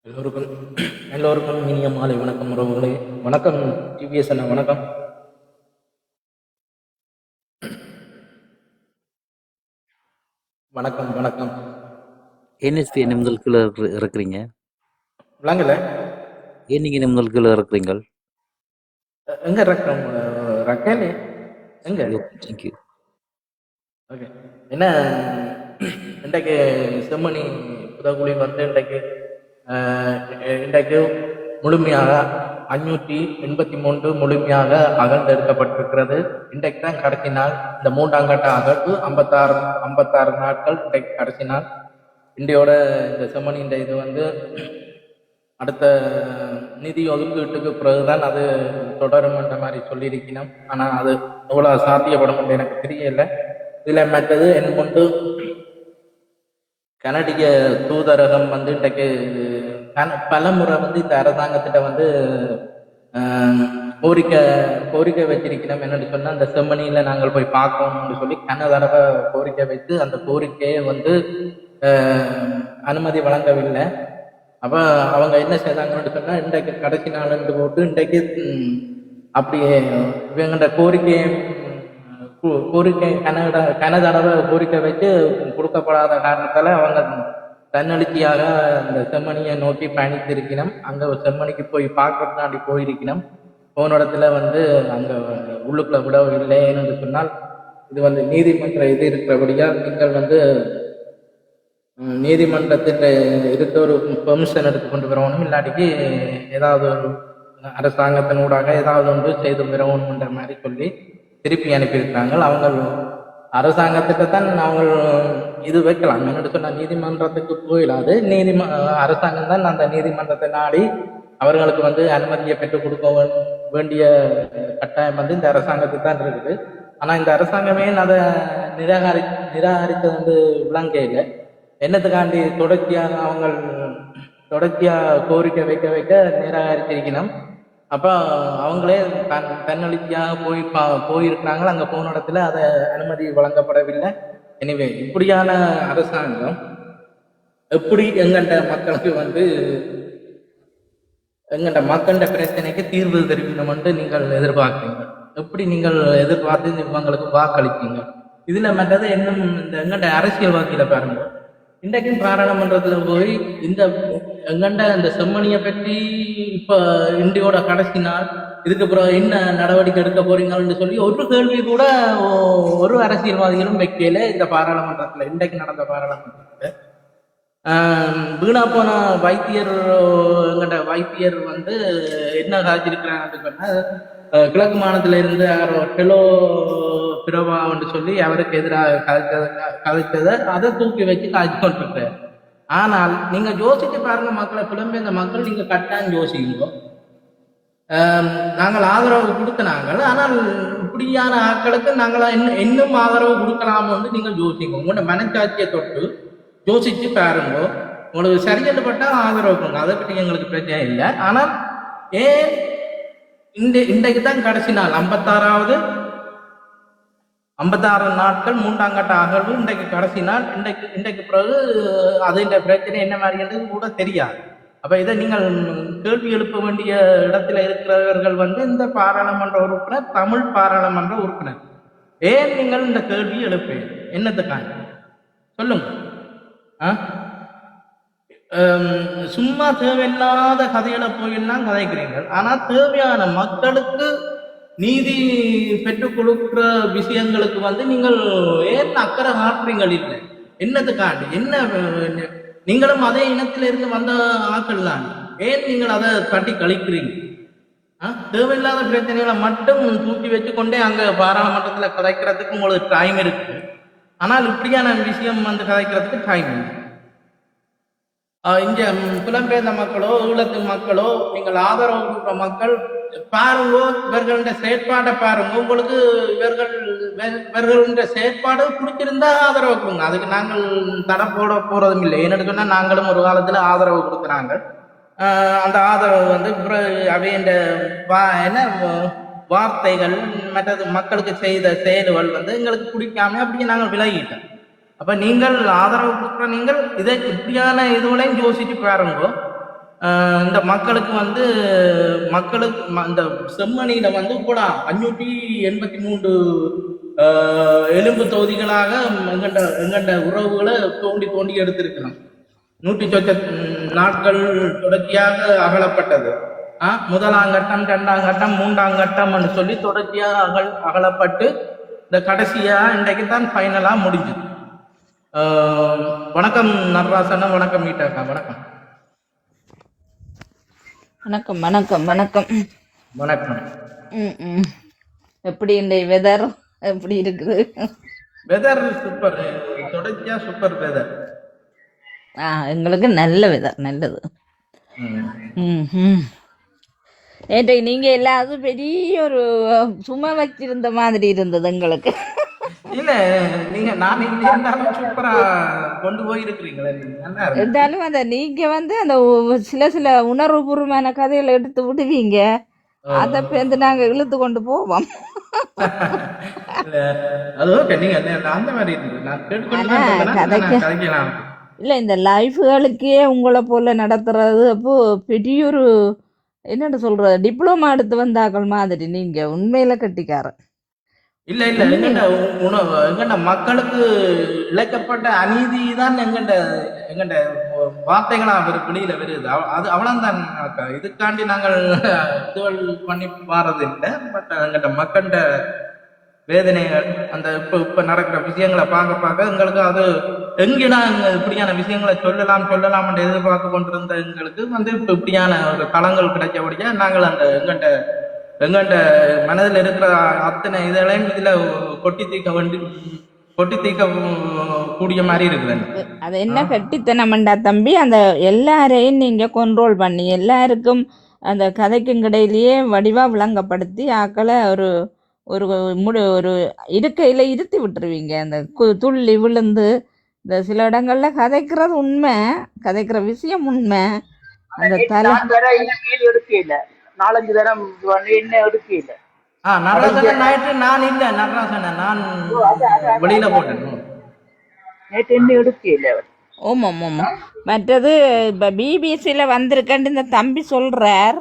எல்லோருக்கும் எல்லோருக்கும் இனிய மாலை வணக்கம் உறவுகளே. வணக்கம் டிவிஎஸ் அண்ணா, வணக்கம். வணக்கம் வணக்கம். ஏன் நிமிடங்கள் கீழே இறக்குறீங்க? விளங்கல. ஏன் நீங்க நிமிடங்கள் கீழே இறக்குறீங்க? எங்க ரக்கம் ரக்கேலே எங்க? சரி, ஓகே, தேங்க்யூ. ஓகே. என்ன இன்றைக்கு செம்மணி புதகுழி வந்து இன்றைக்கு முழுமையாக 583 முழுமையாக அகழ்ந்தெடுக்கப்பட்டிருக்கிறது. இன்றைக்கு தான் கடைசி நாள். இந்த மூன்றாம் கட்ட அகழ்வு 56 நாட்கள் இன்றைக்கு கடைசி நாள். இன்றையோட இந்த செம்மணி இந்த இது வந்து அடுத்த நிதி ஒதுக்கீட்டுக்கு பிறகுதான் அது தொடரும் என்ற மாதிரி சொல்லியிருக்கணும். ஆனால் அது எவ்வளோ சாத்தியப்படும் என்று எனக்கு தெரியல. இதில் மற்றது என் கொண்டு கனடிய தூதரகம் வந்து இன்றைக்கு பல முறை வந்து இந்த அரசாங்கத்திட்ட வந்து கோரிக்கை வச்சிருக்கணும். என்னன்னு சொன்னால், அந்த செம்மணியில் நாங்கள் போய் பார்க்கணும்னு சொல்லி தடவை கோரிக்கை வைத்து அந்த கோரிக்கையை வந்து அனுமதி வழங்கவில்லை. அப்போ அவங்க என்ன செய்தாங்கன்னு சொன்னால், இன்றைக்கு கடைசி நாள்னு போட்டு இன்றைக்கு அப்படியே இவங்கள்ட கோரிக்கை கனதடவை கோரிக்கை வச்சு கொடுக்கப்படாத காரணத்தால் அவங்க தன்னெழுச்சியாக அந்த செம்மணியை நோக்கி பயணித்திருக்கணும். அங்கே செம்மணிக்கு போய் பார்க்கறதுனாடி போயிருக்கணும். போன இடத்துல வந்து அங்கே உள்ளுக்குள்ள விடவில்லை. என்று சொன்னால், இது வந்து நீதிமன்ற இது இருக்கிறபடியால் நீங்கள் வந்து நீதிமன்றத்தில் இருக்க ஒரு பெர்மிஷன் எடுத்து கொண்டு வரணும், இல்லாட்டிக்கு ஏதாவது ஒரு அரசாங்கத்தினூடாக ஏதாவது ஒன்று செய்து வரணுன்ற மாதிரி சொல்லி திருப்பி அனுப்பியிருக்காங்க. அவங்க அரசாங்கத்திட்ட தான் அவங்க இது வைக்கலாம். என்னென்னு சொன்னால், நீதிமன்றத்துக்கு போயிடாது. அரசாங்கம் தான் அந்த நீதிமன்றத்தை நாடி அவர்களுக்கு வந்து அனுமதியை பெற்றுக் கொடுக்க வேண்டிய கட்டாயம் வந்து இந்த அரசாங்கத்துக்கு தான் இருக்குது. ஆனால் இந்த அரசாங்கமே அதை நிராகரித்தது வந்து விளங்கையில் என்னத்துக்காண்டி தொடர்ச்சியாக கோரிக்கை வைக்க நிராகரிச்சிருக்கணும். அப்போ அவங்களே தன்னெழுச்சியாக போயிருக்கிறாங்க. அங்கே போன இடத்துல அதை அனுமதி வழங்கப்படவில்லை. எனவே இப்படியான அரசாங்கம் எப்படி எங்கள்ட மக்களுக்கு வந்து எங்கள்ட மக்கள்கிட்ட பிரச்சனைக்கு தீர்வு தெரிவிக்கணும் என்று நீங்கள் எதிர்பார்க்குறீங்க? எப்படி நீங்கள் எதிர்பார்த்து இவங்களுக்கு வாக்களிப்பீங்க? இதில் மற்றது இன்னும் இந்த எங்கள்ட அரசியல்வாதியில பாருங்க, இன்றைக்கும் பாராளுமன்றத்தில் போய் எங்கண்ட இந்த செம்மணியை பற்றி இப்போ இந்தியோட கடைசி நாள், இதுக்கு அப்புறம் என்ன நடவடிக்கை எடுக்க போறீங்கன்னு சொல்லி ஒரு கேள்வி கூட ஒரு அரசியல்வாதிகளும் வைக்கல இந்த பாராளுமன்றத்தில். இன்றைக்கு நடந்த பாராளுமன்றத்தில் வீணா போன எங்கள்ட வைத்தியர் வந்து என்ன காய்ச்சிருக்கிறாங்கன்னு சொன்னால், கிழக்கு மாநிலத்தில இருந்து டெலோ பிரபான்னு சொல்லி அவருக்கு எதிராக கதைச்சதை அதை தூக்கி வச்சு காய்ச்சி கொண்டிருக்காரு. ஆனால் நீங்க யோசிச்சு பாருங்க மக்களை, புலம்பெயர்ந்த மக்கள் நீங்க கட்டாயம் யோசிங்க. நாங்கள் ஆதரவு கொடுத்தனாங்க, ஆனால் இப்படியான ஆட்களுக்கு நாங்களா இன்னும் ஆதரவு கொடுக்கலாமோன்னு நீங்கள் யோசிங்க. உங்களோட மனச்சாட்சியை தொட்டு யோசிச்சு பாருங்க. உங்களுக்கு சரியென்று பட்டால் ஆதரவு கொடுங்க, அதை பற்றி எங்களுக்கு பிரச்சனை இல்லை. ஆனால் ஏன் இன்றைக்கு தான் கடைசி நாள், 56 நாட்கள் மூன்றாம் கட்ட அகழ்வு இன்றைக்கு கடைசி நாள். இன்றைக்கு பிறகு அது இந்த பிரச்சனை என்ன மாதிரி கூட தெரியாது. அப்ப இதை நீங்கள் கேள்வி எழுப்ப வேண்டிய இடத்துல இருக்கிறவர்கள் வந்து இந்த பாராளுமன்ற உறுப்பினர், தமிழ் பாராளுமன்ற உறுப்பினர். ஏன் நீங்கள் இந்த கேள்வி எழுப்பேன்? என்னத்துக்காக சொல்லுங்க. சும்மா தேவையில்லாத கதைகளை போயெல்லாம் கதைக்கிறீர்கள். ஆனா தேவையான மக்களுக்கு நீதி பெற்றுக் கொடுக்கிற விஷயங்களுக்கு வந்து நீங்கள் ஏன் அக்கறை காட்டுறீங்கள்? இல்லை என்னத்துக்காண்டி? என்ன நீங்களும் அதே இனத்திலிருந்து வந்த ஆட்கள் தான், ஏன் நீங்கள் அதை தட்டி கழிக்கிறீங்க? தேவையில்லாத பிரச்சனைகளை மட்டும் தூக்கி வச்சு கொண்டே அங்க பாராளுமன்றத்தில் கதைக்கிறதுக்கு உங்களுக்கு டைம் இருக்கு. ஆனால் இப்படியான விஷயம் வந்து கதைக்கிறதுக்கு டைம் இல்லை. இங்க புலம்பெயர்ந்த மக்களோ ஈழத்து மக்களோ நீங்கள் ஆதரவு கொடுக்குற மக்கள் பாருங்க, இவர்களுடைய செயற்பாட்டை பாருங்க. உங்களுக்கு இவர்களுடைய செயற்பாடு பிடிச்சிருந்தா ஆதரவு கொடுங்க. அதுக்கு நாங்கள் தடை போட போறதும் இல்லை. என்னன்னு சொன்னா, நாங்களும் ஒரு காலத்துல ஆதரவு கொடுக்குறாங்க. அந்த ஆதரவு வந்து அவைய வார்த்தைகள் மற்றது மக்களுக்கு செய்த செயல்கள் வந்து எங்களுக்கு பிடிக்காம அப்படியே நாங்கள் விலகிட்டோம். அப்ப நீங்கள் ஆதரவு கொடுக்குற நீங்கள் இதை இப்படியான இதுகளையும் யோசிச்சு பாருங்க. இந்த மக்களுக்கு வந்து மக்களுக்கு இந்த செம்மணியில வந்து கூட 583 எலும்பு தொகுதிகளாக எங்கண்ட உறவுகளை தோண்டி தோண்டி எடுத்திருக்கிறோம். 100 நாட்கள் தொடர்ச்சியாக அகலப்பட்டது. முதலாம் கட்டம், 2ஆம் கட்டம், 3ஆம் கட்டம் சொல்லி தொடர்ச்சியாக அகலப்பட்டு இந்த கடைசியா இன்றைக்கு தான் ஃபைனலா முடிஞ்சது. வணக்கம் நடராசனா, வணக்கம் மீட்டாக்கா, வணக்கம். வணக்கம் வணக்கம் வணக்கம். வணக்கம். எப்படி இந்த வெதர் எப்படி இருக்குது? வெதர் சூப்பர், தொடர்ச்சியா சூப்பர் வெதர். எங்களுக்கு நல்ல வெதர், நல்லது. நேற்றைக்கு நீங்க எல்லாரும் பெரிய ஒரு சும்மா வச்சிருந்த மாதிரி இருந்தது எங்களுக்கு. இல்ல நீங்க நான் இருந்தாலும் சூப்பரா கொண்டு போயிருக்கிறீங்களே. இருந்தாலும் அந்த நீங்க வந்து அந்த சில உணர்வுபூர்வமான கதைகளை எடுத்து விடுவீங்க, அதை பேருந்து நாங்க இழுத்து கொண்டு போவோம். இல்ல இந்த லைஃப்களுக்கே உங்களை போல நடத்துறது அப்போ பெரிய ஒரு என்னன்னு சொல்றது, டிப்ளமா எடுத்து வந்தாக்கள் மாதிரி நீங்க உண்மையில கட்டிக்காரன். இல்ல இல்ல எங்கண்ட மக்களுக்கு இழைக்கப்பட்ட அநீதி தான் எங்கண்ட வார்த்தைகளா வெளியில வருது. அது அவ்வளவுதான். இதுக்காண்டி நாங்கள் இதுவல் பண்ணி பாறது இல்லை. பட் எங்கண்ட மக்கண்ட வேதனைகள், அந்த இப்ப நடக்கிற விஷயங்களை பார்க்க எங்களுக்கு அது எங்கினா இப்படியான விஷயங்களை சொல்லலாம் எதிர்பார்த்து கொண்டிருந்த எங்களுக்கு வந்து இப்ப இப்படியான ஒரு களங்கள் கிடைச்சபடியா நாங்கள் அந்த எங்கண்ட மனதில் இருக்கிற அத்தனை இதெல்லாம் இதுல கொட்டி தீக்க கூடிய மாதிரி இருக்குது. அது என்ன கட்டித்தனம்டா தம்பி, அந்த எல்லாரையும் நீங்க கண்ட்ரோல் பண்ணி எல்லாருக்கும் அந்த கதைக்கும் இடையிலேயே வடிவா விளங்கப்படுத்தி ஆக்களை ஒரு ஒரு ஒரு இருக்கையில இருத்தி விட்டுருவீங்க. அந்த துள்ளி விழுந்து இந்த சில இடங்கள்ல கதைக்கிறது உண்மை, கதைக்கிற விஷயம் உண்மை. அந்த தலை எடுக்கல 4-5 தரம் என்ன எடுக்கல. நான் இல்ல நடராசன, நான் வெளியில போட்டேன் நேற்று என்ன எடுக்கல. ஓமாம் ஓமாம். மற்றது இப்போ பிபிசியில் வந்திருக்கேன்னு இந்த தம்பி சொல்கிறார்.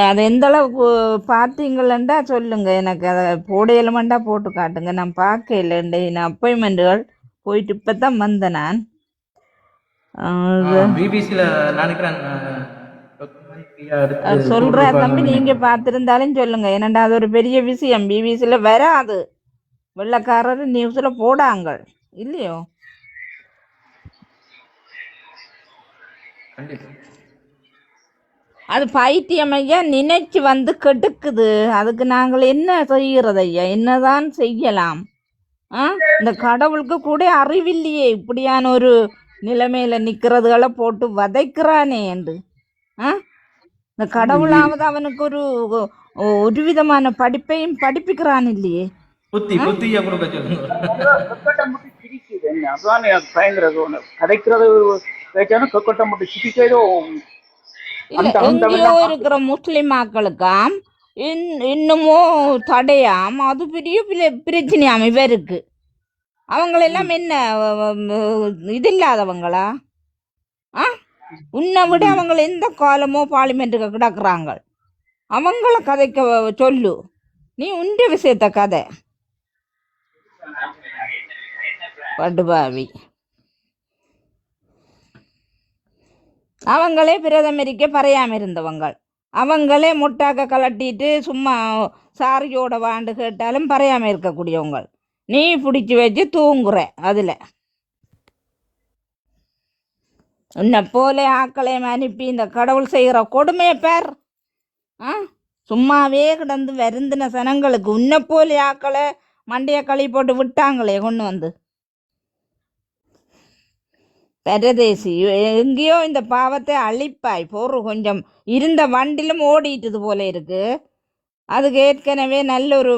அது எந்த அளவுக்கு பார்த்தீங்களா சொல்லுங்க, எனக்கு அதை போடையிலமெண்டா போட்டு காட்டுங்க. நான் பார்க்கல, நான் அப்பாயின்மெண்ட்டுகள் போயிட்டு இப்போ தான் வந்தேன் நான். பிபிசியில் நினைக்கிறேன் சொல்ற தம்பி, நீங்க பார்த்திருந்தாலும் சொல்லுங்க. ஏனண்டா அது ஒரு பெரிய விஷயம், பிபிசியில வராது, வெள்ளக்காரர் நியூஸ்ல போடாங்க இல்லையோ. அது பைத்தியம் ஐயா, நினைச்சு வந்து கெடுக்குது. அதுக்கு நாங்கள் என்ன செய்கிறது ஐயா, என்னதான் செய்யலாம்? இந்த கடவுளுக்கு கூட அறிவில்லையே இப்படியான ஒரு நிலைமையில நிக்கிறதுகளை போட்டு வதைக்கிறானே என்று. இந்த கடவுளாவது அவனுக்கு ஒரு விதமான படிப்பையும் படிப்பிக்கிறான் இல்லையே. எங்கேயோ இருக்கிற முஸ்லிம் மக்களுக்காம் இன்னுமோ தடையாம், அது பெரிய பிரச்சனையாம் இவருக்கு. அவங்களெல்லாம் என்ன இது இல்லாதவங்களா? உன்னை விட அவங்க எந்த காலமோ பார்லிமெண்ட்டுக்கு கிடக்குறாங்க. அவங்கள கதைக்க சொல்லு, நீ உண்ட விஷயத்த கதை. படுபாவி. அவங்களே பிரதமரிக்க பறையாம இருந்தவங்க, அவங்களே முட்டாக்க கலட்டிட்டு சும்மா சாரியோட வாண்டு கேட்டாலும் பறையாம இருக்கக்கூடியவங்க. நீ பிடிச்சி வச்சு தூங்குற அதுல. உன்னை போல ஆக்களையும் அனுப்பி இந்த கடவுள் செய்கிற கொடுமையை பேர். சும்மாவே கிடந்து வருந்தின சனங்களுக்கு உன்னை போல ஆக்களை மண்டைய களி போட்டு விட்டாங்களே கொண்டு வந்து. பரதேசி, எங்கேயோ இந்த பாவத்தை அழிப்பாய் போரு. கொஞ்சம் இருந்த வண்டிலும் ஓடிட்டுது போல இருக்கு. அதுக்கு ஏற்கனவே நல்ல ஒரு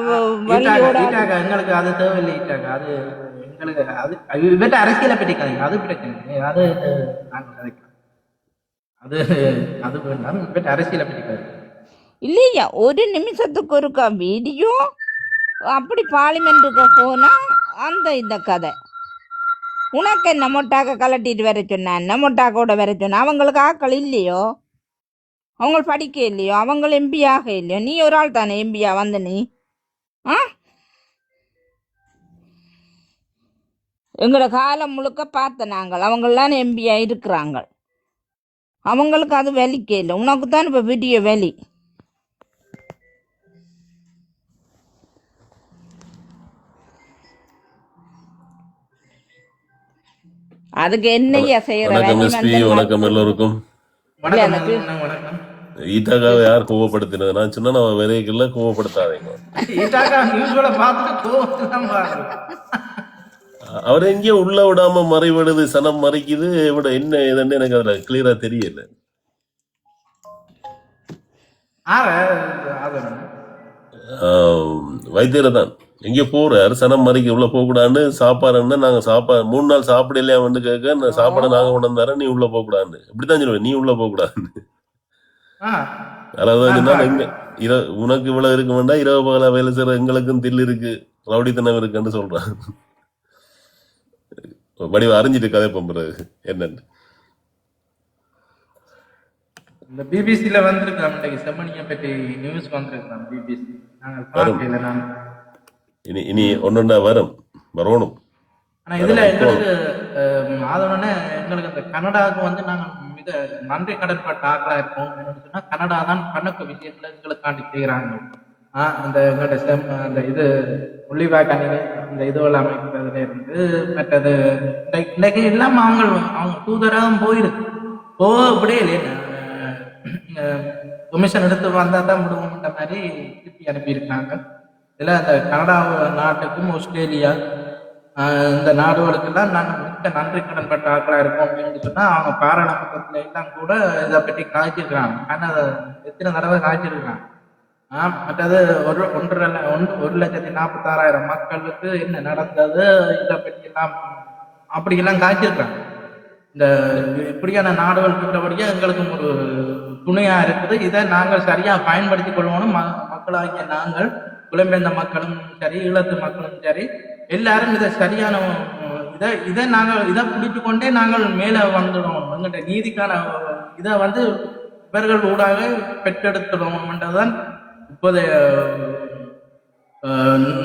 வழியோட எங்களுக்கு அது தேவையில்லை. அது எங்களுக்கு அது அரசியலை பற்றி கதைங்க, அது பிரச்சனை. அது அது அது வேண்டாம், அரசியலை பற்றி கதை இல்லையா. ஒரு நிமிஷத்துக்கு ஒருக்கா வீடியோ அப்படி பார்லிமெண்ட்டுக்கு போனா அந்த இந்த கதை உனக்கு என்ன மொட்டாக்க கலட்டிட்டு வர சொன்னா என்ன மொட்டாக்கோட வர சொன்ன? அவங்களுக்கு ஆக்கள் இல்லையோ, அவங்க படிக்க இல்லையோ, அவங்க எம்பி ஆக இல்லையோ, நீ ஒரு ஆள் தானே எம்பியா வந்து நீ? ஆ எங்களோட காலம் முழுக்க பார்த்த நாங்கள் அவங்களாம் எம்பியா இருக்கிறாங்க. அவங்களுக்கு அது வேலைக்கே இல்லை, உனக்கு தான் இப்போ வீடியோ வேலி. அதுக்கு என்னையா செய்யற வணக்கம் வேலை எஸ்பி, வந்து வணக்கம் எல்லோருக்கும். வணக்கம் எனக்கு அண்ணா, வணக்கம். ஈட்டாக்காவை யார் கோவப்படுத்தினது? நான் சொன்னா நான் விதைகள்ல கோவப்படுத்தாதீங்க. ஈட்டாக்கா நியூஸ்ல பார்த்துட்டு கோவத்துல தான் பாருங்க. அவர் எங்கேயோ உள்ள விடாம மறைவிடுது, சனம் மறைக்குது, விட என்ன ஏதுன்னு எனக்கு அதுல கிளியரா தெரியல. ஆதரவு வைத்தியரை தான் எங்கேயோ போறாரு, சனம் மறைக்க உள்ள போக கூடாதுன்னு. சாப்பாடுன்னு நாங்க சாப்பாடு 3 நாள் சாப்பிடலையா வந்து கேட்க, நான் சாப்பாடு நாங்க கொண்டு வந்தார, நீ உள்ள போக கூடாதுன்னு. இப்படித்தான் சொல்லுவேன், நீ உள்ள போக கூடாதுன்னு. அதாவது எங்க உனக்கு இவ்வளவு இருக்க வேண்டாம், இரவு பகலா வேலை செய்யற எங்களுக்கும் தில் இருக்கு, ரவுடித்தனம் இருக்குன்னு சொல்றான். வடிவ அறிஞ்சிட்டு கதை பம்புறது என்னன்னு. இந்த பிபிசில வந்திருக்கான் இன்னைக்கு செம்மணியை பற்றி நியூஸ் வந்திருக்கான் பிபிசி. நாங்கள் பார்க்கல. நான் இனி ஒன்னொன்னா வரணும். ஆனா இதுல எங்களுக்கு ஆதரவுன்னு எங்களுக்கு இந்த கனடாவுக்கு வந்து நாங்கள் மிக நன்றி கடன்பட்ட ஆக்களா இருக்கோம். என்னன்னு சொன்னா கனடா தான் கணக்கு விஷயத்துல எங்களுக்காண்டி செய்யறாங்க. இந்த எங்களோட அந்த இது உள்ளிவாக்கணி இந்த இதுவெல்லாம் அமைக்கிறதுல இருந்து மற்றது இன்னைக்கு இல்லாம அவங்க தூதரகம் போயிருக்கு. இப்படியே இல்லையா கமிஷன் எடுத்து வந்தா தான் விடுவோம்ன்ற மாதிரி திருப்பி அனுப்பியிருக்காங்க. இதுல அந்த கனடா நாட்டுக்கும் ஆஸ்திரேலியா இந்த நாடுகளுக்கெல்லாம் நாங்கள் மிக்க நன்றி கடன் பட்ட ஆக்களா இருக்கோம் அப்படின்னு சொன்னா அவங்க பாராளுமன்றத்துல எல்லாம் கூட இதை பற்றி காய்ச்சிருக்கிறாங்க. ஆனா எத்தனை தடவை காய்ச்சிருக்கிறாங்க. மற்றது 1,46,000 மக்களுக்கு என்ன நடந்தது இதை பற்றி எல்லாம் அப்படியெல்லாம் காய்ச்சிருக்காங்க. இந்த இப்படியான நாடுகள் இருக்கிறபடியா எங்களுக்கும் ஒரு துணையா இருக்குது. இதை நாங்கள் சரியா பயன்படுத்தி கொள்ளணும். மக்களாகிய நாங்கள், புலம்பெயர்ந்த மக்களும் சரி, ஈழத்து மக்களும் சரி, எல்லாரும் இதை சரியான இதை நாங்கள் இதை பிடித்து கொண்டே நாங்கள் மேலே வந்துடுவோம். எங்கள்கிட்ட நீதிக்கான இதை வந்து இவர்கள் ஊடாக பெற்றெடுத்துடுவோம்ன்றதுதான் இப்போதைய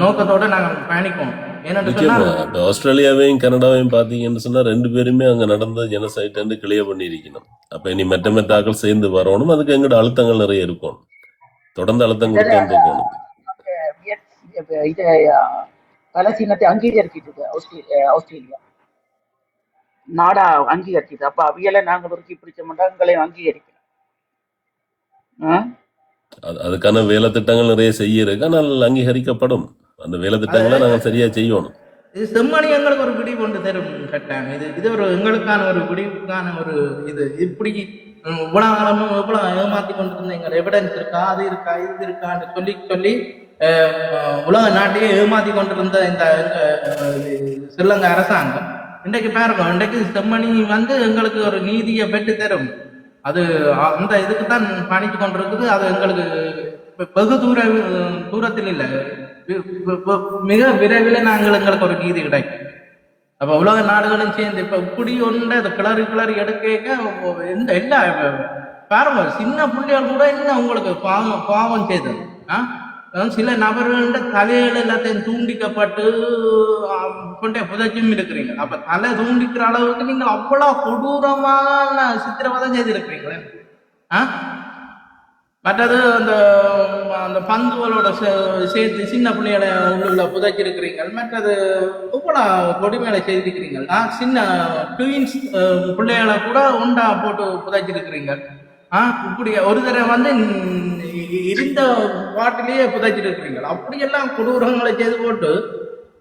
நோக்கத்தோட நாங்கள் பயணிப்போம். ஆஸ்திரேலியாவையும் கனடாவையும் பாத்தீங்கன்னு சொன்னா 2 பேருமே அங்க நடந்த ஜெனசைட் கிளியர் பண்ணி இருக்கணும். அப்ப இனி மெட்ட ஆக்கள் சேர்ந்து வரணும். அதுக்கு எங்கட அழுத்தங்கள் நிறைய இருக்கும். தொடர்ந்து அழுத்தம் கொடுத்து இருக்கணும். இது பலஸ்தீனத்தை அங்கீகரிச்சிட்டு ஆஸ்திரேலியா நாடா அங்கீகரிச்சது. அப்ப அவையெல்லாம் நாங்க ஒருக்கி பிடிச்ச மாட்டோம், எங்களையும் அங்கீகரிக்கலாம். அதுக்கான வேலை திட்டங்கள் நிறைய செய்ய இருக்கு. ஆனால் அங்கீகரிக்கப்படும். அந்த வேலை திட்டங்களை நாங்கள் சரியா செய்யணும். இது செம்மணி எங்களுக்கு ஒரு விடிவு கொண்டு தரும் கட்டாயம். இது ஒரு எங்களுக்கான ஒரு விடிவுக்கான ஒரு இது. இப்படி இவ்வளவு காலமும் எவ்வளவு ஏமாத்தி கொண்டு இருந்த எங்க எவிடன்ஸ் இருக்கா, அது இருக்கா, இது இருக்கான்னு சொல்லி உலக நாட்டையே ஏமாத்தி கொண்டிருந்த இந்த ஸ்ரீலங்கா அரசாங்கம் இன்றைக்கு பாருங்க, இன்றைக்கு செம்மணி வந்து எங்களுக்கு ஒரு நீதியை பெற்று தரும். அது அந்த இதுக்கு தான் பணித்து கொண்டிருக்குது. அது எங்களுக்கு வெகு தூரத்தில் இல்லை, மிக விரைவில் எங்களுக்கு ஒரு நீதி கிடைக்கும். அப்ப உலக நாடுகளும் சேர்ந்து இப்ப இப்படி ஒன்று அதை கிளறி எடுக்க எந்த எல்லா பாருங்க, சின்ன பிள்ளைகள் கூட என்ன உங்களுக்கு பாவம் செய்தது. சில நபர்கள தலைகள் எல்லாத்தையும் தூண்டிக்கப்பட்டு கொண்டே புதைச்சும் இருக்கிறீங்க. அப்ப தலை தூண்டிக்கிற அளவுக்கு நீங்கள் அவ்வளவு கொடூரமான சித்திரவதை செய்திருக்கிறீங்களே. மற்றது அந்த பந்துகளோட சேர்த்து சின்ன பிள்ளைகளை உள்ள புதைச்சிருக்கிறீங்க. மற்றது இவ்வளவு கொடுமைகளை செய்திருக்கிறீங்க. சின்ன ட்வின்ஸ் பிள்ளைகளை கூட உண்டா போட்டு புதைச்சிருக்கிறீங்க. இப்படி ஒரு தடவை வந்து இருந்த வாட்டிலேயே புதைச்சிருக்கிறீங்க. அப்படியெல்லாம் கொடூரங்களை செய்து போட்டு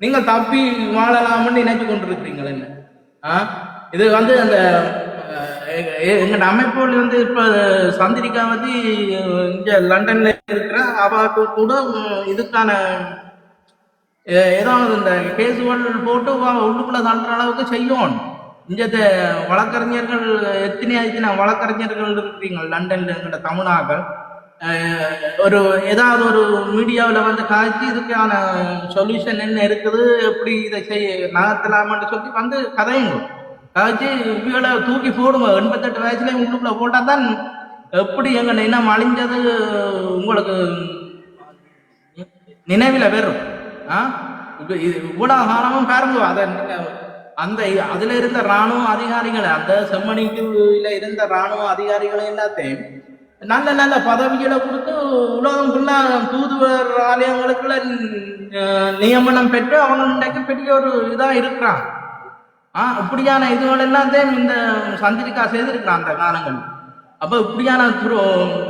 நீங்கள் தப்பி வாழலாம்னு நினைச்சு கொண்டிருக்கிறீங்களே. இது வந்து அந்த எங்களோட அமைப்புகள் வந்து இப்ப சந்திரிகா வந்து இங்க லண்டன்ல இருக்கிற அவாக்கு கூட இதுக்கான ஏதாவது இந்த கேசுகள் போட்டு உள்ளுக்குள்ள தள்ளுற அளவுக்கு செய்யணும். இங்க வழக்கறிஞர்கள் எத்தனை வழக்கறிஞர்கள் இருக்கிறீங்க லண்டன்ல எங்கட தமிழாக்கள் ஒரு ஏதாவது ஒரு மீடியாவில் வந்து காய்ச்சி இதுக்கான சொல்யூஷன் என்ன இருக்குது, எப்படி இதை நகர்த்தலாமான்னு சொல்லி வந்து கதையுங்க. காய்ச்சி இவங்களை தூக்கி போடுங்க. 88 வயசுலேயும் உள்ளுக்குள்ள போட்டால் தான் எப்படி எங்கள் இனம் அழிஞ்சது உங்களுக்கு நினைவில் வரும். ஆ இப்போ இது இவ்வளவு காலமும் பாருங்க. அதை அந்த அதுல இருந்த ராணுவ அதிகாரிகளை, அந்த செம்மணிக்குள்ள இருந்த ராணுவ அதிகாரிகளை எல்லாத்தையும் நல்ல நல்ல பதவிகளை கொடுத்து உலகம் ஃபுல்லா தூதுவர் ஆலயங்களுக்குள்ள நியமனம் பெற்று அவங்க இன்றைக்கு பெரிய ஒரு இதா இருக்கிறாங்க. இப்படியான இதுகள் எல்லாத்தையும் இந்த சந்திரிக்கா செய்திருக்கிறான் அந்த காலங்கள். அப்ப இப்படியான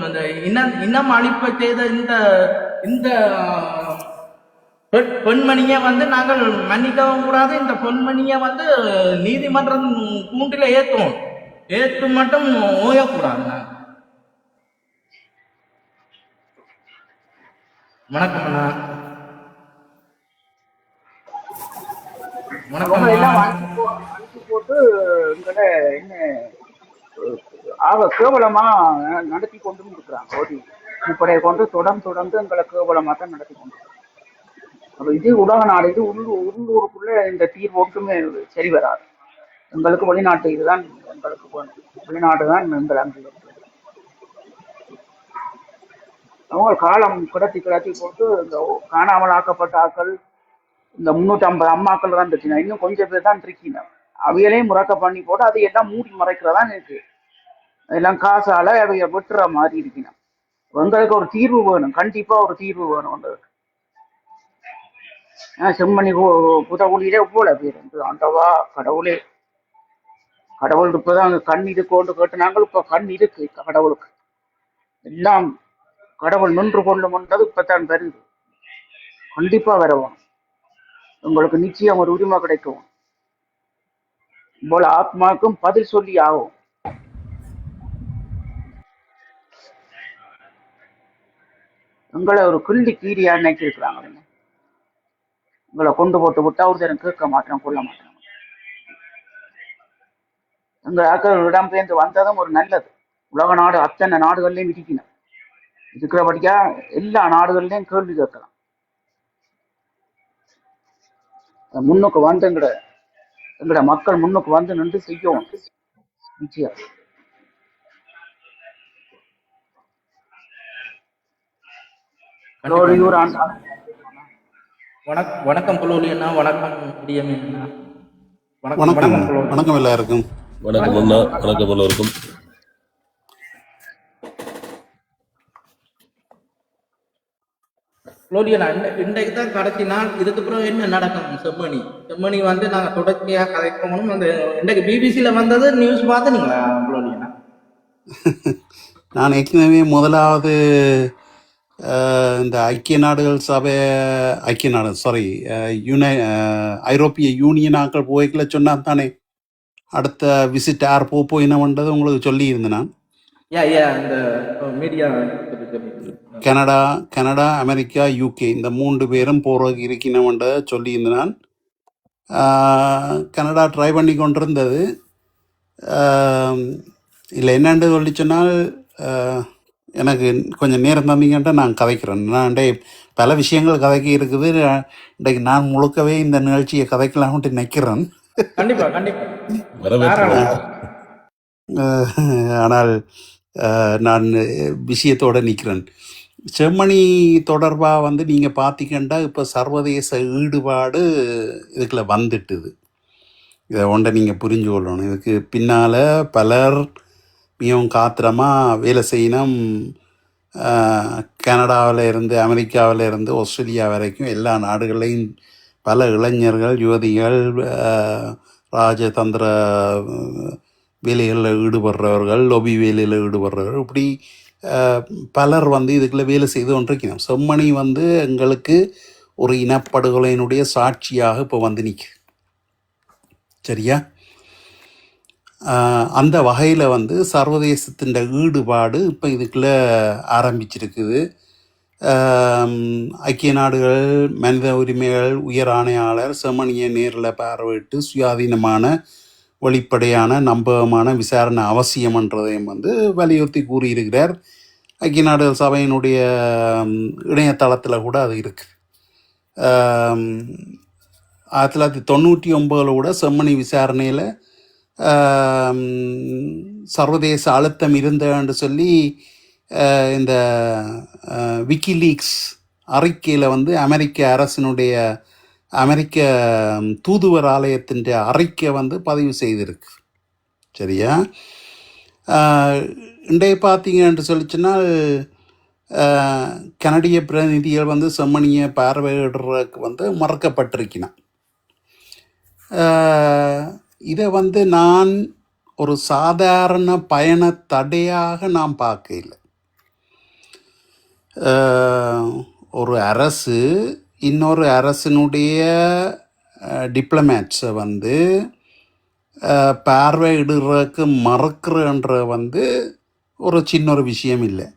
அந்த இனம் அழிப்பை செய்த இந்த இந்த பெண்மணியை வந்து நாங்கள் மன்னிக்கவும் கூடாது. இந்த பெண்மணியை வந்து நீதிமன்றம் கூண்டில ஏற்றுவோம். ஏற்று மட்டும் ஓயக்கூடாது. நாங்கள் வணக்கம் அண்ணா. அவங்க எல்லாம் அனுப்பி போட்டு எங்களை என்ன ஆக கேவலமா நடத்தி கொண்டு இருக்கிறாங்க. ஒரு முப்படையை கொண்டு தொடர்ந்து எங்களை கேவலமா தான் நடத்தி கொண்டு. அப்ப இது உலக நாடு, இது உள்ளூருக்குள்ள இந்த தீர்வு ஒன்றுமே சரி வராது. எங்களுக்கு வெளிநாட்டு இதுதான் எங்களுக்கு வேணும். வெளிநாடு தான் எங்கள் அங்கு அவங்க காலம் கிடத்தி போட்டு இந்த காணாமல் ஆக்கப்பட்ட ஆக்கள் இந்த 350 அம்மாக்கள் தான் இருக்குங்க. இன்னும் கொஞ்சம் பேர் தான் இருக்கீங்க. அவையலையும் முறக்க பண்ணி போட்டு அதை எல்லாம் மூடி மறைக்கிறதா இருக்கு. எல்லாம் காசால அவைய வெட்டுற மாதிரி இருக்கணும். எங்களுக்கு ஒரு தீர்வு வேணும், கண்டிப்பா ஒரு தீர்வு வேணும். உங்களுக்கு செம்மணி புதகுலியிலே போல பேர் ஆண்டவா கடவுளே. கடவுள் இப்பதான் அங்க கண் இருக்கோண்டு கேட்டு நாங்கள் இப்ப கண் இருக்கு கடவுளுக்கு. எல்லாம் கடவுள் நின்று கொள்ளும்ன்றது இப்பத்தான் வருது. கண்டிப்பா வரவும் உங்களுக்கு நிச்சயம் ஒரு உரிமை கிடைக்கும். போல ஆத்மாக்கும் பதில் சொல்லி ஆகும். எங்களை ஒரு கிள்ளி கீரியா நினைச்சிருக்கிறாங்க. உங்களை கொண்டு போட்டு விட்டா ஒரு தரம் கேட்க மாட்டேன், கொள்ள மாட்டேன். எங்க ஆக்கள் இடம்பெயர்ந்து வந்ததும் ஒரு நல்லது. உலக நாடு அத்தனை நாடுகள்லையும் இருக்கணும். இருக்கிறபடியா எல்லா நாடுகள்லையும் கேள்வி கேட்கலாம். முன்னுக்கு வந்து எங்கட மக்கள் முன்னுக்கு வந்து நின்று செய்யவும் நிச்சயம். வணக்கம் புலோலி அண்ணா. வணக்கம் பிடிஎம் அண்ணா. வணக்கம் வணக்கம் எல்லாருக்கும். வணக்கம் அண்ணா. வணக்கம் எல்லோருக்கும். புலோலி அண்ணா, இன்றைக்கு தான் கடைசி நாள். இதுக்கப்புறம் என்ன நடக்கும்? செம்மணி வந்து நாங்கள் தொடர்ச்சியாக கதைக்கணும். அந்த இன்றைக்கு பிபிசியில் வந்தது நியூஸ் பார்த்துனீங்களா புலோலி அண்ணா? நான் ஏற்கனவே முதலாவது இந்த ஐக்கிய நாடுகள் சபை ஐரோப்பிய யூனியன் ஆக்கள் போய்க்கல சொன்னா தானே அடுத்த விசிட் யார் போயினவன்றது உங்களுக்கு சொல்லி இருந்தேன் நான். கனடா அமெரிக்கா யூகே இந்த 3 பேரும் போறதுக்கு இருக்கணும்ன்றதை சொல்லி இருந்தேன் நான். கனடா ட்ரை பண்ணி கொண்டிருந்தது. இல்லை என்னென்று சொல்லி சொன்னால் எனக்கு கொஞ்சம் நேரம் தந்தீங்கன்ட்டு நான் கதைக்கிறேன். நான் பல விஷயங்கள் கதைக்க இருக்குது. இன்றைக்கு நான் முழுக்கவே இந்த நிகழ்ச்சியை கதைக்கலாம்ட்டு நினைக்கிறேன். ஆனால் நான் விஷயத்தோடு நிற்கிறேன். செம்மணி தொடர்பாக வந்து நீங்கள் பார்த்தீங்கன்னா இப்போ சர்வதேச ஈடுபாடு இதுக்குள்ள வந்துட்டுது. இதை ஒன்றை நீங்கள் புரிஞ்சு கொள்ளணும். இதுக்கு பின்னால் பலர் மிகவும் காத்திரமாக வேலை செய்யணும். கனடாவில் இருந்து அமெரிக்காவில் இருந்து ஆஸ்திரேலியா வரைக்கும் எல்லா நாடுகளையும் பல இளைஞர்கள் யுவதிகள் ராஜதந்திர வேலைகளில் ஈடுபடுறவர்கள், லொபி வேலையில் ஈடுபடுறவர்கள், இப்படி பலர் வந்து இதுக்குள்ளே வேலை செய்து கொண்டிருக்கணும். செம்மணி வந்து எங்களுக்கு ஒரு இனப்படுகொலையினுடைய சாட்சியாக இப்போ வந்து நிற்குது. சரியா? அந்த வகையில் வந்து சர்வதேசத்தின் ஈடுபாடு இப்போ இதுக்குள்ளே ஆரம்பிச்சிருக்குது. ஐக்கிய நாடுகள் மனித உரிமைகள் உயர் ஆணையாளர் செம்மணியை நேரில் பார்வையிட்டு சுயாதீனமான வெளிப்படையான நம்பகமான விசாரணை அவசியம்ன்றதையும் வந்து வலியுறுத்தி கூறியிருக்கிறார். ஐக்கிய நாடுகள் சபையினுடைய இணையதளத்தில் கூட அது இருக்குது. 1999 கூட செம்மணி விசாரணையில் சர்வதேச அழுத்தம் இருந்தன்னு சொல்லி இந்த விக்கிலீக்ஸ் அறிக்கையில் வந்து அமெரிக்க தூதுவர் ஆலயத்தின் அறிக்கை வந்து பதிவு செய்திருக்கு. சரியா? இன்றைய பார்த்தீங்கன்னு சொல்லிச்சுன்னால் கனடிய பிரதிநிதிகள் வந்து செம்மணியை பார்வையிடுறதுக்கு வந்து மறக்கப்பட்டிருக்கினான். இதை வந்து நான் ஒரு சாதாரண பயண தடையாக நான் பார்க்கல. ஒரு அரசு இன்னொரு அரசினுடைய டிப்ளமேட்ஸை வந்து பார்வையிடுறதுக்கு மறக்கிறன்ற வந்து ஒரு சின்ன ஒரு விஷயம் இல்லை.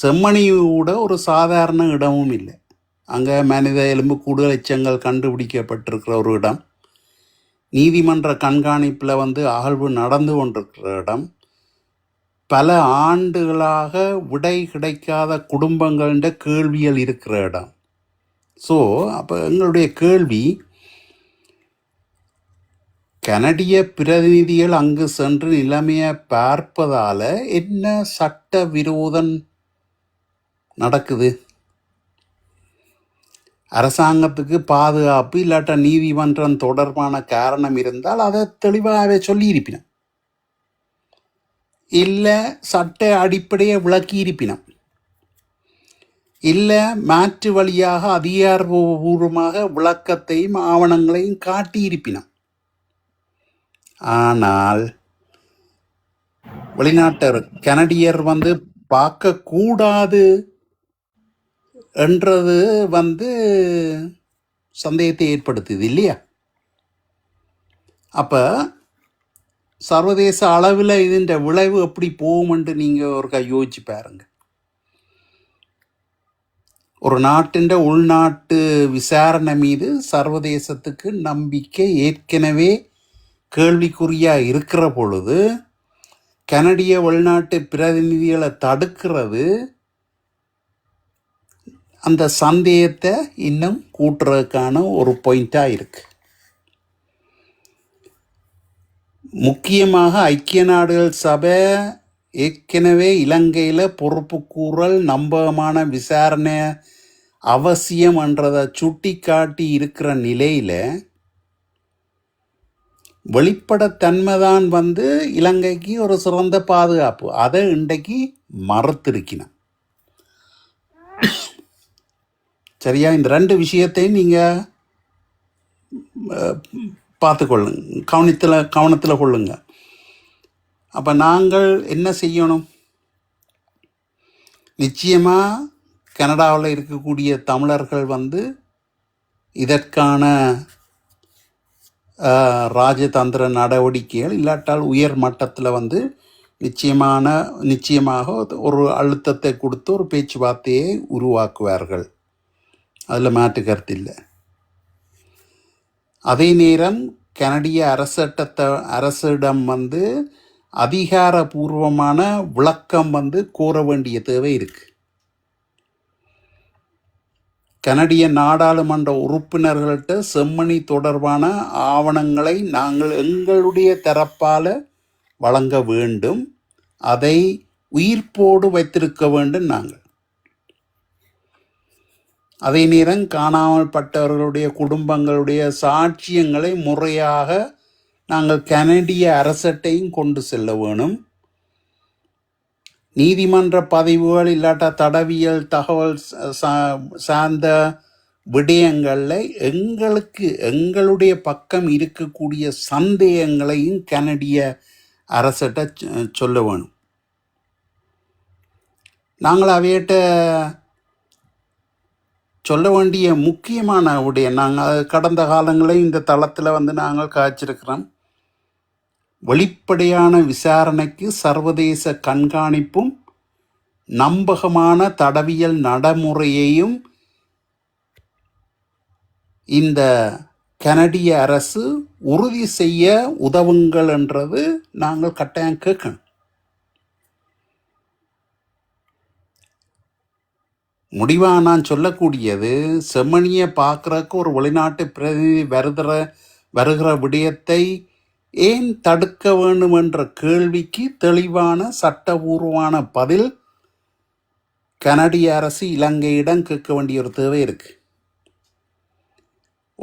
செம்மணியோட ஒரு சாதாரண இடமும் இல்லை. அங்கே மனித எலும்புக்கூடு எச்சங்கள் கண்டுபிடிக்கப்பட்டிருக்கிற ஒரு இடம், நீதிமன்ற கண்காணிப்பில் வந்து அகழ்வு நடந்து கொண்டிருக்கிற இடம், பல ஆண்டுகளாக விடை கிடைக்காத குடும்பங்கள்ட கேள்விகள் இருக்கிற இடம். ஸோ அப்போ எங்களுடைய கேள்வி, கனடிய பிரதிநிதிகள் அங்கு சென்று நிலைமையை பார்ப்பதால் என்ன சட்ட விரோதம் நடக்குது? அரசாங்கத்துக்கு பாதுகாப்பு இல்லாட்ட நீதிமன்றம் தொடர்பான காரணம் இருந்தால் அதை தெளிவாகவே சொல்லியிருப்பினோம், இல்லை சட்ட அடிப்படையை விளக்கி இருப்பினோம், இல்லை மாற்று வழியாக அதிகாரபூர்வமாக விளக்கத்தையும் ஆவணங்களையும் காட்டியிருப்பினோம். ஆனால் வெளிநாட்டர் கனடியர் வந்து பார்க்கக்கூடாது என்றது வந்து சந்தேகத்தை ஏற்படுத்துது இல்லையா? அப்போ சர்வதேச அளவில் இதுன்ற விளைவு எப்படி போகுமென்று நீங்கள் ஒரு யோசிச்சு பாருங்க. ஒரு நாட்டின் உள்நாட்டு விசாரணை மீது சர்வதேசத்துக்கு நம்பிக்கை ஏற்கனவே கேள்விக்குறியாக இருக்கிற பொழுது கனடிய வெளிநாட்டு பிரதிநிதிகளை தடுக்கிறது அந்த சந்தேகத்தை இன்னும் கூட்டுறதுக்கான ஒரு பாயிண்டாக இருக்கு. முக்கியமாக ஐக்கிய நாடுகள் சபை ஏற்கனவே இலங்கையில் பொறுப்புக்கூறல் நம்பகமான விசாரணை அவசியம் என்றதை சுட்டி காட்டி இருக்கிற நிலையில் வெளிப்படைத்தன்மைதான் வந்து இலங்கைக்கு ஒரு சிறந்த பாதுகாப்பு, அதை இன்றைக்கு மறுத்திருக்கணும். சரியா? இந்த ரெண்டு விஷயத்தையும் நீங்கள் பார்த்துக்கொள்ளுங்க, கவனத்தில் கொள்ளுங்க. அப்போ நாங்கள் என்ன செய்யணும்? நிச்சயமாக கனடாவில் இருக்கக்கூடிய தமிழர்கள் வந்து இதற்கான ராஜதந்திர நடவடிக்கைகள் இல்லாட்டால் உயர் மட்டத்தில் வந்து நிச்சயமாக ஒரு அழுத்தத்தை கொடுத்து ஒரு பேச்சுவார்த்தையை உருவாக்குவார்கள், அதில் மாற்று கருத்து இல்லை. அதே நேரம் கனடிய அரசிடம் வந்து அதிகாரபூர்வமான விளக்கம் வந்து கோர வேண்டிய தேவை இருக்கு. கனடிய நாடாளுமன்ற உறுப்பினர்கள்ட்ட செம்மணி தொடர்பான ஆவணங்களை நாங்கள் எங்களுடைய தரப்பால் வழங்க வேண்டும், அதை உயிர்ப்போடு வைத்திருக்க வேண்டும் நாங்கள். அதே நேரம் காணாமல் பட்டவர்களுடைய குடும்பங்களுடைய சாட்சியங்களை முறையாக நாங்கள் கனடிய அரசட்டையும் கொண்டு செல்ல வேணும். நீதிமன்ற பதிவுகள் இல்லாட்டா தடவியல் தகவல் சார்ந்த விடயங்களில் எங்களுடைய பக்கம் இருக்கக்கூடிய சந்தேகங்களையும் கனடிய அரசட்ட சொல்ல வேணும். நாங்கள் அவையிட்ட சொல்ல வேண்டிய முக்கியமான விடயம், நாங்கள் கடந்த காலங்களில் இந்த தளத்தில் வந்து நாங்கள் காய்ச்சிருக்கிறோம். வெளிப்படையான விசாரணைக்கு சர்வதேச கண்காணிப்பும் நம்பகமான தடவியல் நடைமுறையையும் இந்த கனடிய அரசு உறுதி செய்ய உதவுங்கள் என்றது நாங்கள் கட்டாயம் கேட்கணும். முடிவாக நான் சொல்லக்கூடியது, செம்மணியை பார்க்குறக்கு ஒரு வெளிநாட்டு பிரதிநிதி வருகிற விடயத்தை ஏன் தடுக்க வேண்டும் என்ற கேள்விக்கு தெளிவான சட்டபூர்வமான பதில் கனடிய அரசு இலங்கையிடம் கேட்க வேண்டிய ஒரு தேவை இருக்கு.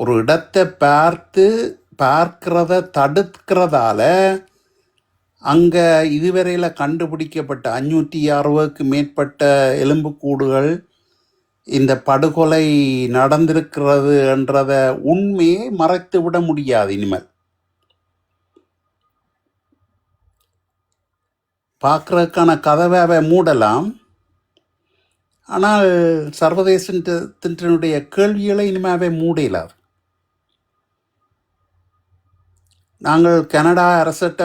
ஒரு இடத்தை பார்க்கிறத தடுக்கிறதால அங்கே இதுவரையில் கண்டுபிடிக்கப்பட்ட 560க்கு மேற்பட்ட எலும்புக்கூடுகள் இந்த படுகொலை நடந்திருக்கிறது என்றத உண்மையை மறைத்து விட முடியாது. இனிமேல் பார்க்கறதுக்கான கதவை மூடலாம், ஆனால் சர்வதேசத்தினுடைய கேள்விகளை இனிமேவே மூடலாது. நாங்கள் கனடா அரசிட்ட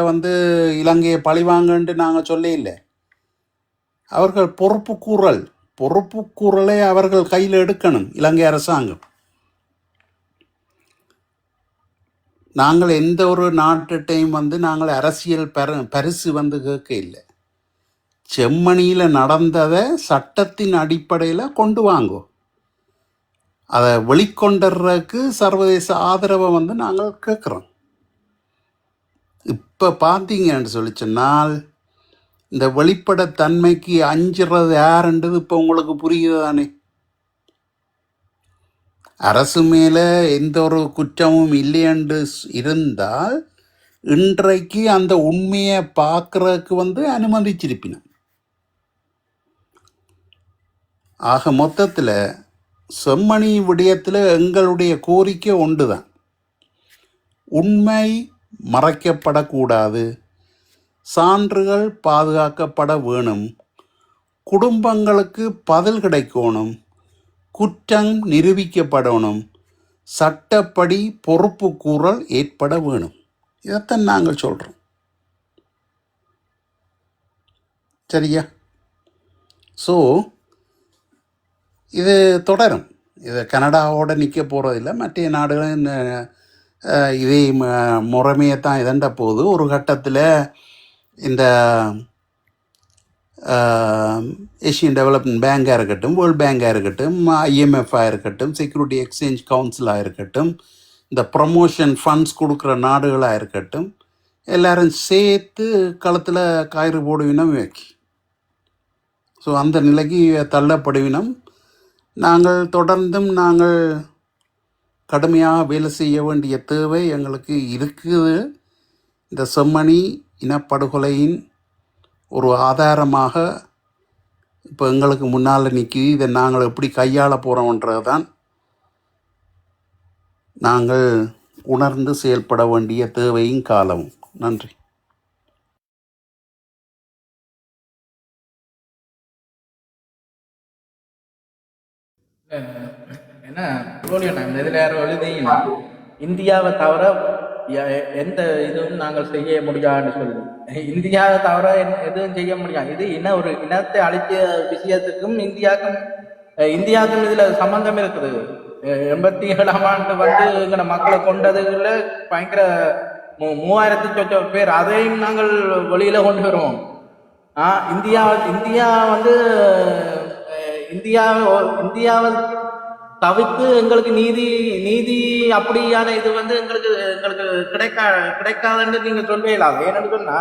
இலங்கையை பழிவாங்கன்ட்டு நாங்கள் சொல்ல இல்லை. அவர்கள் பொறுப்புக்கூறலை அவர்கள் கையில் எடுக்கணும். இலங்கை அரசாங்கம், நாங்கள் எந்த ஒரு நாட்டுட்டையும் நாங்கள் அரசியல் பரிசு கேட்க இல்லை. செம்மணியில் நடந்ததை சட்டத்தின் அடிப்படையில் கொண்டு வாங்கோ. அதை வெளிக்கொண்டுறதுக்கு சர்வதேச ஆதரவை நாங்கள் கேட்குறோம். இப்போ பார்த்தீங்கன்னு சொன்னால் இந்த வெளிப்படைத்தன்மைக்கு அஞ்சுறது யாருன்றது இப்போ உங்களுக்கு புரியுது தானே. அரசு மேலே எந்த ஒரு குற்றமும் இல்லையென்று இருந்தால் இன்றைக்கு அந்த உண்மையை பார்க்கறதுக்கு அனுமதிச்சிருப்பினோம். ஆக மொத்தத்தில் செம்மணி விடயத்தில் எங்களுடைய கோரிக்கை ஒன்று தான், உண்மை மறைக்கப்படக்கூடாது, சான்றுகள் பாதுகாக்கப்பட வேணும், குடும்பங்களுக்கு பதில் கிடைக்கணும், குற்றம் நிரூபிக்கப்படணும், சட்டப்படி பொறுப்பு கூறல் ஏற்பட வேணும். இதைத்தான் நாங்கள் சொல்கிறோம். சரியா? ஸோ இது தொடரும். இது கனடாவோட நிற்க போகிறதில்ல. மற்ற நாடுகளும் இதே முறைமையை தான் இதண்ட போது. ஒரு கட்டத்தில் இந்த ஏஷியன் டெவலப்மெண்ட் பேங்காக இருக்கட்டும், வேர்ல்ட் பேங்காக இருக்கட்டும், IMF-ஆக இருக்கட்டும், செக்யூரிட்டி எக்ஸ்சேஞ்ச் கவுன்சிலாக இருக்கட்டும், இந்த ப்ரமோஷன் ஃபண்ட்ஸ் கொடுக்குற நாடுகளாக இருக்கட்டும், எல்லாரும் சேர்த்து களத்தில் கயிறு போடுவினம் வைக்கி. ஸோ அந்த நிலைக்கு தள்ளப்படுவினம். நாங்கள் தொடர்ந்தும் கடுமையாக வேலை செய்ய வேண்டிய தேவை எங்களுக்கு இருக்குது. இந்த செம்மணி இனப்படுகொலையின் ஒரு ஆதாரமாக இப்போ எங்களுக்கு முன்னால் நிற்கிது. இதை நாங்கள் எப்படி கையாள போகிறோம்ன்றது தான் நாங்கள் உணர்ந்து செயல்பட வேண்டிய தேவையும் காலமும். நன்றி. ஏன்னா நான் இதில் யாரும் எழுதிங்கன்னா இந்தியாவை தவிர எந்த இதுவும் நாங்கள் செய்ய முடியாதுன்னு சொல்லி, இந்தியாவை தவிர எதுவும் செய்ய முடியாது. இது ஒரு இனத்தை அழித்த விஷயத்துக்கும் இந்தியாவுக்கும் இதில் சம்பந்தம் இருக்குது. 87ஆம் ஆண்டு எங்களை மக்களை கொண்டதுல பயங்கர 3000 சொச்ச பேர், அதையும் நாங்கள் வெளியில கொண்டு வருவோம். இந்தியாவை தவிர்த்து எங்களுக்கு நீதி அப்படியான இது எங்களுக்கு கிடைக்காதுன்னு நீங்க சொல்லலாம். ஏன்னு சொன்னா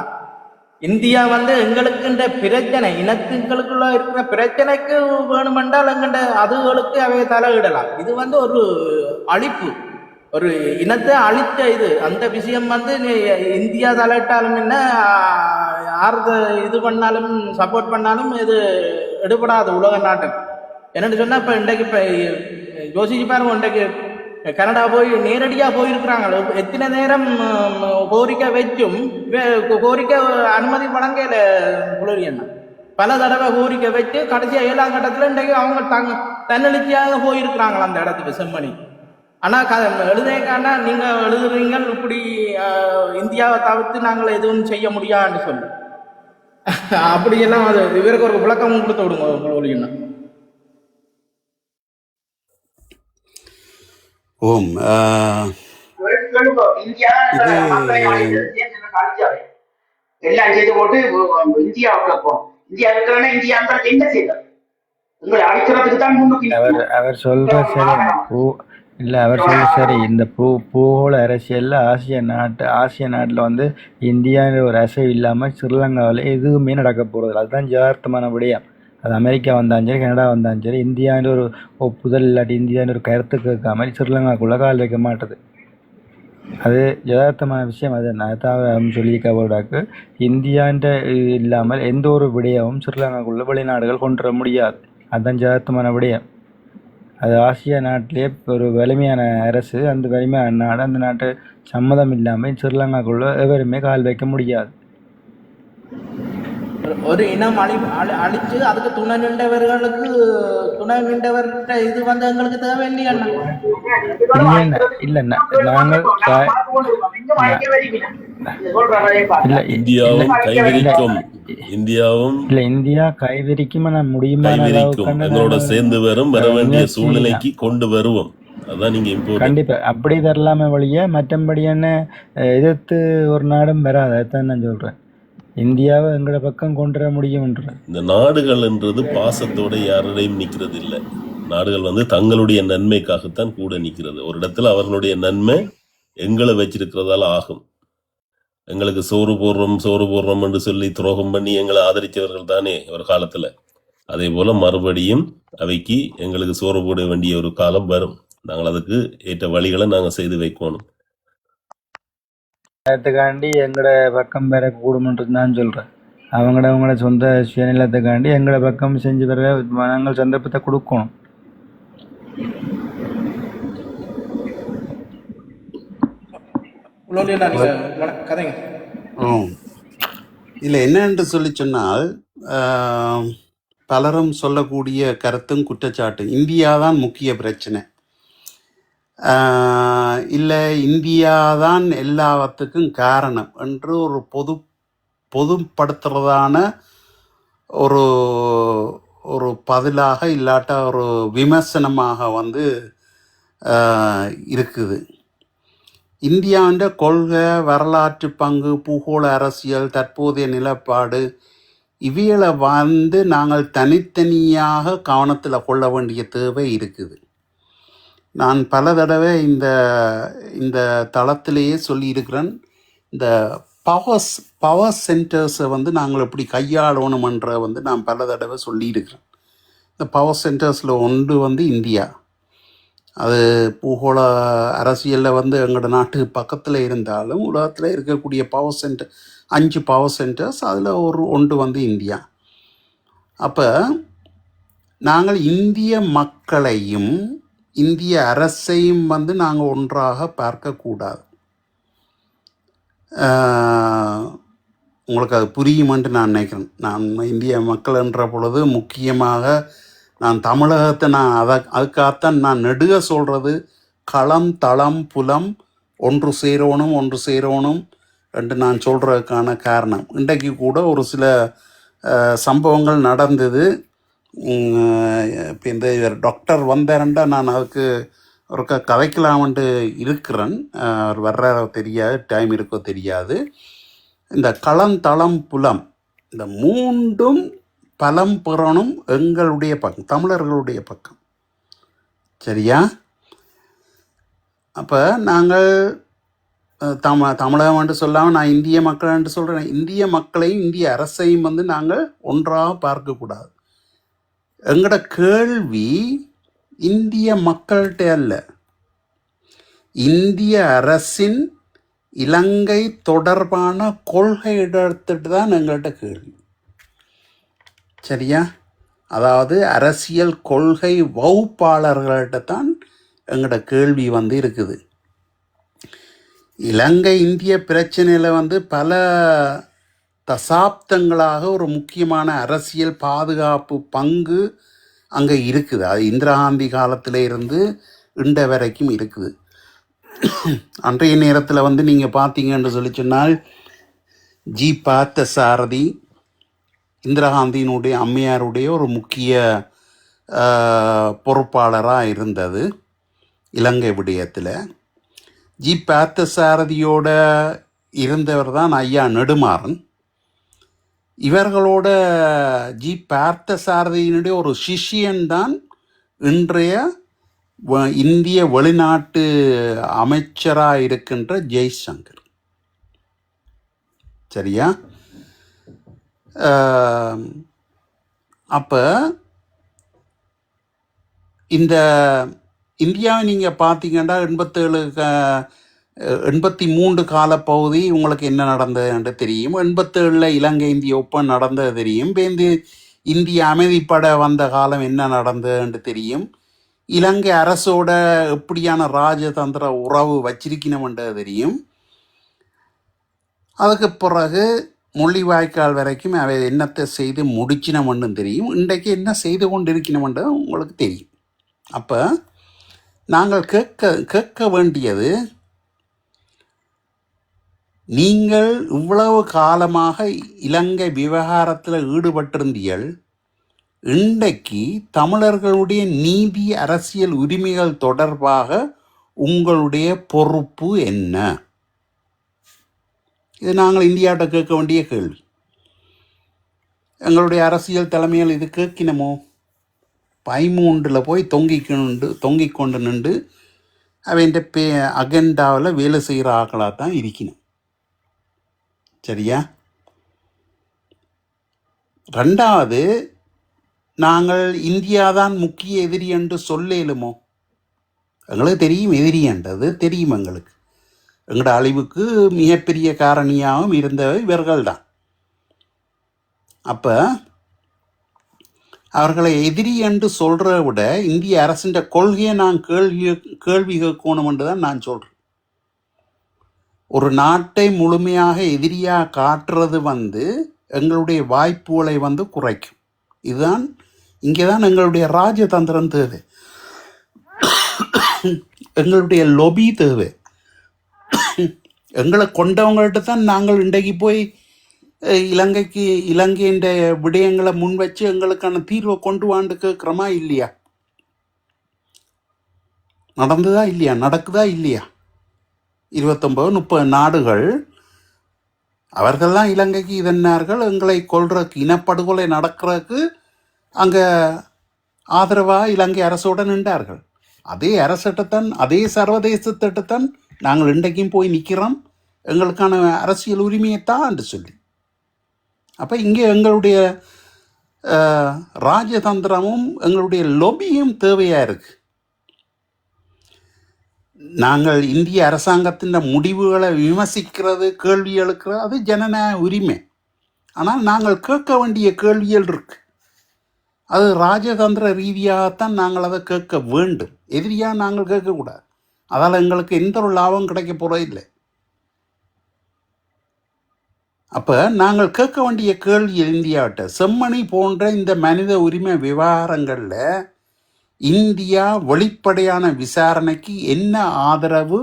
இந்தியா எங்களுக்கு இந்த பிரச்சனை, இனத்துங்களுக்குள்ள இருக்கிற பிரச்சனைக்கு வேணுமென்றால் எங்கண்ட அதுகளுக்கு அவை தலையிடலாம். இது ஒரு அழிப்பு, ஒரு இனத்தை அழித்த இது. அந்த விஷயம் இந்தியா தலையிட்டாலும் என்ன, யாருக்கு இது பண்ணாலும் சப்போர்ட் பண்ணாலும் இது எடுபடாது உலக நாட்டுக்கு. என்னன்னு சொன்னா இப்ப இன்றைக்கு யோசிச்சு பாருங்க, இன்றைக்கு கனடா போய் நேரடியாக போயிருக்கிறாங்க. எத்தனை நேரம் கோரிக்கை வச்சும் கோரிக்கை அனுமதி வழங்கல. புலரியண்ணா பல தடவை கோரிக்கை வச்சு கடைசியா 7ஆம் கட்டத்தில் இன்றைக்கு அவங்க தன்னெழுச்சியாக போயிருக்கிறாங்களா அந்த இடத்துக்கு செம்மணி. ஆனா எழுதுக்கான நீங்க எழுதுறீங்க இப்படி இந்தியாவை தவிர்த்து நாங்கள் எதுவும் செய்ய முடியாதுன்னு சொல்லி, அப்படியெல்லாம் அது இவருக்கு ஒரு விளக்கமும் கொடுத்து விடுங்க புலரியண்ணா. ஓம் எல்லாம் செய்து போட்டு இந்தியாவுக்கு போகும். இந்தியா இருக்கிற இந்தியா என்ன செய்தார்? உங்களை அழிக்கிறதுக்கு தான் முன்னுக்கு அவர் நிற்கணும். அவர் சொல்ற சரி இந்த பூ இல்லை அவர் சொல்ற சரி இந்த பூகோள அரசியலில் ஆசிய நாட்டில் வந்து இந்தியான்ற ஒரு அசைவு இல்லாமல் ஸ்ரீலங்காவில் எதுவுமே நடக்க போகிறது அதுதான் யதார்த்தமான விடயம். அது அமெரிக்கா வந்தாலும் சரி கனடா வந்தாலும் சரி இந்தியான்ற ஒரு ஒப்புதல் இல்லாட்டி இந்தியான்ற ஒரு கருத்து கேட்காம ஸ்ரீலங்காக்குள்ளே கால் வைக்க மாட்டுது. அது யதார்த்தமான விஷயம். அது நான் சொல்லியிருக்கவடாக்கு இந்தியான்ற இல்லாமல் எந்த ஒரு விடயமும் ஸ்ரீலங்காக்குள்ள வெளிநாடுகள் கொண்டு வர முடியாது. அதுதான் யதார்த்தமான விடயம். அது ஆசியா நாட்டிலே ஒரு வலிமையான அரசு, அந்த வலிமையான நாடு, அந்த நாட்டு சம்மதம் இல்லாமல் ஸ்ரீலங்காக்குள்ள எவருமே கால் வைக்க முடியாது. ஒரு இனம் அழிச்சு அதுக்கு துணை நின்றவர்களுக்கு துணை நின்றவர்கிட்ட இது வந்து எங்களுக்கு தேவை இல்லையா? இல்லை நாங்கள் இல்லை இந்தியாவும் கைவிரிக்கும் இந்தியா கைவிரிக்கும் முடியுமா எங்களோட சேர்ந்து வர வேண்டிய சூழ்நிலைக்கு கொண்டு வருவோம். அதான் நீங்க கண்டிப்பா அப்படி வரலாமே வழிய மற்றபடி என்ன எதிர்த்து ஒரு நாடும் வராது. அதான் நான் சொல்றேன், இந்தியாவை எங்களோட பக்கம் கொண்டு வர முடியும்ன்ற. இந்த நாடுகள் என்றது பாசத்தோட யாரையும் நிக்கிறது இல்லை. நாடுகள் வந்து தங்களுடைய நன்மைக்காகத்தான் கூட நிக்கிறது. ஒரு இடத்துல அவர்களுடைய நன்மை எங்களை வச்சிருக்கிறதால ஆகும். எங்களுக்கு சோறு போடுறோம் என்று சொல்லி துரோகம் பண்ணி எங்களை ஆதரித்தவர்கள் தானே ஒரு காலத்துல. அதே போல மறுபடியும் அவைக்கு எங்களுக்கு சோறு போட வேண்டிய ஒரு காலம் வரும். நாங்கள் அதுக்கு ஏற்ற வழிகளை நாங்க செய்து வைக்கணும். அதுக்காண்டி எங்களோட பக்கம் பெற கூடும்ன்றது நான் சொல்றேன். அவங்களோட சொந்த சுயநிலத்துக்காண்டி எங்களோட பக்கம் செஞ்சு வர நாங்கள் சந்தர்ப்பத்தை கொடுக்கணும். கதைங்க. இல்லை என்னென்று சொல்லி சொன்னால் பலரும் சொல்லக்கூடிய கருத்தும் குற்றச்சாட்டு இந்தியா தான் முக்கிய பிரச்சனை, இல்லை இந்தியா தான் எல்லாத்துக்கும் காரணம் என்று ஒரு பொதுப்படுத்துறதான ஒரு ஒரு பதிலாக இல்லாட்ட ஒரு விமர்சனமாக வந்து இருக்குது. இந்தியாண்ட கொள்கை, வரலாற்று பங்கு, பூகோள அரசியல், தற்போதைய நிலப்பாடு இவைகளை வந்து நாங்கள் தனித்தனியாக கவனத்தில் கொள்ள வேண்டிய தேவை இருக்குது. நான் பல தடவை இந்த தளத்திலேயே சொல்லியிருக்கிறேன், இந்த பவர் சென்டர்ஸை வந்து நாங்கள் எப்படி கையாளணுமன்ற வந்து நான் பல தடவை சொல்லியிருக்கிறேன். இந்த பவர் சென்டர்ஸில் ஒன்று வந்து இந்தியா. அது பூகோள அரசியலில் வந்து எங்களோட நாட்டுக்கு பக்கத்தில் இருந்தாலும் உலகத்தில் இருக்கக்கூடிய பவர் சென்டர் 5 பவர் சென்டர்ஸ் அதில் ஒன்று வந்து இந்தியா. அப்போ நாங்கள் இந்திய மக்களையும் இந்திய அரசையும் வந்து நாங்கள் ஒன்றாக பார்க்கக்கூடாது. உங்களுக்கு அது புரியுமென்று நான் நினைக்கிறேன். நான் இந்திய மக்கள் என்ற பொழுது முக்கியமாக நான் தமிழகத்தை அதுக்காகத்தான் நான் நெடுக சொல்கிறது, களம் தளம் புலம் ஒன்று சேரணும் என்று நான் சொல்கிறதுக்கான காரணம். இன்றைக்கு கூட ஒரு சில சம்பவங்கள் நடந்தது. இப்போ இந்த டாக்டர் வந்தாரண்டா நான் அதுக்கு ஒரு கதைக்கலாம்ன்ட்டு இருக்கிறேன். அவர் வர்ற தெரியாது, டைம் இருக்கோ தெரியாது. இந்த களம் தளம் புலம் இந்த மூன்றும் பலம் பெறணும் எங்களுடைய பக்கம், தமிழர்களுடைய பக்கம். சரியா? அப்போ நாங்கள் தமிழகம் என்று சொல்லாமல் நான் இந்திய மக்கள் என்று சொல்கிறேன். இந்திய மக்களையும் இந்திய அரசையும் வந்து நாங்கள் ஒன்றாக பார்க்கக்கூடாது. எங்களோட கேள்வி இந்திய மக்கள்கிட்ட அல்ல, இந்திய அரசின் இலங்கை தொடர்பான கொள்கை எடுத்துட்டு தான் எங்கள்கிட்ட கேள்வி. சரியா? அதாவது அரசியல் கொள்கை வகுப்பாளர்கள்ட்ட தான் எங்களோட கேள்வி வந்து இருக்குது. இலங்கை இந்திய பிரச்சனையில் வந்து பல தசாப்தங்களாக ஒரு முக்கியமான அரசியல் பாதுகாப்பு பங்கு அங்கே இருக்குது. அது இந்திரா காந்தி காலத்தில் இருந்து இன்ற வரைக்கும் இருக்குது. அன்றைய நேரத்தில் வந்து நீங்கள் பார்த்தீங்கன்னு சொல்லி சொன்னால் ஜி பார்த்தசாரதி இந்திரா காந்தியினுடைய அம்மையாருடைய ஒரு முக்கிய பொறுப்பாளராக இருந்தது இலங்கை விடயத்தில். ஜி பார்த்தசாரதியோட இருந்தவர் தான் ஐயா நெடுமாறன். இவர்களோட ஜி பார்த்தசாரதியினுடைய ஒரு சிஷ்யன்தான் இன்றைய இந்திய வெளிநாட்டு அமைச்சராக இருக்கின்ற ஜெய்சங்கர். சரியா? அப்போ இந்த இந்தியாவை நீங்கள் பார்த்தீங்கன்னா 83 காலப்பகுதி உங்களுக்கு என்ன நடந்ததுன்னு தெரியும். 87 இலங்கை இந்திய ஒப்பம் நடந்தது தெரியும். இப்போ இந்திய அமைதிப்படை வந்த காலம் என்ன நடந்ததுன்னு தெரியும். இலங்கை அரசோட எப்படியான ராஜதந்திர உறவு வச்சிருக்கணும்ன்றது தெரியும். அதுக்கு பிறகு முள்ளிவாய்க்கால் வரைக்கும் அவை என்னத்தை செய்து முடிச்சினோம்னு தெரியும். இன்றைக்கு என்ன செய்து கொண்டு இருக்கணும்ன்றது உங்களுக்கு தெரியும். அப்போ நாங்கள் கேட்க வேண்டியது, நீங்கள் இவ்வளவு காலமாக இலங்கை விவகாரத்தில் ஈடுபட்டிருந்தீர்கள், இன்றைக்கு தமிழர்களுடைய நீதி அரசியல் உரிமைகள் தொடர்பாக உங்களுடைய பொறுப்பு என்ன? இது நாங்கள் இந்தியாட்ட கேட்க வேண்டிய கேள்வி. எங்களுடைய அரசியல் தலைமையில் இது கேட்கணுமோ? 13 போய் தொங்கிக் கொண்டு நின்று அவன் அகெண்டாவில் வேலை செய்கிற ஆக்களாக தான் இருக்கணும். சரியா? ரெண்டாவது, நாங்கள் இந்தியா தான் முக்கிய எதிரி என்று சொல்லேலுமோ? எங்களுக்கு தெரியும் எதிரியன்றது தெரியும். எங்களோட அழிவுக்கு மிகப்பெரிய காரணியாகவும் இருந்தவை இவர்கள் தான். அப்போ அவர்களை எதிரி என்று சொல்கிறத விட இந்திய அரசின் கொள்கையை நான் கேள்வி கேட்கணும் என்று தான் நான் சொல்கிறேன். ஒரு நாட்டை முழுமையாக எதிரியாக காட்டுறது எங்களுடைய வாய்ப்புகளை குறைக்கும். இதுதான் இங்கே தான் எங்களுடைய ராஜதந்திரம் தேவை, எங்களுடைய லொபி தேவை. எங்களை கொண்டவங்கள்ட்ட தான் நாங்கள் இன்றைக்கு போய் இலங்கையின் விடயங்களை முன் வச்சு எங்களுக்கான தீர்வை கொண்டு வாண்டு கேட்குறோமா இல்லையா? நடந்ததா இல்லையா? நடக்குதா இல்லையா? 29-30 நாடுகள் அவர்கள்லாம் இலங்கைக்கு இதன்னார்கள், எங்களை கொள்றதுக்கு இனப்படுகொலை நடக்கிறதுக்கு அங்கே ஆதரவாக இலங்கை அரசோடு நின்றார்கள். அதே அரசட்டத்தான், அதே சர்வதேசத்திட்டத்தான் நாங்கள் இன்றைக்கும் போய் நிற்கிறோம், எங்களுக்கான அரசியல் உரிமையைத்தான் என்று சொல்லி. அப்போ இங்கே எங்களுடைய ராஜதந்திரமும் எங்களுடைய லொபியும் தேவையாக இருக்குது. நாங்கள் இந்திய அரசாங்கத்தின் முடிவுகளை விமர்சிக்கிறது, கேள்வி எழுக்கிறது, அது ஜனநாயக உரிமை. ஆனால் நாங்கள் கேட்க வேண்டிய கேள்விகள் இருக்கு. அது ராஜதந்திர ரீதியாகத்தான் நாங்கள் அதை கேட்க வேண்டும். எதிரியாக நாங்கள் கேட்கக்கூடாது. அதால் எங்களுக்கு எந்த ஒரு லாபம் கிடைக்க போகிறதில்லை. அப்போ நாங்கள் கேட்க வேண்டிய கேள்வி இந்தியாவிட்ட, செம்மணி போன்ற இந்த மனித உரிமை விவகாரங்களில் இந்தியா வெளிப்படையான விசாரணைக்கு என்ன ஆதரவு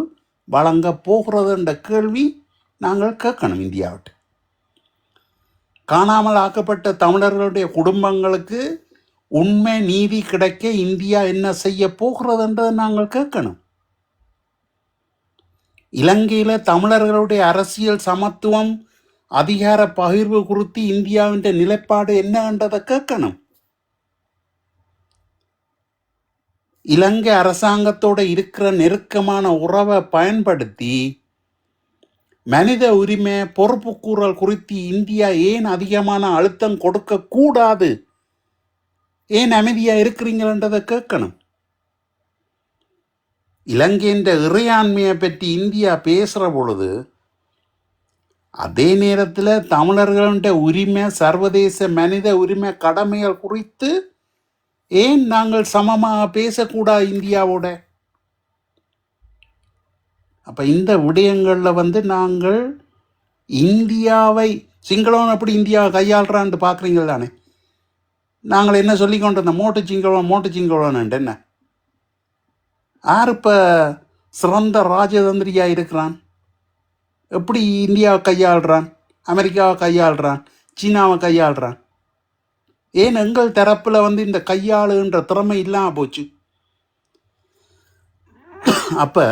வழங்க போகிறதுன்ற கேள்வி நாங்கள் கேட்கணும் இந்தியாவிட்ட. காணாமல் ஆக்கப்பட்ட தமிழர்களுடைய குடும்பங்களுக்கு உண்மை நீதி கிடைக்க இந்தியா என்ன செய்ய போகிறதுன்றதை நாங்கள் கேட்கணும். இலங்கையில் தமிழர்களுடைய அரசியல் சமத்துவம், அதிகார பகிர்வு குறித்து இந்தியாவின் நிலைப்பாடு என்னன்றதை கேட்கணும். இலங்கை அரசாங்கத்தோடு இருக்கிற நெருக்கமான உறவை பயன்படுத்தி மனித உரிமை பொறுப்புக்கூறல் குறித்து இந்தியா ஏன் அதிகமான அழுத்தம் கொடுக்க கூடாது, ஏன் அமைதியா இருக்கிறீங்களன்றதை கேட்கணும். இலங்கையின் இறையாண்மையை பற்றி இந்தியா பேசுகிற பொழுது அதே நேரத்தில் தமிழர்களுடைய உரிமை, சர்வதேச மனித உரிமை கடமைகள் குறித்து ஏன் நாங்கள் சமமாக பேசக்கூடாது இந்தியாவோட? அப்போ இந்த விடயங்களில் நாங்கள் இந்தியாவை, சிங்களவன் எப்படி இந்தியாவை கையாளுறான்னு பார்க்குறீங்கள் தானே. நாங்கள் என்ன சொல்லி கொண்டிருந்தோம், மோட்டு சிங்களவன் என்ன? யார் இப்போ சிறந்த ராஜதந்திரியாக இருக்கிறான்? எப்படி இந்தியாவை கையாளுறான், அமெரிக்காவை கையாளுறான், சீனாவை கையாளுறான்? ஏன் எங்கள் தரப்பில் இந்த கையாளுன்ற திறமை இல்லாமல் போச்சு? அப்போ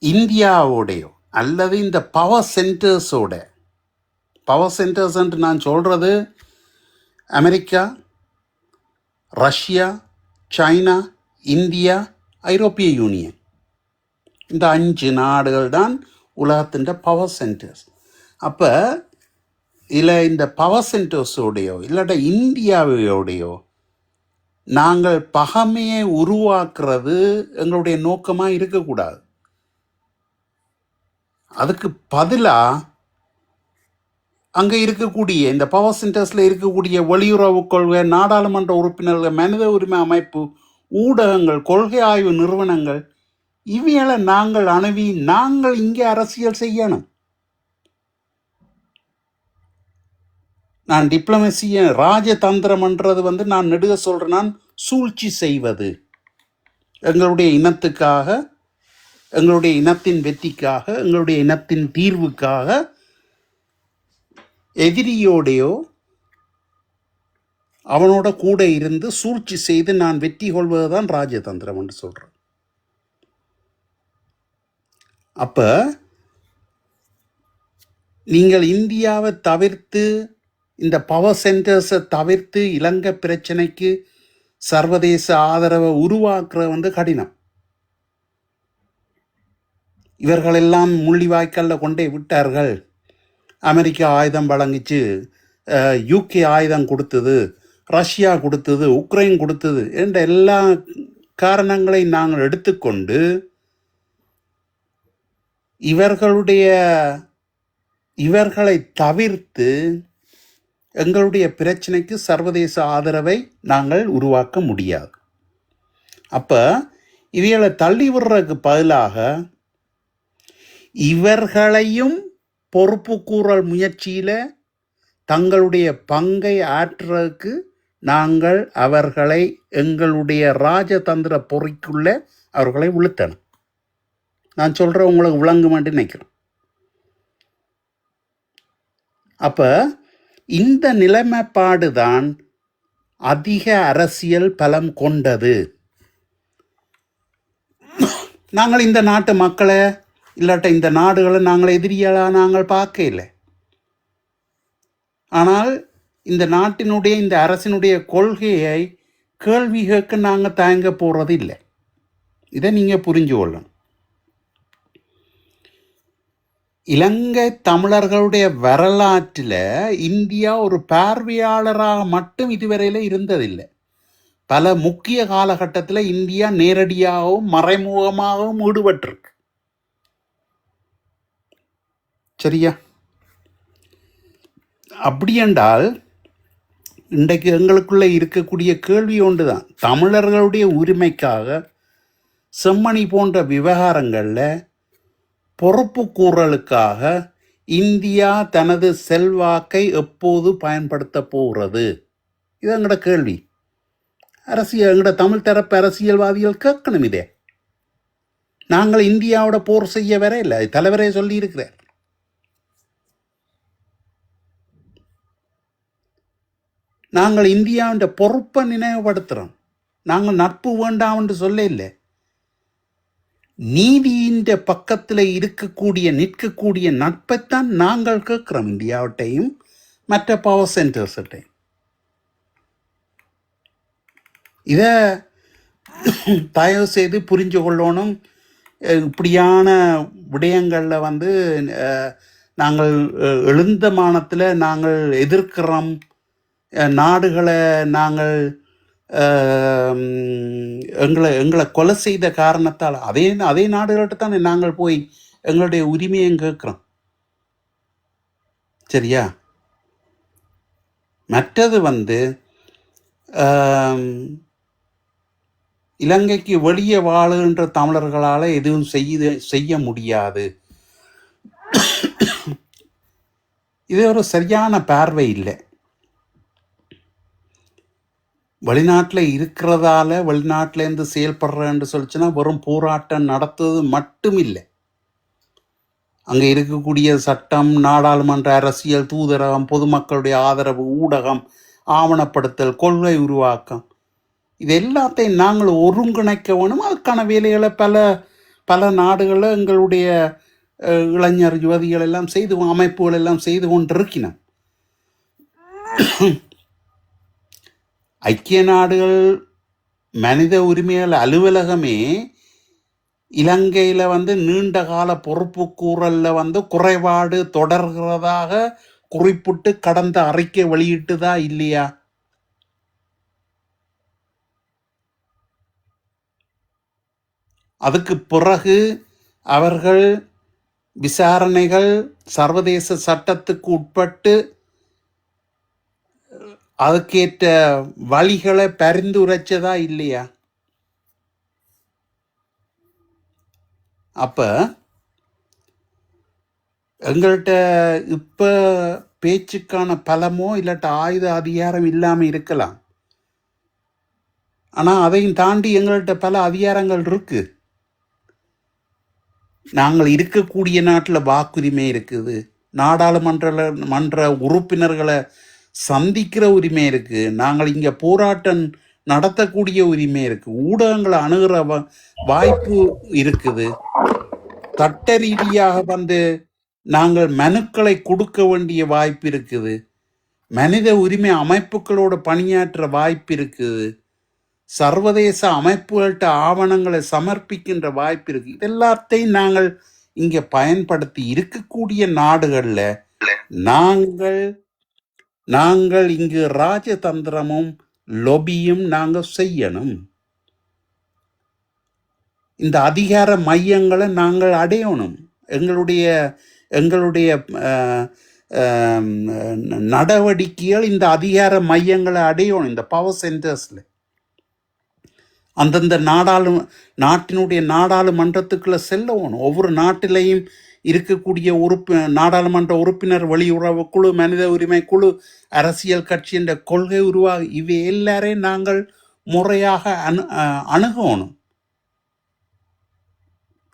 இந்தியாவோடையோ அல்லது இந்த பவர் சென்டர்ஸோட பவர் சென்டர்ஸ்ன்ட்டு நான் சொல்கிறது அமெரிக்கா, ரஷ்யா, சைனா, இந்தியா, ஐரோப்பிய யூனியன். இந்த 5 நாடுகள் தான் உலகத்தின் பவர் சென்டர்ஸ். அப்போ இதில் இந்த பவர் சென்டர்ஸோடையோ இல்லாட்ட இந்தியாவோடையோ நாங்கள் பகைமையை உருவாக்குறது எங்களுடைய நோக்கமாக இருக்கக்கூடாது. அதுக்கு பதிலாக அங்கே இருக்கக்கூடிய இந்த பவர் சென்டர்ஸில் இருக்கக்கூடிய வெளியுறவு கொள்கை, நாடாளுமன்ற உறுப்பினர்கள், மனித உரிமை அமைப்பு, ஊடகங்கள், கொள்கை ஆய்வு நிறுவனங்கள் இவைகளை நாங்கள் அணுவி நாங்கள் இங்கே அரசியல் செய்யணும். நான் டிப்ளமசியை ராஜதந்திரம்ன்றது நான் நெடுக சொல்கிறேன், நான் சூழ்ச்சி செய்வது எங்களுடைய இனத்துக்காக, எங்களுடைய இனத்தின் வெற்றிக்காக, எங்களுடைய இனத்தின் தீர்வுக்காக எதிரியோடையோ அவனோட கூட இருந்து சூழ்ச்சி செய்து நான் வெற்றி கொள்வது தான் ராஜதந்திரம் என்று சொல்கிறேன். அப்போ நீங்கள் இந்தியாவை தவிர்த்து இந்த பவர் சென்டர்ஸை தவிர்த்து இலங்கை பிரச்சனைக்கு சர்வதேச ஆதரவை உருவாக்குறது கடினம். இவர்களெல்லாம் முள்ளிவாய்க்காலில் கொண்டே விட்டார்கள். அமெரிக்கா ஆயுதம் வழங்கிச்சு, யூகே ஆயுதம் கொடுத்தது, ரஷ்யா கொடுத்தது, உக்ரைன் கொடுத்தது என்ற எல்லா காரணங்களை நாங்கள் எடுத்துக்கொண்டு இவர்களை தவிர்த்து எங்களுடைய பிரச்சனைக்கு சர்வதேச ஆதரவை நாங்கள் உருவாக்க முடியாது. அப்போ இவைகளை தள்ளி விடுறதுக்கு பதிலாக இவர்களையும் பொறுப்பு கூறல் முயற்சியில் தங்களுடைய பங்கை ஆற்றுறதுக்கு நாங்கள் அவர்களை எங்களுடைய ராஜதந்திர பொறிக்குள்ள அவர்களை விழுத்தணும். நான் சொல்கிறேன், உங்களுக்கு விளங்குமான்னு நினைக்கிறேன். அப்போ இந்த நிலைமைப்பாடு தான் அதிக அரசியல் பலம் கொண்டது. நாங்கள் இந்த நாட்டு மக்களை இல்லாட்ட இந்த நாடுகளை நாங்கள் எதிரியாக நாங்கள் பார்க்க இல்லை. ஆனால் இந்த நாட்டினுடைய இந்த அரசினுடைய கொள்கையை கேள்வி கேட்க நாங்கள் தயங்க போகிறது இல்லை. இதை நீங்கள் புரிஞ்சு கொள்ளணும். இலங்கை தமிழர்களுடைய வரலாற்றில் இந்தியா ஒரு பார்வையாளராக மட்டும் இதுவரையில் இருந்ததில்லை. பல முக்கிய காலகட்டத்தில் இந்தியா நேரடியாகவும் மறைமுகமாகவும் ஈடுபட்டிருக்கு. சரியா? அப்படி என்றால் இன்றைக்கு எங்களுக்குள்ளே இருக்கக்கூடிய கேள்வி ஒன்று தான், தமிழர்களுடைய உரிமைக்காக செம்மணி போன்ற விவகாரங்களில் பொறுப்பு கூறலுக்காக இந்தியா தனது செல்வாக்கை எப்போது பயன்படுத்த போகிறது? இது எங்களோட கேள்வி. எங்களோட தமிழ் தரப்பு அரசியல்வாதிகள் கேட்கணும். இதே நாங்கள் இந்தியாவோட போர் செய்ய வர இல்லை, தலைவரே சொல்லி இருக்கிறார். நாங்கள் இந்தியாவின் பொறுப்பை நினைவுபடுத்துகிறோம். நாங்கள் நட்பு வேண்டாம் என்று சொல்ல இல்லை. நீதியின் பக்கத்தில் நிற்கக்கூடிய நட்பைத்தான் நாங்கள் கேட்குறோம், இந்தியாவட்டையும் மற்ற பவர் சென்டர்ஸ்ட்டையும். இதை தயவு செய்து புரிஞ்சு கொள்ளணும். இப்படியான விடயங்களில் நாங்கள் எழுந்த மானத்தில் நாங்கள் எதிர்க்கிறோம், நாடுகளை நாங்கள் எங்களை கொலை செய்த காரணத்தால் அதே நாடுகள்கிட்ட தானே நாங்கள் போய் எங்களுடைய உரிமையை கேட்குறோம். சரியா? மற்றது இலங்கைக்கு வெளியே வாழுகின்ற தமிழர்களால் எதுவும் செய்ய முடியாது. இது ஒரு சரியான பார்வை இல்லை. வெளிநாட்டில் இருக்கிறதால வெளிநாட்டிலேருந்து செயல்படுறேன்னு சொல்லிச்சுன்னா வெறும் போராட்டம் நடத்துவது மட்டும் இல்லை. அங்கே இருக்கக்கூடிய சட்டம், நாடாளுமன்ற, அரசியல், தூதரகம், பொதுமக்களுடைய ஆதரவு, ஊடகம், ஆவணப்படுத்தல், கொள்கை உருவாக்கம், இது எல்லாத்தையும் நாங்கள் ஒருங்கிணைக்க வேணும். அதுக்கான வேலைகளை பல நாடுகளில் எங்களுடைய இளைஞர் யுவதிகள் எல்லாம் செய்து அமைப்புகள் எல்லாம் செய்து கொண்டிருக்கினோம். ஐக்கிய நாடுகள் மனித உரிமைகள் அலுவலகமே இலங்கையில் நீண்ட கால பொறுப்பு கூறல்ல குறைபாடு தொடர்கிறதாக குறிப்பிட்டு கடந்த அறிக்கை வெளியிட்டுதா இல்லையா? அதுக்கு பிறகு அவர்கள் விசாரணைகள் சர்வதேச சட்டத்துக்கு உட்பட்டு அதுக்கேற்ற வழிகளை பரிந்துரைச்சதா இல்லையா? அப்ப எங்கள்கிட்ட இப்ப பேச்சுக்கான பலமோ இல்லாட்ட ஆயுத அதிகாரம் இல்லாம இருக்கலாம். ஆனா அதையும் தாண்டி எங்கள்கிட்ட பல அதிகாரங்கள் இருக்கு. நாங்கள் இருக்கக்கூடிய நாட்டில் வாக்குரிமை இருக்குது, நாடாளுமன்ற உறுப்பினர்களை சந்திக்கிற உரிமை இருக்கு, நாங்கள் இங்க போராட்டம் நடத்தக்கூடிய உரிமை இருக்கு, ஊடகங்களை அணுகிற வாய்ப்பு இருக்குது, சட்ட ரீதியாக நாங்கள் மனுக்களை கொடுக்க வேண்டிய வாய்ப்பு இருக்குது, மனித உரிமை அமைப்புகளோட பணியாற்ற வாய்ப்பு இருக்குது, சர்வதேச அமைப்புகள்கிட்ட ஆவணங்களை சமர்ப்பிக்கின்ற வாய்ப்பு இருக்கு. இதெல்லாத்தையும் நாங்கள் இங்க பயன்படுத்தி இருக்கக்கூடிய நாடுகள்ல நாங்கள் இங்கு ராஜதந்திரமும் லொபியும் நாங்கள் செய்யணும். இந்த அதிகார மையங்களை நாங்கள் அடையணும். எங்களுடைய நடவடிக்கைகள் இந்த அதிகார மையங்களை அடையணும். இந்த பவர் சென்டர்ஸ்ல அந்தந்த நாட்டினுடைய நாடாளுமன்றத்துக்குள்ள செல்லணும். ஒவ்வொரு நாட்டிலையும் இருக்கக்கூடிய நாடாளுமன்ற உறுப்பினர், வெளியுறவு குழு, மனித உரிமை குழு, அரசியல் கட்சி என்ற கொள்கை உருவாக இவை எல்லாரையும் நாங்கள் முறையாக அணுகணும்.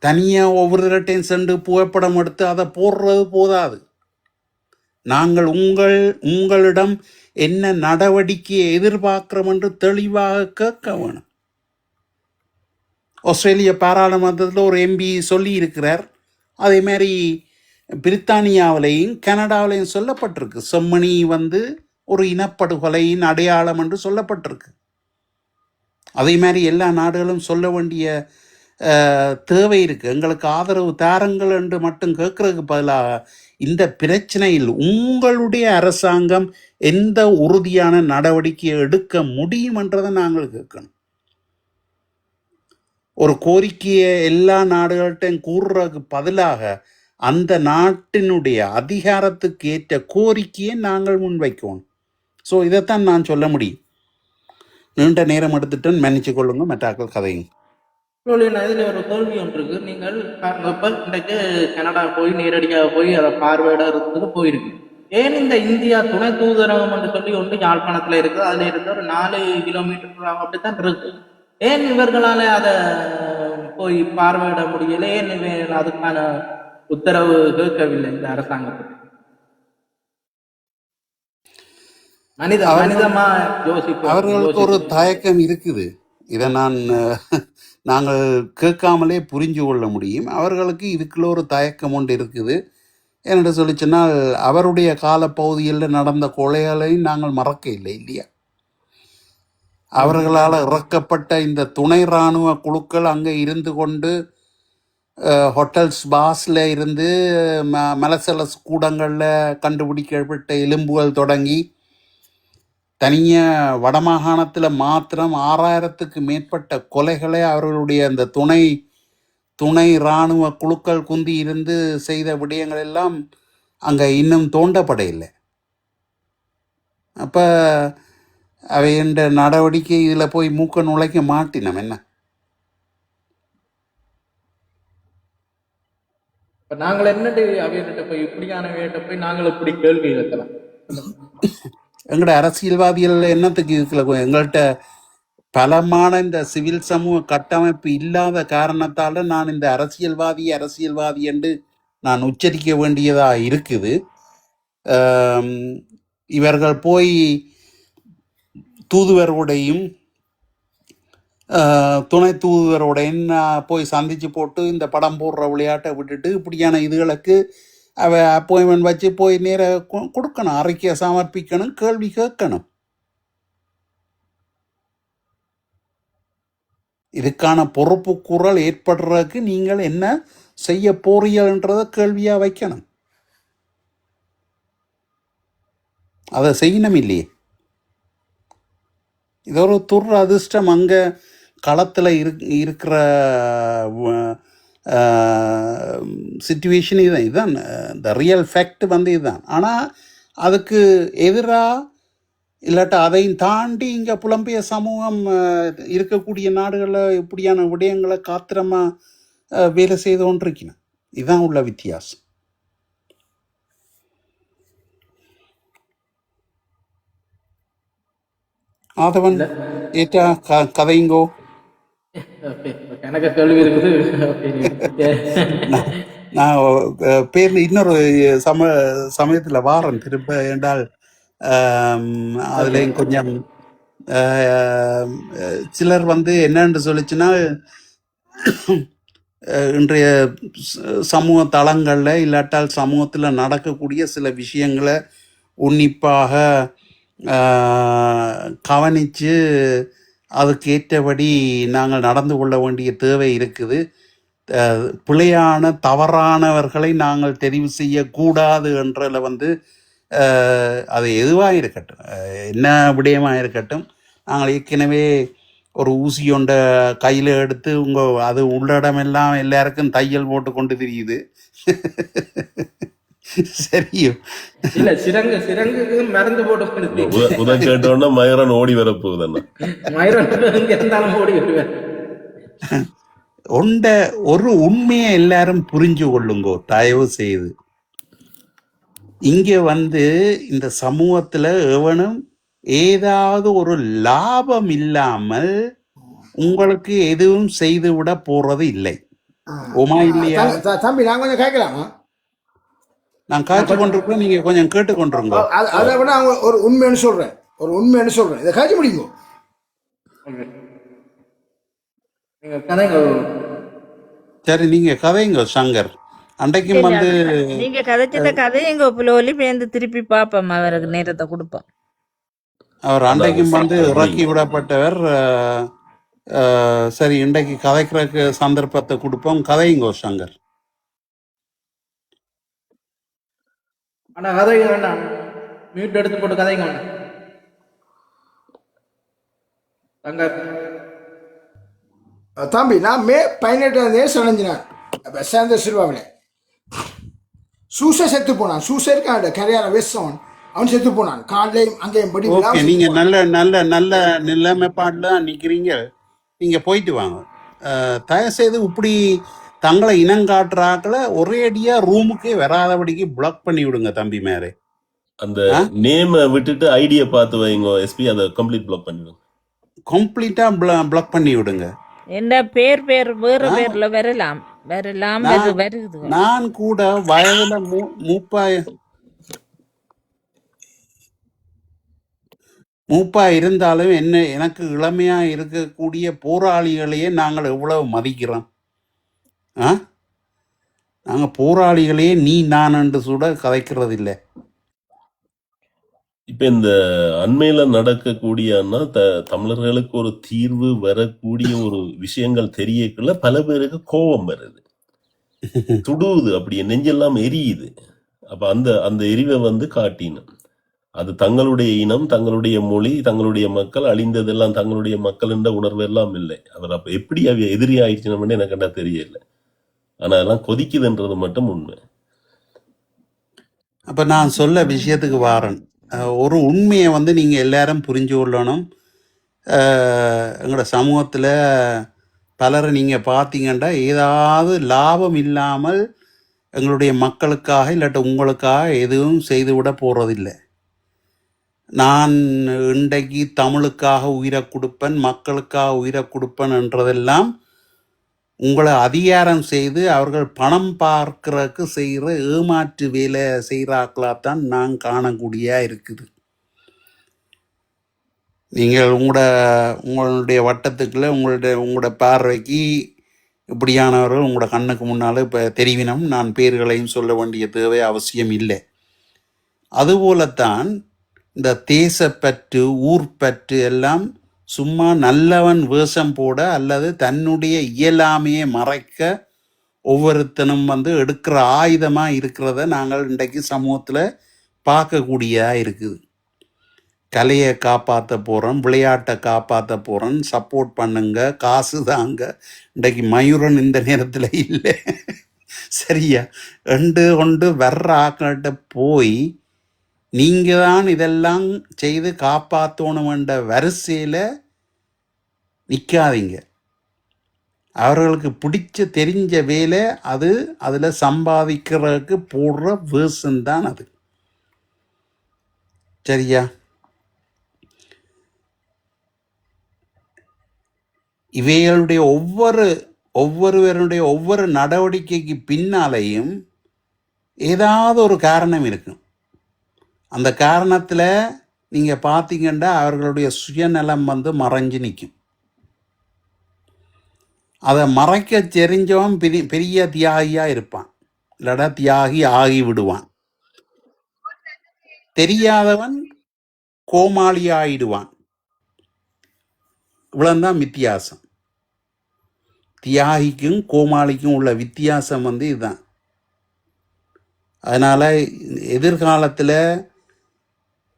தனியா ஒவ்வொருத்தையும் சென்று புகைப்படம் எடுத்து அதை போடுறது போதாது. நாங்கள் உங்களிடம் என்ன நடவடிக்கையை எதிர்பார்க்கிறோம் என்று தெளிவாக கேட்க வேணும். ஆஸ்திரேலிய பாராளுமன்றத்தில் ஒரு எம்பி சொல்லி இருக்கிறார். அதே மாதிரி பிரித்தானியாவிலையும் கனடாவிலையும் சொல்லப்பட்டிருக்கு, செம்மணி ஒரு இனப்படுகொலையின் அடையாளம் என்று சொல்லப்பட்டிருக்கு. அதே மாதிரி எல்லா நாடுகளும் சொல்ல வேண்டிய தேவை இருக்கு. எங்களுக்கு ஆதரவு தாருங்கள் என்று மட்டும் கேட்கறதுக்கு பதிலாக இந்த பிரச்சனையில் உங்களுடைய அரசாங்கம் எந்த உறுதியான நடவடிக்கையை எடுக்க முடியும் என்றதை நாங்கள் கேட்கணும். ஒரு கோரிக்கையை எல்லா நாடுகள்கிட்டையும் கூறுறதுக்கு பதிலாக அந்த நாட்டினுடைய அதிகாரத்துக்கு ஏற்ற கோரிக்கையை நாங்கள் முன்வைக்கணும். ஸோ இதைத்தான் நான் சொல்ல முடியும். நீண்ட நேரம் எடுத்துட்டேன்னு மன்னிச்சு கொள்ளுங்க. மற்றாக்கள் கதையும் இதில் ஒரு கேள்வி ஒன்று இருக்கு. நீங்கள் இப்போ இன்றைக்கு கனடா போய் நேரடியாக போய் அதை பார்வையிடறதுக்கு போயிருக்கு. ஏன் இந்த இந்தியா துணை தூதரகம் என்று சொல்லி ஒன்று யாழ்ப்பாணத்தில் இருக்குது, அதில் இருந்து ஒரு 4 கிலோமீட்டர் அப்படித்தான் இருக்கு. ஏன் இவர்களால் அதை போய் பார்வையிட முடியல? ஏன் அதுக்கான உத்தரவு கேட்கவில்லை இந்த அரசாங்கத்துக்கு? மனிதமா அவர்களுக்கு ஒரு தயக்கம் இருக்குது. இதை நாங்கள் கேட்காமலே புரிஞ்சு கொள்ள முடியும். அவர்களுக்கு இதுக்குள்ள ஒரு தயக்கம் ஒன்று இருக்குது. என்னென்று சொல்லி சொன்னால், அவருடைய காலப்பகுதியில் நடந்த கொலைகளையும் நாங்கள் மறக்க இல்லை இல்லையா? அவர்களால் இறக்கப்பட்ட இந்த துணை இராணுவ குழுக்கள் அங்கே இருந்து கொண்டு ஹோட்டல்ஸ் பாஸில் இருந்து மலசலஸ் கூடங்களில் கண்டுபிடிக்கப்பட்ட எலும்புகள் தொடங்கி தனியாக வடமாகாணத்தில் மாத்திரம் 6000க்கு மேற்பட்ட கொலைகளை அவர்களுடைய அந்த துணை இராணுவ குழுக்கள் குந்தி இருந்து செய்த விடயங்கள் எல்லாம் அங்கே இன்னும் தோண்டப்படையில்லை. அப்போ அவையண்ட நடவடிக்கை இதில் போய் மூக்க நுழைக்க மாட்டினோம். என்ன நாங்கள் என்னட்டு அவையிட்ட போய் இப்படியான போய் நாங்கள் இப்படி கேள்வி கேட்கலாம்? எங்களோட அரசியல்வாதிகள் என்னத்துக்கு இருக்குல்ல? எங்கள்கிட்ட பலமான இந்த சிவில் சமூக கட்டமைப்பு இல்லாத காரணத்தால் நான் இந்த அரசியல்வாதி என்று நான் உச்சரிக்க வேண்டியதாக இருக்குது. இவர்கள் போய் தூதுவர்களுடையும் துணை தூதுவரோட என்ன போய் சந்திச்சு போட்டு இந்த படம் போடுற விளையாட்டை விட்டுட்டு இப்படியான இதுகளுக்கு அவ அப்பாயின்மெண்ட் வச்சு போய் நேர கொடுக்கணும், அறிக்கையை சமர்ப்பிக்கணும், கேள்வி கேட்கணும். இதுக்கான பொறுப்பு குரல் ஏற்படுறதுக்கு நீங்கள் என்ன செய்ய போறீங்கன்றத கேள்வியா வைக்கணும். அதை செய்யணும் இல்லையே. இது ஒரு துரதிர்ஷ்டம். அங்கே களத்தில் இருக்கிற சுச்சுவேஷன் இதுதான். இதுதான் இந்த ரியல் ஃபேக்ட் வந்து இதுதான். ஆனால் அதுக்கு எதிராக இல்லாட்ட அதையும் தாண்டி இங்கே புலம்பெயர் சமூகம் இருக்கக்கூடிய நாடுகளில் இப்படியான விடயங்களை காத்திரமாக வேலை செய்து கொண்டிருக்கணும். இதுதான் உள்ள வித்தியாசம். ஆதவன் ஏற்றா கதைங்கோ. எனக்கு கேள்வி இருக்குது. நான் பேர் இன்னொரு சமயத்தில் வாரன் திரும்ப என்றால் அதுலேயும் கொஞ்சம் சிலர் வந்து என்னன்னு சொல்லிச்சுன்னா இன்றைய சமூக தளங்களில் இல்லாட்டால் சமூகத்தில் நடக்கக்கூடிய சில விஷயங்களை உன்னிப்பாக கவனித்து அதுக்கேற்றபடி நாங்கள் நடந்து கொள்ள வேண்டிய தேவை இருக்குது. பிழையான தவறானவர்களை நாங்கள் தெரிவு செய்யக்கூடாது என்றதில் வந்து அது எதுவாக இருக்கட்டும், என்ன விடயமாக இருக்கட்டும், நாங்கள் ஏற்கனவே ஒரு ஊசி கொண்ட கையில் எடுத்து அது உள்ளடமெல்லாம் எல்லாருக்கும் தையல் போட்டு கொண்டு தெரியுது. சரியோ இல்ல சிறங்குக்கு மருந்து போட்டு கேட்டோன்னா மயூரன் ஓடி வரப்போகுது. மயூரன் இருந்தாலும் ஓடி வருவேன். ஒரு உண்மையை எல்லாரும் புரிஞ்சு கொள்ளுங்கோ தயவு செய்து. இங்க வந்து இந்த சமூகத்துல எவனும் ஏதாவது ஒரு லாபம் இல்லாமல் உங்களுக்கு எதுவும் செய்து விட போறது இல்லை. ஓமா இல்லையா? தம்பி நான் கொஞ்சம் கேட்கலாமா? நான் காய்ச்சி கொண்டிருக்கேன், நீங்க கொஞ்சம் கேட்டு கொண்டிருங்க. அதை விட அவங்க ஒரு உண்மைன்னு சொல்றேன், இதை காய்ச்சி முடியுங்க. சரி, நீங்க கதைங்க சங்கர். அன்றைக்கும் வந்து நீங்க கதைச்சத கதை எங்க புலோலி பேருந்து திருப்பி பார்ப்போம், அவருக்கு நேரத்தை கொடுப்போம். அவர் அன்றைக்கும் வந்து இறக்கி விடப்பட்டவர். சரி, இன்றைக்கு கதைக்கிறதுக்கு சந்தர்ப்பத்தை கொடுப்போம். கதைங்கோ சங்கர். ஆனா கதைங்க வேண்டாம், மியூட் எடுத்து போட்டு கதைங்க வேண்டாம். தம்பி நான் மே 18 சடைஞ்சினான் சேந்த சிறுவாவில சூசை செத்து போனான். சூசை இருக்கான் கரையான வெஸ்டவன், அவன் செத்து போனான். காலையும் அங்கேயும் படி. ஓகே, நீங்க நல்ல நல்ல நல்ல நிலைமைப்பாடுல நிக்கிறீங்க. நீங்க போயிட்டு வாங்க. தயவு செய்து இப்படி தங்களை இனங்காட்டுறாக்களை ஒரே அடியா ரூமுக்கே வராதபடிக்கு பிளாக் பண்ணி விடுங்க தம்பி மேரே. அந்த நேம விட்டுட்டு ஐடியா பார்த்து வைங்க எஸ்பி, அதை கம்ப்ளீட் பிளாக் பண்ணிடுங்க. கம்ப்ளீட்டா பிளாக் பண்ணி விடுங்க. என்ன பேர் வேறு பேர்ல வரலாம் வருது. நான் கூட வயதுல மூப்பா இருந்தாலும் எனக்கு இளமையா இருக்கக்கூடிய போராளிகளையே நாங்கள் எவ்வளவு மதிக்கிறோம். நாங்க போராளிகளையே நீ நான் என்று கூட கதைக்கிறது இல்லை. இப்ப இந்த அண்மையில நடக்கக்கூடியன்னா தமிழர்களுக்கு ஒரு தீர்வு வரக்கூடிய ஒரு விஷயங்கள் தெரியக்குள்ள பல பேருக்கு கோபம் வருது, சுடுவது, அப்படியே நெஞ்செல்லாம் எரியுது. அப்ப அந்த எரிவை வந்து காட்டினும் அது தங்களுடைய இனம், தங்களுடைய மொழி, தங்களுடைய மக்கள் அழிந்ததெல்லாம் தங்களுடைய மக்கள் என்ற உணர்வு எல்லாம் இல்லை. அவர் அப்ப எப்படி அவைய எதிரி ஆயிடுச்சுன்னு எனக்கு என்ன தெரியல. ஆனா அதெல்லாம் கொதிக்குதுன்றது மட்டும் உண்மை. அப்ப நான் சொல்ல விஷயத்துக்கு வாரன். ஒரு உண்மையை வந்து நீங்க எல்லாரும் புரிஞ்சு கொள்ளணும். எங்களோட சமூகத்துல பலரை நீங்க பார்த்தீங்கன்னா ஏதாவது லாபம் இல்லாமல் எங்களுடைய மக்களுக்காக இல்லாட்ட உங்களுக்காக எதுவும் செய்து விட போறதில்லை. நான் இன்றைக்கு தமிழுக்காக உயிரை கொடுப்பேன், மக்களுக்காக உயிரை கொடுப்பேன் என்றதெல்லாம் உங்களை அதிகாரம் செய்து அவர்கள் பணம் பார்க்கறதுக்கு செய்கிற ஏமாற்று வேலை செய்கிறாக்களாத்தான் நான் காணக்கூடியா இருக்குது. நீங்கள் உங்களுடைய வட்டத்துக்குள்ள உங்களோட பார்வைக்கு இப்படியானவர்கள் உங்களோட கண்ணுக்கு முன்னால் இப்போ தெரிவினம். நான் பேர்களையும் சொல்ல வேண்டிய தேவை அவசியம் இல்லை. அதுபோலத்தான் இந்த தேசப்பற்று ஊர்ப்பற்று எல்லாம் சும்மா நல்லவன் வேஷம் போட அல்லது தன்னுடைய இயலாமையை மறைக்க ஒவ்வொருத்தனும் எடுக்கிற ஆயுதமாக இருக்கிறத நாங்கள் இன்றைக்கு சமூகத்தில் பார்க்கக்கூடியதாக இருக்குது. கலையை காப்பாற்ற போகிறோம், விளையாட்டை காப்பாற்ற போகிறோம், சப்போர்ட் பண்ணுங்க, காசு தாங்க. இன்றைக்கு மயூரன் இந்த நேரத்தில் இல்லை, சரியா? கொண்டு வர்ற ஆக்கள்கிட்ட போய் நீங்கள் தான் இதெல்லாம் செய்து காப்பாற்றணுமென்ற வரிசையில் நிற்காதீங்க. அவர்களுக்கு பிடிச்ச தெரிஞ்ச வேலை அதில் சம்பாதிக்கிறதுக்கு போடுற வேஷம்தான் அது, சரியா? இவைகளுடைய ஒவ்வொருவருடைய ஒவ்வொரு நடவடிக்கைக்கு பின்னாலேயும் ஏதாவது ஒரு காரணம் இருக்கும். அந்த காரணத்தில் நீங்கள் பார்த்தீங்கன்னா அவர்களுடைய சுயநலம் மறைஞ்சு நிற்கும். அதை மறைக்க தெரிஞ்சவன் பெரிய தியாகியாக இருப்பான், இல்லடா தியாகி ஆகி விடுவான். தெரியாதவன் கோமாளி ஆயிடுவான். இவ்வளவுதான் வித்தியாசம். தியாகிக்கும் கோமாளிக்கும் உள்ள வித்தியாசம் இதுதான். அதனால் எதிர்காலத்தில்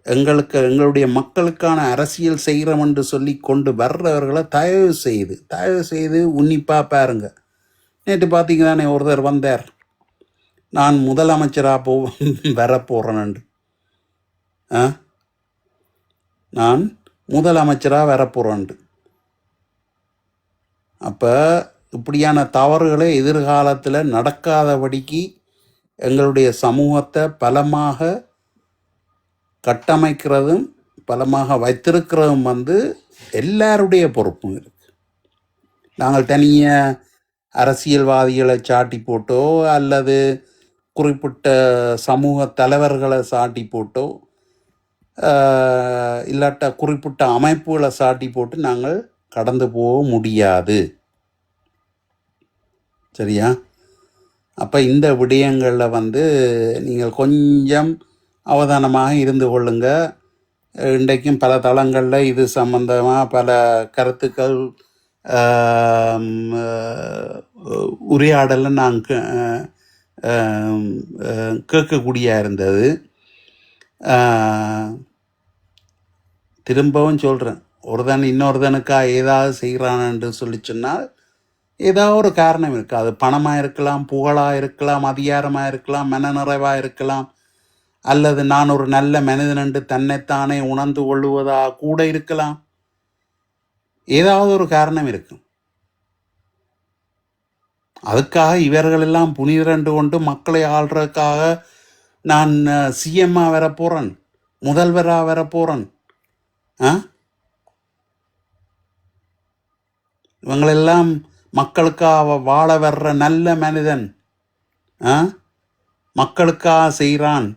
எங்களுடைய மக்களுக்கான அரசியல் செய்கிறோம் என்று சொல்லி கொண்டு வர்றவர்களை தயவு செய்து உன்னிப்பாக பாருங்க. நேற்று பார்த்தீங்கதானே ஒருத்தர் வந்தார், நான் முதலமைச்சராக வரப்போகிறேன், நான் முதலமைச்சராக வரப்போகிறேன். அப்போ இப்படியான தவறுகளை எதிர்காலத்தில் நடக்காதபடிக்கு எங்களுடைய சமூகத்தை பலமாக கட்டமைக்கிறதும் பலமாக வைத்திருக்கிறதும் எல்லாருடைய பொறுப்பும் இருக்கு. நாங்கள் தனியாக அரசியல்வாதிகளை சாட்டி போட்டோ அல்லது குறிப்பிட்ட சமூக தலைவர்களை சாட்டி போட்டோ இல்லாட்ட குறிப்பிட்ட அமைப்புகளை சாட்டி போட்டு நாங்கள் கடந்து போக முடியாது, சரியா? அப்போ இந்த விடயங்களில் நீங்கள் கொஞ்சம் அவதானமாக இருந்து கொள்ளுங்க. இன்றைக்கும் பல தளங்களில் இது சம்பந்தமாக பல கருத்துக்கள் உரையாடலை நான் கேட்கக்கூடிய இருந்தது. திரும்பவும் சொல்கிறேன், ஒருதன் இன்னொருதனுக்காக ஏதாவது செய்கிறான்னு சொல்லி சொன்னால் ஏதாவது ஒரு காரணம் இருக்குது. அது பணமாக இருக்கலாம், புகழாக இருக்கலாம், அதிகாரமாக இருக்கலாம், மனநிறைவாக இருக்கலாம், அல்லது நான் ஒரு நல்ல மனிதன் என்று தன்னைத்தானே உணர்ந்து கொள்ளுவதாக கூட இருக்கலாம். ஏதாவது ஒரு காரணம் இருக்கும். அதுக்காக இவர்களெல்லாம் புனிதரண்டு கொண்டு மக்களை ஆள்றதுக்காக நான் சிஎம்மாக வரப்போகிறேன், முதல்வராக வரப்போகிறேன், இவங்களெல்லாம் மக்களுக்காக வாழ வர்ற நல்ல மனிதன், மக்களுக்காக செய்கிறான்,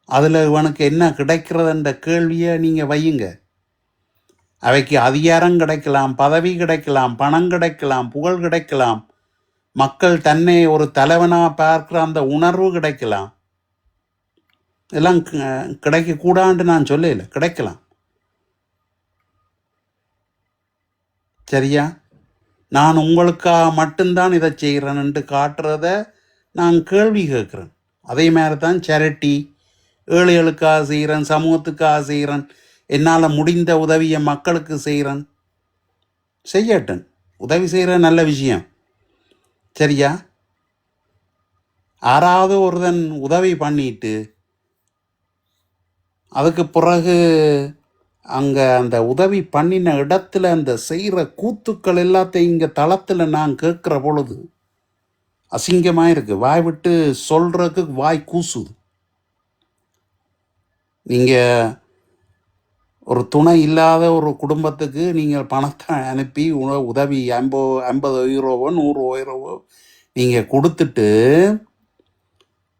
அதில் இவனுக்கு என்ன கிடைக்கிறதுன்ற கேள்வியை நீங்கள் வையுங்க. அவைக்கு அதிகாரம் கிடைக்கலாம், பதவி கிடைக்கலாம், பணம் கிடைக்கலாம், புகழ் கிடைக்கலாம், மக்கள் தன்னை ஒரு தலைவனாக பார்க்குற அந்த உணர்வு கிடைக்கலாம். இதெல்லாம் கிடைக்கக்கூடாதுன்னு நான் சொல்லல, கிடைக்கலாம், சரியா? நான் உங்களுக்காக மட்டும்தான் இதை செய்கிறேன்ட்டு காட்டுறத நான் கேள்வி கேட்குறேன். அதே மாதிரி தான் சேரிட்டி, ஏழைகளுக்காக செய்கிறேன், சமூகத்துக்காக செய்கிறேன், என்னால் முடிந்த உதவியை மக்களுக்கு செய்கிறேன், செய்யட்டும். உதவி செய்கிற நல்ல விஷயம், சரியா? யாராவது ஒருதன் உதவி பண்ணிட்டு அதுக்கு பிறகு அங்கே அந்த உதவி பண்ணின இடத்துல அந்த செய்கிற கூத்துக்கள் எல்லாத்தையும் இங்கே தளத்தில் நான் கேட்குற பொழுது அசிங்கமாக இருக்குது. வாய் விட்டு சொல்கிறதுக்கு வாய் கூசுது. நீங்கள் ஒரு துணை இல்லாத ஒரு குடும்பத்துக்கு நீங்கள் பணத்தை அனுப்பி உதவி 50 யூரோவோ 100 யூரோவோ நீங்கள் கொடுத்துட்டு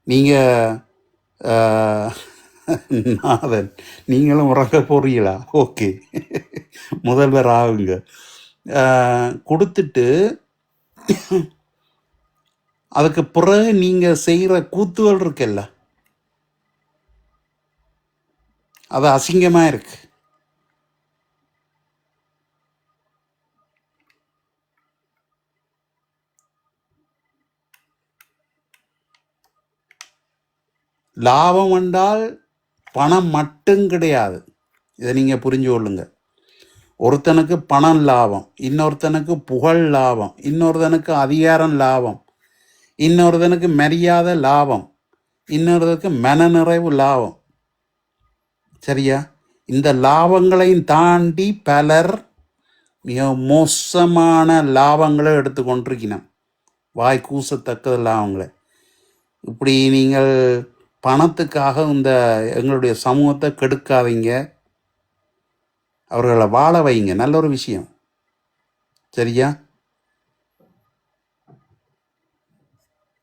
நீங்கள் நாதன், நீங்களும் உறங்க போறீங்களா? ஓகே, முதல்வர் ஆகுங்க. கொடுத்துட்டு அதுக்கு பிறகு நீங்க செய்யற கூத்துகள் இருக்குல்ல, அது அசிங்கமா இருக்கு. லாபம் என்றால் பணம் மட்டும் கிடையாது, இதை நீங்க புரிஞ்சு கொள்ளுங்க. ஒருத்தனுக்கு பணம் லாபம், இன்னொருத்தனுக்கு புகழ் லாபம், இன்னொருத்தனுக்கு அதிகாரம் லாபம், இன்னொருத்தனுக்கு மரியாதை லாபம், இன்னொருத்தனுக்கு மனநிறைவு லாபம். சரியா? இந்த லாபங்களையும் தாண்டி பலர் மிக மோசமான லாபங்களை எடுத்துக்கொண்டிருக்கணும், வாய் கூசத்தக்கது லாபங்களை. இப்படி நீங்கள் பணத்துக்காக இந்த எங்களுடைய சமூகத்தை கெடுக்காதீங்க, அவர்களை வாழ வைங்க, நல்ல ஒரு விஷயம். சரியா?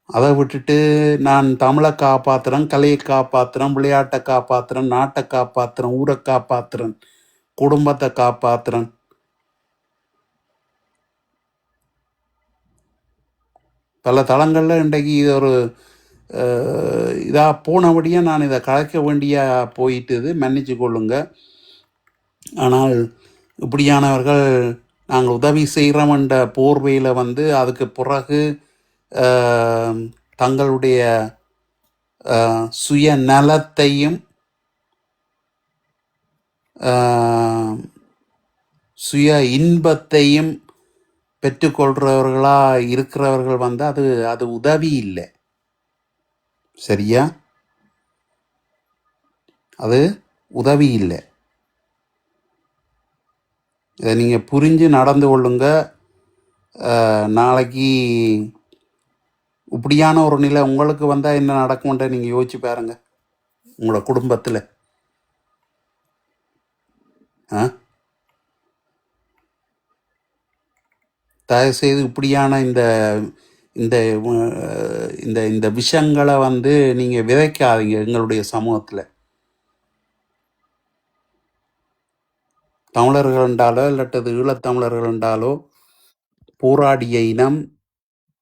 அதை விட்டுட்டு நான் தமிழை காப்பாத்துறேன், கலையை காப்பாத்துறேன், விளையாட்டை காப்பாத்துறேன், நாட்டை காப்பாத்துறேன், ஊரை காப்பாத்துறேன், குடும்பத்தை காப்பாத்துறேன். பல தளங்களில் இன்றைக்கு இது ஒரு இதாக போனபடியாக நான் இதை கலைக்க வேண்டிய போயிட்டுது, மன்னிச்சு கொள்ளுங்க. ஆனால் இப்படியானவர்கள் நாங்கள் உதவி செய்கிறோம்ன்ற போர்வையில் வந்து அதுக்கு பிறகு தங்களுடைய சுயநலத்தையும் சுய இன்பத்தையும் பெற்றுக்கொள்கிறவர்களா இருக்கிறவர்கள் வந்து அது அது உதவி இல்லை. சரியா? அது உதவி இல்லை. இதை நீங்கள் புரிஞ்சு நடந்து கொள்ளுங்க. நாளைக்கு இப்படியான ஒரு நிலை உங்களுக்கு வந்தால் என்ன நடக்கும்ன்ற நீங்கள் யோசிச்சு பாருங்க உங்களோட குடும்பத்தில். தயவுசெய்து இப்படியான இந்த இந்த இந்த இந்த விஷங்களை வந்து நீங்கள் விதைக்காதீங்க எங்களுடைய சமூகத்தில். தமிழர்கள் என்றாலோ இல்லாட்டது ஈழத்தமிழர்கள் என்றாலோ போராடிய இனம்,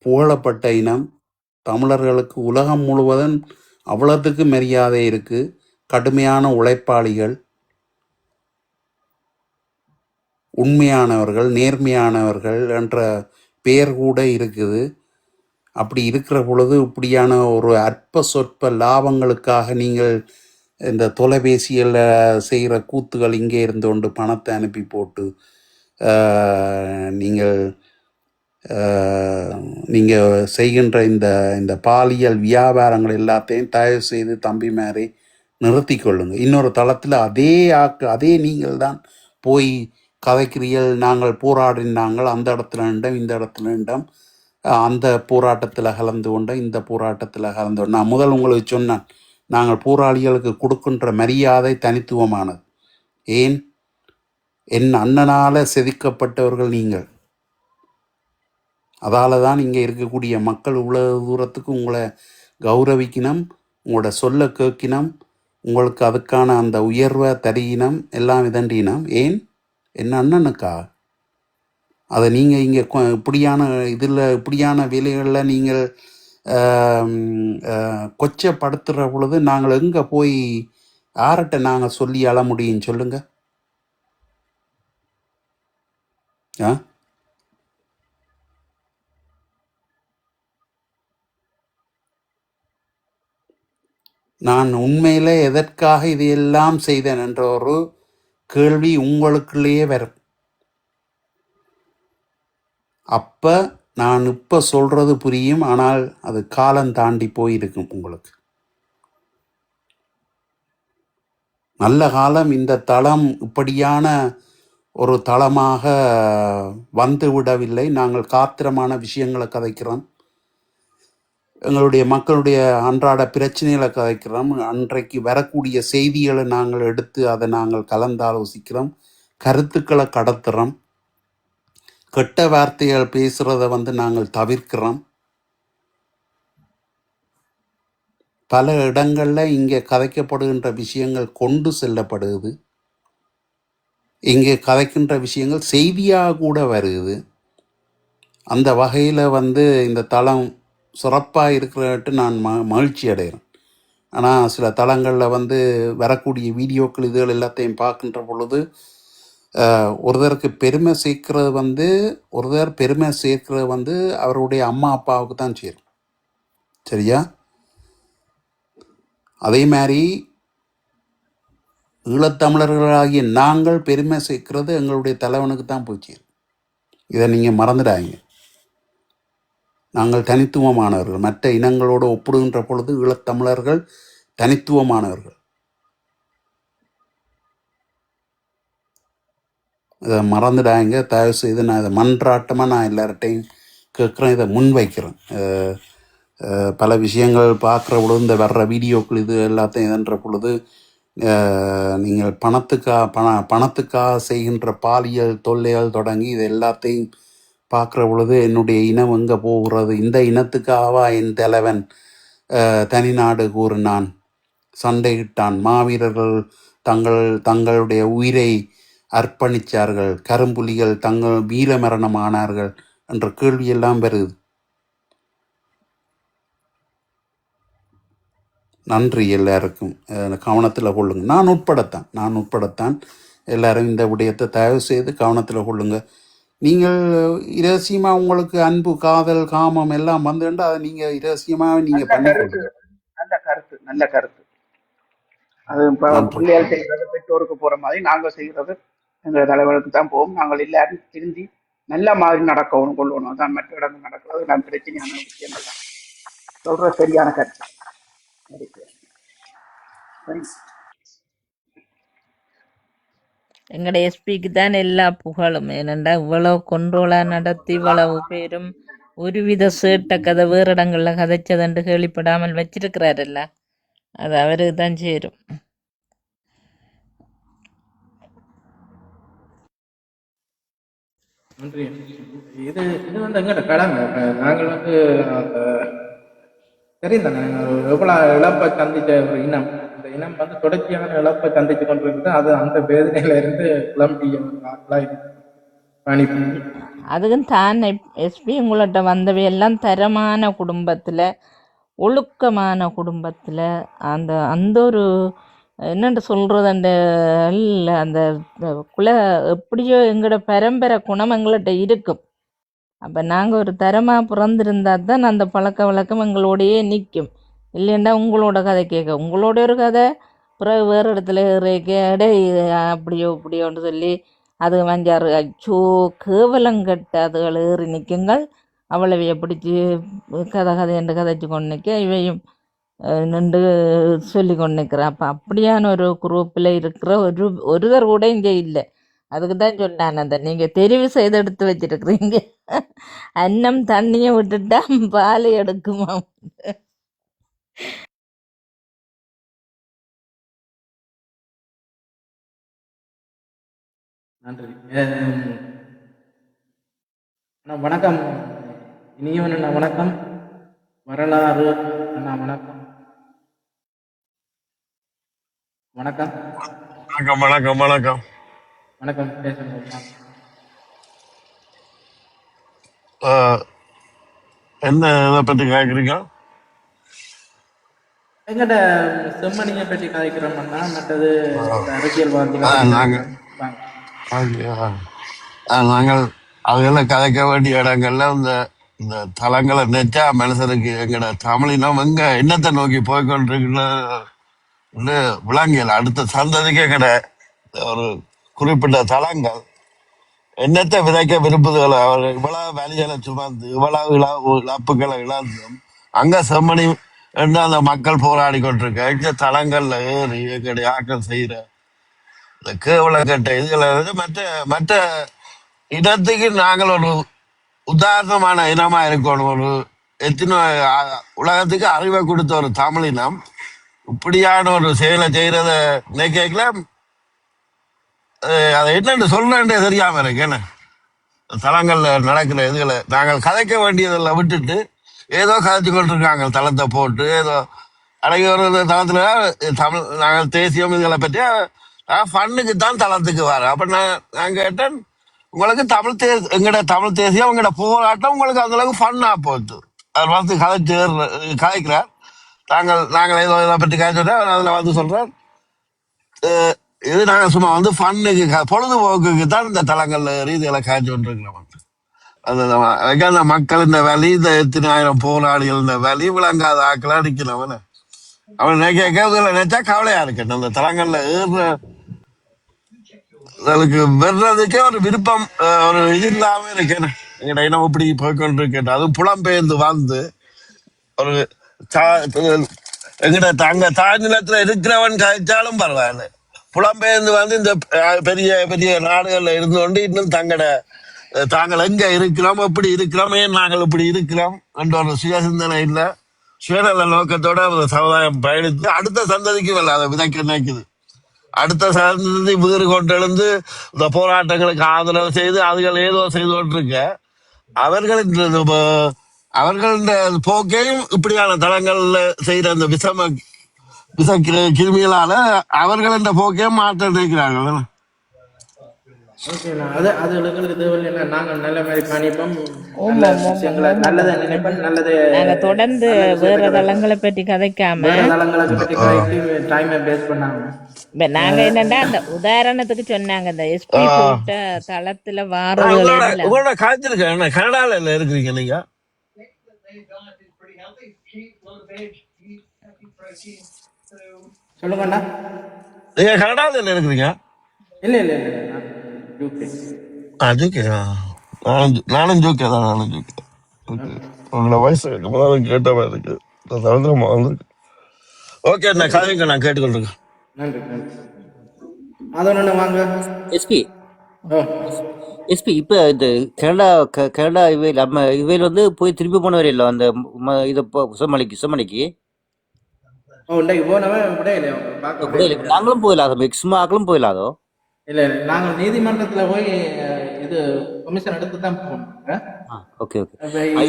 புகழப்பட்ட இனம். தமிழர்களுக்கு உலகம் முழுவதும் அவ்வளோத்துக்கு மரியாதை இருக்கு. கடுமையான உழைப்பாளிகள், உண்மையானவர்கள், நேர்மையானவர்கள் என்ற பெயர் கூட இருக்குது. அப்படி இருக்கிற பொழுது இப்படியான ஒரு அற்ப சொற்ப லாபங்களுக்காக நீங்கள் இந்த தொலைபேசிகளில் செய்கிற கூத்துகள், இங்கே இருந்து கொண்டு பணத்தை அனுப்பி போட்டு நீங்கள் செய்கின்ற இந்த இந்த பாலியல் வியாபாரங்கள் எல்லாத்தையும் தயவு செய்து தம்பி மாதிரி நிறுத்தி கொள்ளுங்க. இன்னொரு தளத்தில் அதே நீங்கள் தான் போய் கதைக்கிறீர்கள், நாங்கள் போராடினாங்கள், அந்த இடத்துல நின்றோம், இந்த இடத்துல நின்றோம், அந்த போராட்டத்தில் கலந்து கொண்டோம், இந்த போராட்டத்தில் கலந்து கொண்டோம். நான் முதல் உங்களுக்கு சொன்னேன், நாங்கள் போராளிகளுக்கு கொடுக்கின்ற மரியாதை தனித்துவமானது. ஏன்? என் அண்ணனால் செதுக்கப்பட்டவர்கள் நீங்கள். அதால தான் இங்கே இருக்கக்கூடிய மக்கள் இவ்வளவு தூரத்துக்கு உங்களை கௌரவிக்கணும், உங்களோட சொல்ல கேட்கினம், உங்களுக்கு அதுக்கான அந்த உயர்வை தருகினம், எல்லாம் இதண்டினம். ஏன்? என்ன அண்ணனுக்கா? அதை நீங்கள் இங்கே இப்படியான இதில் இப்படியான வேலைகளில் நீங்கள் கொச்சப்படுத்துகிற பொழுது நாங்கள் எங்கே போய் யார்கிட்ட நாங்கள் சொல்லி அழ முடியும் சொல்லுங்க? நான் உண்மையிலே எதற்காக இதையெல்லாம் செய்தேன் என்ற ஒரு கேள்வி உங்களுக்குள்ளேயே வரும். அப்போ நான் இப்போ சொல்கிறது புரியும், ஆனால் அது காலம் தாண்டி போயிருக்கும் உங்களுக்கு. நல்ல காலம் இந்த தளம் இப்படியான ஒரு தளமாக வந்து விடவில்லை. நாங்கள் காத்திரமான விஷயங்களை கதைக்கிறோம், எங்களுடைய மக்களுடைய அன்றாட பிரச்சனைகளை கதைக்கிறோம், அன்றைக்கு வரக்கூடிய செய்திகளை நாங்கள் எடுத்து அதை நாங்கள் கலந்தாலோசிக்கிறோம், கருத்துக்களை கடத்துகிறோம், கெட்ட வார்த்தைகள் பேசுகிறத வந்து நாங்கள் தவிர்க்கிறோம். பல இடங்கள்ல இங்கே கதைக்கப்படுகின்ற விஷயங்கள் கொண்டு செல்லப்படுது. இங்கே கதைக்கின்ற விஷயங்கள் செய்தியாக கூட வருது. அந்த வகையில் இந்த தளம் சிறப்பாக இருக்கிறட்டு நான் மகிழ்ச்சி அடைகிறேன். ஆனால் சில தளங்களில் வரக்கூடிய வீடியோக்கள் இதுகள் எல்லாத்தையும் பார்க்கின்ற பொழுது ஒருத்தருக்கு பெருமை சேர்க்கிறது அவருடைய அம்மா அப்பாவுக்கு தான் சேரும். சரியா? அதே மாதிரி ஈழத்தமிழர்களாகிய நாங்கள் பெருமை சேர்க்கிறது எங்களுடைய தலைவனுக்கு தான் போய் சேரும். இதை நீங்கள் மறந்துடாங்க. நாங்கள் தனித்துவமானவர்கள். மற்ற இனங்களோடு ஒப்பிடுகின்ற பொழுது ஈழத்தமிழர்கள் தனித்துவமானவர்கள். இதை மறந்துடாங்க தயவு செய்து. நான் இதை மன்றாட்டமாக நான் எல்லார்ட்டையும் கேட்குறேன், இதை முன்வைக்கிறேன். பல விஷயங்கள் பார்க்குற பொழுது இந்த வர்ற வீடியோக்கள் இது எல்லாத்தையும் இதுன்ற பொழுது நீங்கள் பணத்துக்காக செய்கின்ற பாலியல் தொல்லைகள் தொடங்கி இது எல்லாத்தையும் பார்க்குற பொழுது என்னுடைய இனம் எங்கே போகிறது? இந்த இனத்துக்காகவா என் தலைவன் தனிநாடு கூறினான், சண்டையிட்டான், மாவீரர்கள் தங்களுடைய உயிரை அர்ப்பணித்தார்கள், கரும்புலிகள் தங்கள் வீரமரணம் ஆனார்கள் என்ற கேள்வியெல்லாம் வருது. நன்றி எல்லாருக்கும். கவனத்தில் கொள்ளுங்க. நான் உட்படத்தான் எல்லாரும் இந்த விடயத்தை தயவு செய்து கவனத்தில் கொள்ளுங்க. நீங்கள் இரகசியமாக உங்களுக்கு அன்பு, காதல், காமம் எல்லாம் வந்துட்டு அதை நீங்கள் இரகசியமாக நீங்கள் பண்ணிக்கொள்ளுங்க. நல்ல கருத்து. அது பிள்ளைகள் செய்கிறது பெற்றோருக்கு போற மாதிரி நாங்கள் செய்கிறது எங்கள் தலைவருக்கு தான் போவோம். நாங்கள் எல்லாரும் திருந்தி நல்ல மாதிரி நடக்கவும் கொள்ளணும். அதான் மற்ற இடங்கள் நடக்கிறது நான் பிரச்சனையான விஷயங்கள் தான் சொல்ற சரியான கருத்து. எங்கட எஸ்பிக்கு தான் எல்லா புகழும். ஏனண்டா இவ்வளவு கொண்டோலா நடத்தி இவ்வளவு பேரும் ஒருவித சேட்ட கதை வேறு இடங்கள்ல கதைச்சதண்டு கேள்விப்படாமல் வச்சிருக்கிறாரல்ல, அது அவருக்கு தான் சேரும். நன்றி. இது எங்கட கடமை. நாங்கள் அந்த தெரியும் தானே, எவ்வளோ இழப்பை சந்திச்ச ஒரு இனம். இந்த இனம் தொடர்ச்சியான இழப்பை சந்திச்சு கொண்டிருக்குது. அது அந்த வேதனையில இருந்து கிளம்பிய அதுக்கும் தான் எஸ்பி உங்கள்கிட்ட வந்தவையெல்லாம் தரமான குடும்பத்தில், ஒழுக்கமான குடும்பத்தில், அந்த ஒரு என்னென்று சொல்கிறது, அந்த குல எப்படியோ எங்களோட பரம்பரை குணம் எங்கள்கிட்ட இருக்கும். அப்போ நாங்கள் ஒரு தரமாக பிறந்திருந்தா தான் அந்த பழக்க வழக்கம் எங்களோடையே நிற்கும். இல்லைன்னா உங்களோட கதை கேட்க, உங்களோட ஒரு கதை பிறகு வேறு இடத்துல கேடே அப்படியோ இப்படியோன்னு சொல்லி அது வஞ்சாறு அச்சோ கேவலங்கட்ட அதுகள் ஏறி நிற்குங்கள். அவ்வளவையை பிடிச்சி கதை என்று கதைச்சு கொண்டு நிற்க இவையும் நின்று சொல்லி கொண்டு நிற்கிறேன். அப்போ அப்படியான ஒரு குரூப்பில் இருக்கிற ஒருவர் கூட இங்கே இல்லை. அதுக்கு தான் சொன்னான், அந்த நீங்கள் தெரிவு செய்து எடுத்து வச்சிருக்கிறீங்க, அன்னம் தண்ணியை விட்டுட்டா பால் எடுக்குமா. நன்றி அண்ணா. வணக்கம் இனியவன் அண்ணா. வணக்கம் வரலாறு அண்ணா. வணக்கம் வணக்கம் வணக்கம் வணக்கம் வணக்கம் வணக்கம். பேசுங்க. என்ன இதை பற்றி கேட்குறீங்க? எங்கிட்ட செம்மணியை பற்றி கதைக்கிறோம்னா மற்றது நாங்கள் அதெல்லாம் கதைக்க வேண்டிய இடங்கள்ல இந்த தலங்களை நினைச்சா மனுஷனுக்கு எங்கட தமிழினம் எங்க என்னத்தை நோக்கி போய்கொண்டிருக்குன்னு விளங்கல. அடுத்த சந்ததிக்கு எங்கட ஒரு குறிப்பிட்ட தலங்கள் என்னத்தை விதைக்க விரும்புதுகளை அவர் இவ்வளவு வேலைகளை சுமந்து இவ்வளவு இழப்புகளை இழந்தும் அங்க செம்மணி என்று அந்த மக்கள் போராடி கொண்டிருக்க இந்த தலங்கள்ல ஏறி எங்களுடைய ஆக்கள் செய்யற இந்த கேவலக்கட்ட இதுகளை மற்ற இனத்துக்கு நாங்கள் ஒரு உதாரணமான இனமா இருக்கணும். ஒரு எத்தனை உலகத்துக்கு அறிவை கொடுத்த ஒரு தமிழினம் இப்படியான ஒரு செயலை செய்யறத நினைக்கலாம். அதை என்னென்னு சொல்லணுன்றே தெரியாம இருக்கு. என்ன தலங்கள்ல நடக்கிற இதுகளை நாங்கள் கதைக்க வேண்டியதில் விட்டுட்டு ஏதோ கதைச்சு கொண்டிருக்காங்க. தளத்தை போட்டு ஏதோ அன்னைக்கு ஒரு தளத்துல தமிழ் நாங்கள் தேசியம் இதுகளை பற்றி ஃபண்ணுக்கு தான் தளத்துக்கு வர. அப்ப நான் கேட்டேன், உங்களுக்கு எங்கட தமிழ் தேசியம் எங்கட போராட்டம் உங்களுக்கு அந்த அளவுக்கு ஃபன்னா போச்சு. அவர் வந்து கதைக்கிறார். நாங்கள் ஏதோ இதை பற்றி காய்ச்சோட அதுல வந்து சொல்றார், இது நாங்க சும்மா வந்து ஃபன்னுக்கு பொழுதுபோக்குக்கு தான் இந்த தளங்கள்ல ரீதியில காய்ச்சி கொண்டிருக்கிறோம். அந்த மக்கள் இந்த வேலி, இந்த எத்தனை ஆயிரம் போராளிகள் இந்த வேலி விளங்காத ஆக்கெல்லாம் நிக்கிறவன அவன் நினைச்சா கவலையா இருக்கு. அந்த தளங்கள்ல ஏறுறதுக்கு வெறதுக்கே ஒரு விருப்பம், ஒரு இது இல்லாம இருக்கேன். எங்கட இனம் இப்படி போய்கொண்டிருக்கேன். அதுவும் புலம்பெயர்ந்து வந்து ஒரு எங்கட தாய் நிலத்துல இருக்கிறவன் கழிச்சாலும் பரவாயில்ல, புலம்பெயர்ந்து வந்து இந்த பெரிய பெரிய நாடுகள்ல இருந்து கொண்டு இன்னும் தாங்கள் எங்க இருக்கிறோம், எப்படி இருக்கிறோம், ஏன் நாங்கள் இப்படி இருக்கிறோம் என்ற ஒரு சுய சிந்தனை இல்லை, சுயநல நோக்கத்தோட சமுதாயம் பயணித்து அடுத்த சந்ததிக்கு அதை விதைக்க நினைக்குது. அடுத்த சந்ததி வீறு கொண்டெழுந்து இந்த போராட்டங்களுக்கு ஆதரவு செய்து அதுகள் ஏதோ செய்து கொண்டிருக்க அவர்களின் போக்கையும் இப்படியான தளங்கள்ல செய்யற அந்த விச கிருமிகளால அவர்களின் போக்கையும் மாற்ற நினைக்கிறார்கள். ஓகேண்ணா, அது எங்களுக்கு தேவையில்லை. நாங்கள் நல்ல மாதிரி பண்ணிப்போம், நல்ல விஷயங்களை நல்லதை நினைப்போம், நல்லது. நாங்கள் தொடர்ந்து வேற தளங்களை பற்றி கதைக்காம தளங்களை பற்றி டைமை பேஸ் பண்ணாங்க. இப்ப நாங்க என்னன்னா அந்த உதாரணத்துக்கு சொன்னாங்க, இந்த எஸ்பி போட்ட தளத்துல வாரதுகள் உங்களோட காய்ச்சலுக்கு கனடால இருக்கிறீங்க நீங்க? சொல்லுங்கண்ணா. நீங்க கனடால இருக்கிறீங்க? இல்ல இல்ல இல்ல, ஜூகே. நானும் ஜூகே தான். உங்களோட வயசு கேட்ட மாதிரி இருக்கு. ஓகே, நான் கதைங்க, நான் கேட்டுக்கொண்டிருக்கேன். நன்றி நன்றி. அதோட வாங்க எஸ்பி. எஸ்பி, இப்போ இந்த கனடா இவையில் வந்து போய் திரும்பி போன வரையில அந்த இதை சுமணிக்கு நாங்களும் போயிடலாதோ, சும்மா ஆக்களும் போயிடலாதோ? இல்ல இல்ல, நாங்கள் நீதிமன்றத்துல போய் இது கமிஷன் எடுத்து தான் போகணும். Okay okay.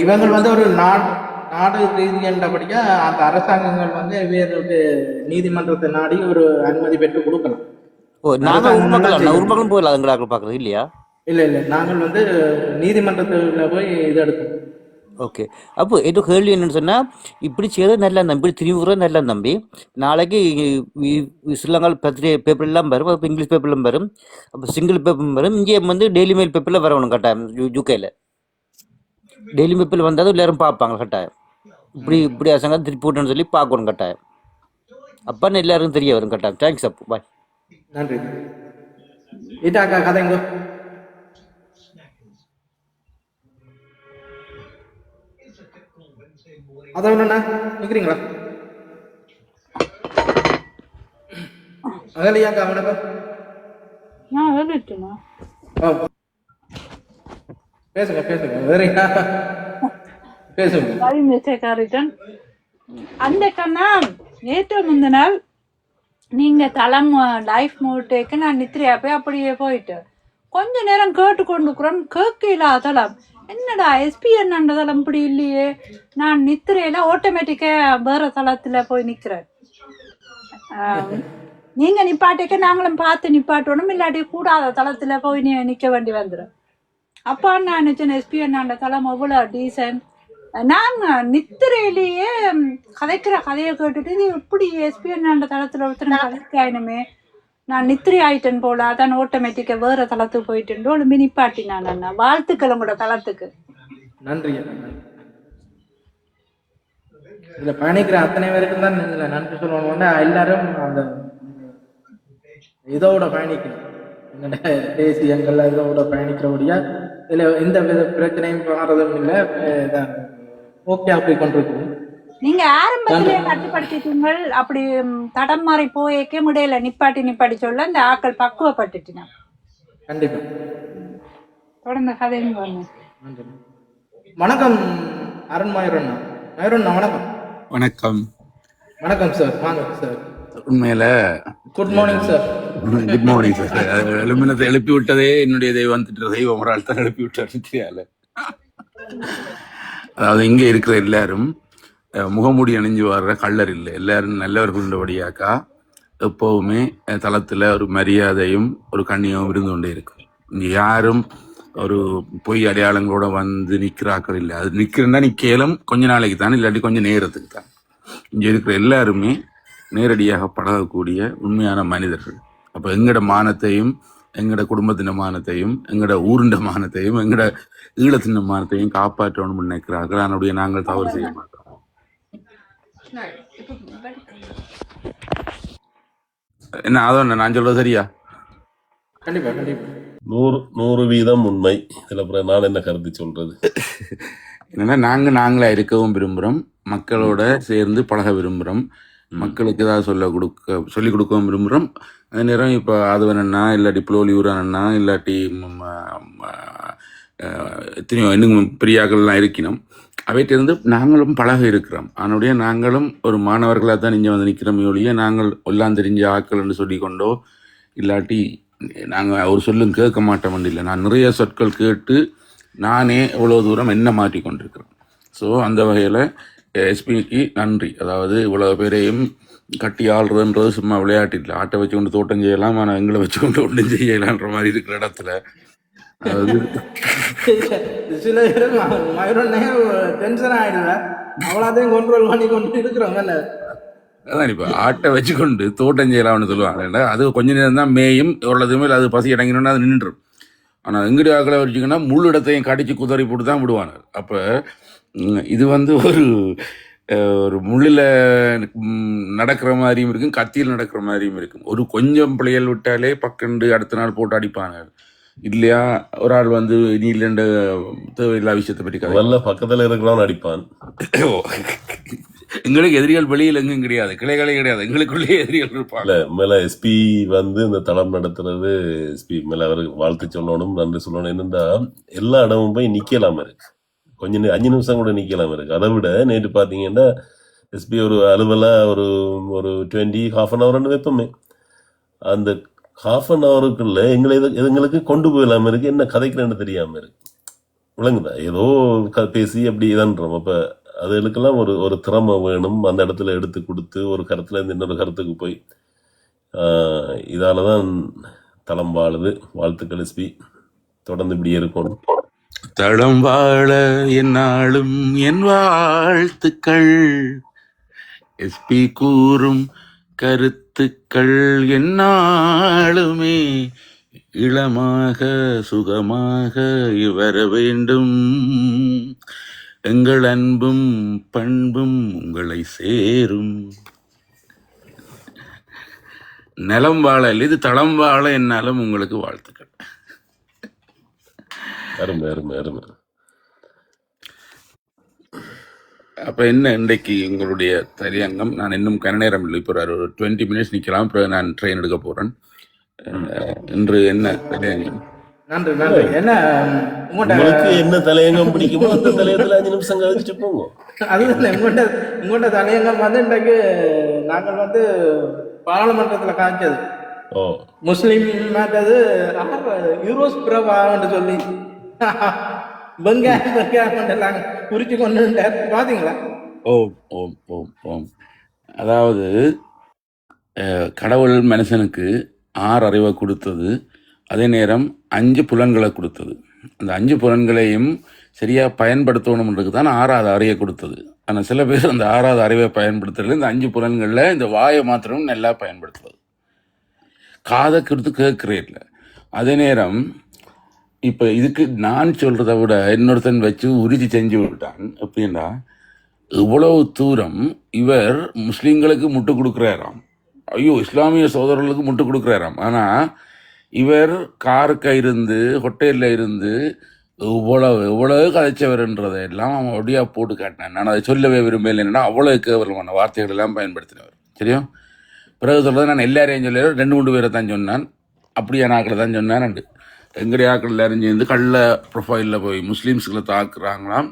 இவங்க வந்து ஒரு நாடு ரீதியண்டபடியா அந்த அரசாங்கங்கள் வந்து வேறு நீதிமன்றத்தை நாடி ஒரு அனுமதி பெற்று கொடுக்கலாம். ஓ, நாங்கள் உருமக்களும் போயிடலாம் எங்களாக்கள் பார்க்கறது இல்லையா? இல்ல இல்ல, நாங்கள் வந்து நீதிமன்றத்துல போய் இது எடுக்கணும். ஓகே. அப்போ ஏதோ கேள்வி என்னன்னு சொன்னால், இப்படி செய்யறது நல்லா நம்பி திரும்பி நல்லா நம்பி நாளைக்கு ஸ்ரீலங்கா பேப்பர் எல்லாம் வரும், அப்போ இங்கிலீஷ் பேப்பர்லாம் வரும், அப்போ சிங்கிள் பேப்பர் வரும். இங்கே வந்து டெய்லி மெயில் பேப்பரில் வரணும் கட்டாயம். யூகேல டெய்லி பேப்பரில் வந்தாலும் எல்லாரும் பார்ப்பாங்க கட்டாயம். இப்படி அரசாங்கம் திருப்பி போட்டோன்னு சொல்லி பார்க்கணும் கட்டாயம். அப்பான்னு எல்லாருக்கும் தெரிய வரும் கட்டாயம். தேங்க்ஸ் அப்போ, பாய். நன்றி. இதாக்கா கதைங்க. அதான் நிக்கிறீங்களா? அகலியாக்கா வணக்கம். பேசுங்க பேசுங்க, வேற பேசுங்க. அந்த கண்ணா நேற்று முந்தின நாள் நீங்க தளம் லைஃப் மோட்டேக்கு நான் நித்திரையா போய் அப்படியே போயிட்டு கொஞ்ச நேரம் கேட்டு கொண்டுக்குறோம். கேட்கல தளம் என்னடா எஸ்பி என்னன்ற தளம் இப்படி இல்லையே. நான் நித்திரையில ஆட்டோமேட்டிக்கா வேற தளத்துல போய் நிக்கிறேன். நீங்க நிப்பாட்டிக்க நாங்களும் பார்த்து நிப்பாட்டணும், இல்லாட்டி கூடாத தளத்துல போய் நிக்க வேண்டி வந்துடும். அப்பா நான் நினைச்சேன் எஸ்பி என்னன்ற தளம் அவ்வளவு டீசன்ட். நான் நித்திரையிலேயே கதைக்கிற கதையை கேட்டுட்டு இது எப்படி எஸ்பி என்னன்ற தளத்துல ஒருத்தர் கதைக்காயணுமே, நான் நித்திரை ஆயிட்டேன் போல, அதான் ஆட்டோமேட்டிக்கா வேற தளத்துக்கு போயிட்டு ஒழும்பி நிப்பாட்டினான். அண்ணா வாழ்த்துக்கள் உங்களோட தளத்துக்கு. நன்றி. இதுல பயணிக்கிற அத்தனை பேருக்கும் தான் இதுல நன்றி சொல்லணும். எல்லாரும் அந்த இதோட பயணிக்கணும். எங்கட தேசியங்கள்ல இதோட பயணிக்கிறபடியா இதுல எந்த வித பிரச்சனையும் வர்றதும் இல்லை. ஓகே, அப்படி கொண்டிருக்குது. நீங்க ஆரம்பத்திலேயே கட்டுப்படுத்திட்டீங்க. அப்படி தடம் மாறி போயக்கே முடியல, நிப்பாட்டி சொல்ல இந்த ஆக்கள் பக்குவப்பட்டுட்டினா. கண்டிப்பா தொடர்ந்து கதையும் வணக்கம். அருண் மயூரண்ணா. மயூரண்ணா வணக்கம். வணக்கம். வணக்கம் சார், வாங்க சார். உண்மையில good morning sir. Good morning sir. எழுப்பினத்தை எழுப்பி விட்டதே என்னுடைய தெய்வம் தெய்வம் ஒரு ஆள் தான் எழுப்பி விட்டார். அதாவது இங்கே இருக்கிற எல்லாரும் முகமூடி அணிஞ்சு வர்ற கள்ளர் இல்லை, எல்லாரும் நல்லவர்களுடையாக்கா எப்போவுமே தளத்தில் ஒரு மரியாதையும் ஒரு கண்ணியமும் இருந்து கொண்டே இருக்கும். இங்கே யாரும் ஒரு பொய் அடையாளங்களோட வந்து நிற்கிறாக்கள் இல்லை. அது நிற்கிறேன்னா நிற்கலும் கொஞ்ச நாளைக்கு தான், இல்லாட்டி கொஞ்சம் நேரத்துக்கு தான். இங்கே இருக்கிற எல்லாருமே நேரடியாக பழகக்கூடிய உண்மையான மனிதர்கள். அப்போ எங்களோட மானத்தையும் எங்களோட குடும்பத்தின மானத்தையும் எங்களோட ஊருண்ட மானத்தையும் எங்களோட ஈழத்தின மானத்தையும் காப்பாற்றணும்னு நினைக்கிறார்கள். அதனுடைய நாங்கள் தவறு செய்ய மாட்டோம். என்ன அதான் நான் சொல்றது சரியா? கண்டிப்பா கண்டிப்பா 100% உண்மை. இதுல அப்புறம் நான் என்ன கருத்து சொல்றது? என்னன்னா நாங்களா இருக்கவும் விரும்புகிறோம், மக்களோட சேர்ந்து பழக விரும்புகிறோம், மக்களுக்கு ஏதாவது சொல்லிக் கொடுக்கவும் விரும்புகிறோம். அதே நேரம் இப்போ ஆதவனண்ணா இல்லாட்டி புலோலியூரண்ணா இல்லாட்டி எத்தனையோ இன்னும் பெரியாக்கள்லாம் இருக்கணும், அவையிட்டிருந்து நாங்களும் பழக இருக்கிறோம். அதனுடைய நாங்களும் ஒரு மாணவர்களாக தான் இங்கே வந்து நிற்கிறோம். ஒழிய நாங்கள் எல்லாம் தெரிஞ்ச ஆக்கள்னு சொல்லிக்கொண்டோ இல்லாட்டி நாங்கள் ஒரு சொல்லும் கேட்க மாட்டோம் இல்லை. நான் நிறைய சொற்கள் கேட்டு நானே எவ்வளோ தூரம் என்ன மாற்றி கொண்டிருக்கிறேன். ஸோ அந்த வகையில் எஸ்பிக்கு நன்றி. அதாவது இவ்வளோ பேரையும் கட்டி ஆள்றதுன்றது சும்மா விளையாட்டில் ஆட்டை வச்சு கொண்டு தோட்டம் செய்யலாம், ஆனால் எங்களை வச்சு கொண்டு ஒன்றும் செய்யலான்ற மாதிரி இருக்கிற இடத்துல அதாவது சில டென்ஷன் ஆயிடுவேன், அவ்வளோதையும் கண்ட்ரோல் பண்ணி கொண்டு இருக்கிறோம். அதான் இப்போ ஆட்டை வச்சுக்கொண்டு தோட்டம் செய்யலாம்னு சொல்லுவாங்க. அது கொஞ்ச நேரம் தான் மேயும், எவ்வளோதுமே அது பசி அடங்கினோன்னா அது நின்றுடும். ஆனால் எங்கடி ஆக்களை வச்சுக்கன்னா முழு இடத்தையும் கடிச்சு குதறி போட்டு தான் விடுவாங்க. அப்போ இது வந்து ஒரு முள்ளில் நடக்கிற மாதிரியும் இருக்கும், கத்தியில் நடக்கிற மாதிரியும் இருக்கும். ஒரு கொஞ்சம் பிள்ளைகள் விட்டாலே பக்கண்டு அடுத்த நாள் போட்டு அடிப்பாங்க இல்லையா? ஒரு ஆள் வந்து நீ இல்லைன்ற தேவையில்லா விஷயத்தை பற்றி முதல்ல பக்கத்தில் இருக்கிறவன் அடிப்பான். எங்களுக்கு எதிரிகள் வெளியில் எங்கும் கிடையாது, கிளைகளே கிடையாது, எங்களுக்குள்ளே எதிரிகள் இருப்பாங்க. மேல எஸ்பி வந்து இந்த தளம் நடத்துறது, எஸ்பி மேல அவருக்கு வாழ்த்து சொல்லணும், நன்றி சொல்லணும். என்னன்னா எல்லா இடமும் போய் நிக்கலாம் இருக்கு, கொஞ்சம் 5 நிமிஷம் கூட நிக்கலாம் இருக்கு. அதை விட நேற்று பாத்தீங்கன்னா எஸ்பி ஒரு அலுவலா ஒரு 1/2 அன் ஹவர் வைப்போமே, அந்த 1/2 அன் ஹவருக்குள்ள எங்களுக்கு கொண்டு போயிடலாம இருக்கு. என்ன கதைக்கிறேன்னு தெரியாம இருக்கு, விளங்குதா? ஏதோ பேசி அப்படி இதான்றோம். அப்ப அதுகளுக்கெல்லாம் ஒரு திறமை வேணும். அந்த இடத்துல எடுத்து கொடுத்து ஒரு கருத்துல இருந்து இன்னொரு கருத்துக்கு போய் இதாலதான் தளம் வாழுது. வாழ்த்துக்கள் எஸ்பி, தொடர்ந்து இப்படி இருக்கணும். தளம் வாழ என்னாலும் என் வாழ்த்துக்கள், எஸ்பி கூறும் கருத்துக்கள் என்னாலுமே இளமாக சுகமாக வர வேண்டும். எங்கள் அன்பும் பண்பும் உங்களை சேரும். நிலம் வாழ இது தளம் வாழ என்னாலும் உங்களுக்கு வாழ்த்துக்கள். அருமை அருமை அருமை. அப்போ என்ன இன்றைக்கு உங்களுடைய தலையங்கம்? நான் இன்னும் கன நேரம் இல்லை, இப்போ ஒரு 20 மினிட்ஸ் நிற்கலாம், அப்புறம் நான் ட்ரெயின் எடுக்க போகிறேன். இன்று என்ன தலையங்கம்? நன்றி நன்றி. என்ன உங்களுக்கு என்ன தலையங்கம் பிடிக்குமோ அந்த தலையத்துல 5 நிமிஷம் கழிச்சுட்டு போங்க. அதுதான் உங்கள்கிட்ட தலையங்கம் வந்து இன்றைக்கு நாங்கள் வந்து பாராளுமன்றத்தில் காய்ச்சது முஸ்லீம் மாட்டது யூரோஸ் பிரபான்னு சொல்லி வெங்காயம் குறிச்சு கொண்டு பாத்தீங்களா? ஓம் ஓம் ஓம் ஓம். அதாவது கடவுள் மனுஷனுக்கு 6 அறிவை கொடுத்தது, அதே நேரம் 5 புலன்களை கொடுத்தது. அந்த 5 புலன்களையும் சரியாக பயன்படுத்தணுன்றதுக்கு தான் 6வது அறிவை கொடுத்தது. ஆனால் சில பேர் அந்த 6வது அறிவை பயன்படுத்துறது இந்த 5 புலன்களில் இந்த வாயை மாத்திரம் நல்லா பயன்படுத்துவது, காதை கொடுத்து கேட்குறே இல்லை. அதே நேரம் இப்போ இதுக்கு நான் சொல்கிறத விட இன்னொருத்தன் வச்சு உறுதி செஞ்சு விட்டான். எப்படின்னா இவ்வளவு தூரம் இவர் முஸ்லீம்களுக்கு முட்டு கொடுக்குறாராம், ஐயோ இஸ்லாமிய சோதரர்களுக்கு முட்டு கொடுக்குறாராம். ஆனால் இவர் காருக்க இருந்து ஹோட்டலில் இருந்து எவ்வளவு கதைச்சவர்ன்றதையெல்லாம் அவன் ஒடியா போட்டு காட்டினான். நான் அதை சொல்லவே விரும்பல, என்னன்னா அவ்வளோ கேவலமான வார்த்தைகள் எல்லாம் பயன்படுத்தினவர். சரியா? பிறகு சொல்கிறது நான் எல்லாரையும் சொல்ல 2-3 பேரை தான் சொன்னான், அப்படியான ஆக்களை தான் சொன்னான். எங்களுடைய ஆக்கள் எல்லாரும் சேர்ந்து கள்ள ப்ரொஃபைலில் போய் முஸ்லீம்ஸ்களை தாக்குறாங்களாம்.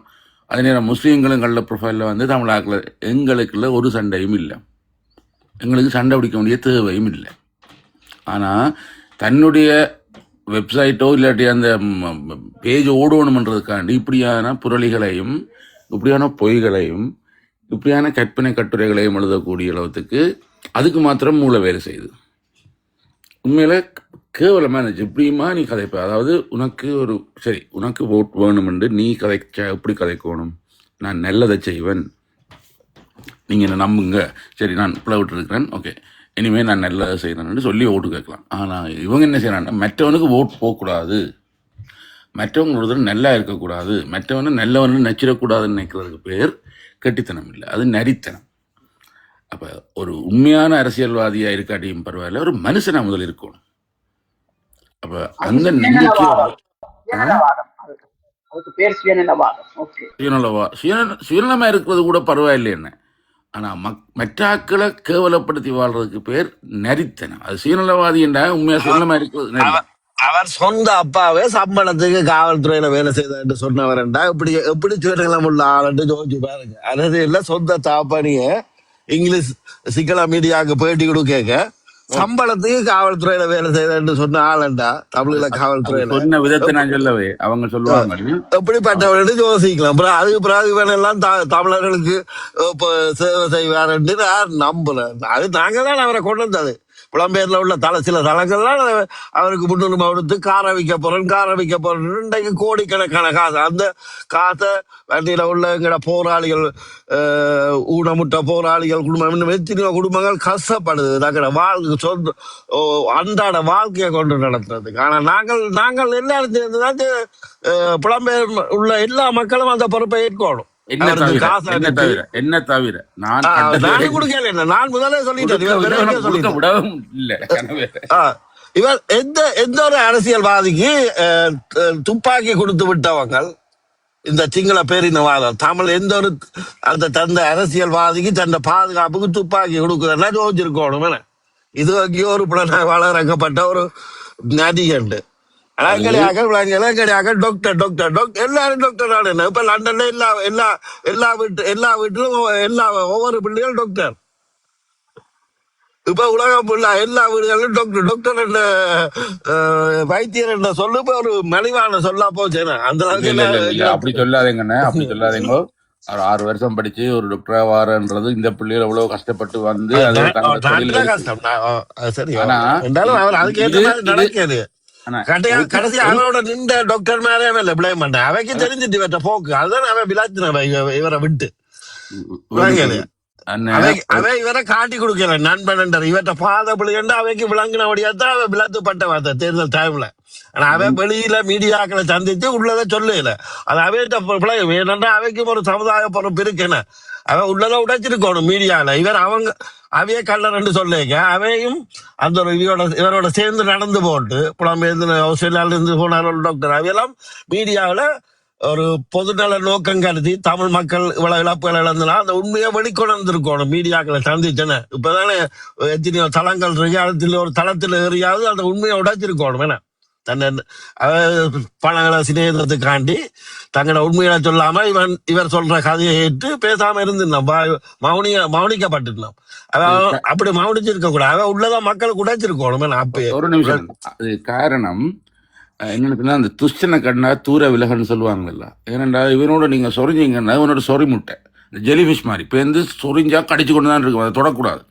அதே நேரம் முஸ்லீம்களும் கள்ள ப்ரொஃபைலில் வந்து தமிழ் ஆக்களை எங்களுக்குள்ள ஒரு சண்டையும் இல்லை, எங்களுக்கு சண்டை பிடிக்க வேண்டிய தேவையும் இல்லை. ஆனால் தன்னுடைய வெப்சைட்டோ இல்லாட்டி அந்த பேஜ் ஓடணுமன்றதுக்காண்டி இப்படியான புரளிகளையும் இப்படியான பொய்களையும் இப்படியான கற்பனை கட்டுரைகளையும் எழுதக்கூடிய அளவுக்கு அதுக்கு மாத்திரம் மூளை வேலை செய்யுது. உண்மையில கேவலமாக இருந்துச்சு. இப்படியுமா நீ கதைப்ப? அதாவது உனக்கு ஒரு சரி, உனக்கு ஓட் வேணுமென்று நீ கதைச்ச எப்படி கதைக்கணும்? நான் நல்லதை செய்வேன், நீங்கள் என்ன நம்புங்க, சரி நான் பிளவிட்டு இருக்கிறேன், ஓகே இனிமேல் நான் நல்லதை செய்கிறேன்னு சொல்லி ஓட்டு கேட்கலாம். ஆனால் இவங்க என்ன செய்யறாங்கன்னா, மற்றவனுக்கு ஓட் போகக்கூடாது, மற்றவங்களோட நல்லா இருக்கக்கூடாது, மற்றவனை நல்லவனு நச்சிடக்கூடாதுன்னு நினைக்கிறதுக்கு பேர் கெட்டித்தனம் இல்லை, அது நரித்தனம். அப்போ ஒரு உண்மையான அரசியல்வாதியாக இருக்காட்டியும் பரவாயில்ல, ஒரு மனுஷனா முதல் இருக்கணும். அப்போ அந்த நம்பிக்கை சுயநலவாதம் அதுக்கு பேர் சுயநலவாதம். ஓகே, சுயநலமாக இருக்கிறது கூட பரவாயில்லை என்ன. ஆனால் மற்றாக்களை கேவலப்படுத்தி வாழ்றதுக்கு பேர் நரித்தனம். அது சுயநலவாதி என்றா உண்மையாக சுயநலமாக இருக்கிறது. அவர் சொந்த அப்பாவே சம்பளத்துக்கு காவல்துறையில வேலை செய்த சொன்னவர்டா இப்படி எப்படி சுயநலம் உள்ள ஆளுன்னு யோசிச்சு பாருங்க. அதாவது இல்ல சொந்த தாப்பனிய இங்கிலீஷ் சிங்கள மீடியாவுக்கு பேட்டி கொடுக்க சம்பளத்துக்கு காவல்துறையில வேலை செய்த சொன்ன ஆளுண்டா தமிழ்ல காவல்துறையில சொன்ன விதத்தை நான் சொல்லவே அவங்க சொல்லுவாங்க எப்படிப்பட்டவர்கள் யோசிக்கலாம். அப்புறம் அதுக்கு பிறகு இவன் எல்லாம் தமிழர்களுக்கு சேவை செய்வாருன்னு நான் நம்பல. அது நாங்க தான் அவரை கொண்டு வந்தது. புலம்பெயர்ல உள்ள சில தளங்கள்லாம் அவருக்கு முன்னுரிமை கொடுத்து காரை வைக்க போறேன் இன்றைக்கு கோடிக்கணக்கான காசு, அந்த காசை வண்டியில உள்ள எங்கட போராளிகள், ஊனமுட்ட போராளிகள் குடும்பம், இன்னும் எத்தனையோ குடும்பங்கள் கஷ்டப்படுது தங்கட வாழ்க்கை சொந்த அன்றாட வாழ்க்கையை கொண்டு நடத்துறதுக்கு. ஆனா நாங்கள் எல்லாரும் சேர்ந்துதான் புலம்பெயர் உள்ள எல்லா மக்களும் அந்த பொறுப்பை ஏற்கணும். என்ன தவிர நான் கொடுக்கல, நான் முதலே சொல்லிட்டேன். இவர் எந்த ஒரு அரசியல்வாதிக்கு துப்பாக்கி கொடுத்து விட்டவங்க இந்த சிங்கள பேரினவாதம் தமிழ் எந்த ஒரு அந்த தந்த அரசியல்வாதிக்கு தந்த பாதுகாப்புக்கு துப்பாக்கி கொடுக்குறதுனா யோசிச்சிருக்கணும். இது வரைக்கும் ஒரு புலனாய்வாளர் இறக்கப்பட்ட ஒரு நடிகண்டு கிடையாது. டாக்டர் எல்லாரும் டாக்டர் ஆடு. இப்ப லண்டன்ல எல்லா வீட்டிலும் ஒவ்வொரு பிள்ளைகள் டாக்டர். இப்ப உலகம் எல்லா வீடுகளிலும் டாக்டர் என்ற வைத்தியர் என்ற சொல்லு இப்ப ஒரு மலிவான சொல்லா போச்சு. அந்த அளவுக்கு அப்படி சொல்லாதீங்கண்ணே, அப்படி சொல்லாதீங்க. 6 வருஷம் படிச்சு ஒரு டாக்டரா வாரன்றது இந்த பிள்ளைகள் எவ்வளவு கஷ்டப்பட்டு வந்து கஷ்டம். நடக்காது. கடைசி அவரோட நின்ற டாக்டர் மேலே பிளேம் பண்ண அவைக்கு தெரிஞ்சிட்டு இவற்ற போக்கு. அதுதான் அவன் விளாத்தின இவரை விட்டு அவை இவரை காட்டி கொடுக்கல நண்பன் இவற்ற பாத பிள்ளைண்டு அவைக்கு விளங்கினபடியாத்தான் அவன் விளாத்துப்பட்ட வார்த்தை தேர்தல் டைம்ல. ஆனா அவன் வெளியில மீடியாக்களை சந்திச்சு உள்ளதை சொல்லல. அது அவையிட்ட பிள்ளை வேணும்னா அவைக்கும் ஒரு சமுதாய பொறுப்பு இருக்குன்னு அவன் உள்ளதை உடைச்சிருக்கணும் மீடியால. அவையே கல்லறன்னு சொல்லிக்க அவையும் அந்த ஒரு இவரோட சேர்ந்து நடந்து போட்டு புலம்பெயர்ந்து ஆஸ்திரேலியால இருந்து போனார் ஒரு டாக்டர் அவையெல்லாம் மீடியாவில ஒரு பொதுநல நோக்கம் கருதி தமிழ் மக்கள் இவ்வளவு இழப்புகள் இழந்தனா அந்த உண்மையை வெளிக்கொண்டிருக்கணும் மீடியாக்களை சந்திச்சேன்னு. இப்பதானே எத்தனையோ தளங்கள் இருக்கு, ஒரு தளத்தில் ஏறியாவது அந்த உண்மையை உடைச்சிருக்கணும். ஏன்னா தன்னை பணங்களை சிநேகத்துக்காண்டி தங்களோட உண்மைகளை சொல்லாம இவர் சொல்ற கதையை ஏற்று பேசாம இருந்திருந்தோம், மௌனிக்கப்பட்டிருந்தோம். அப்படி மௌனிச்சிருக்க கூடாது. அவன் உள்ளதான் மக்களுக்கு உடைச்சிருக்கணும். அப்பயே ஒரு நிமிஷம், அது காரணம் என்னன்னா அந்த துஷ்டனை கண்ணா தூர விலகன்னு சொல்லுவாங்கல்ல. ஏனண்டா இவனோட நீங்க சொரிஞ்சிங்கன்னா இவனோட சொறி முட்டை ஜெலிஃபிஷ் மாதிரி இப்போ வந்து சொரிஞ்சா கடிச்சு கொண்டு தான் இருக்கும், அதை தொடக்கூடாது.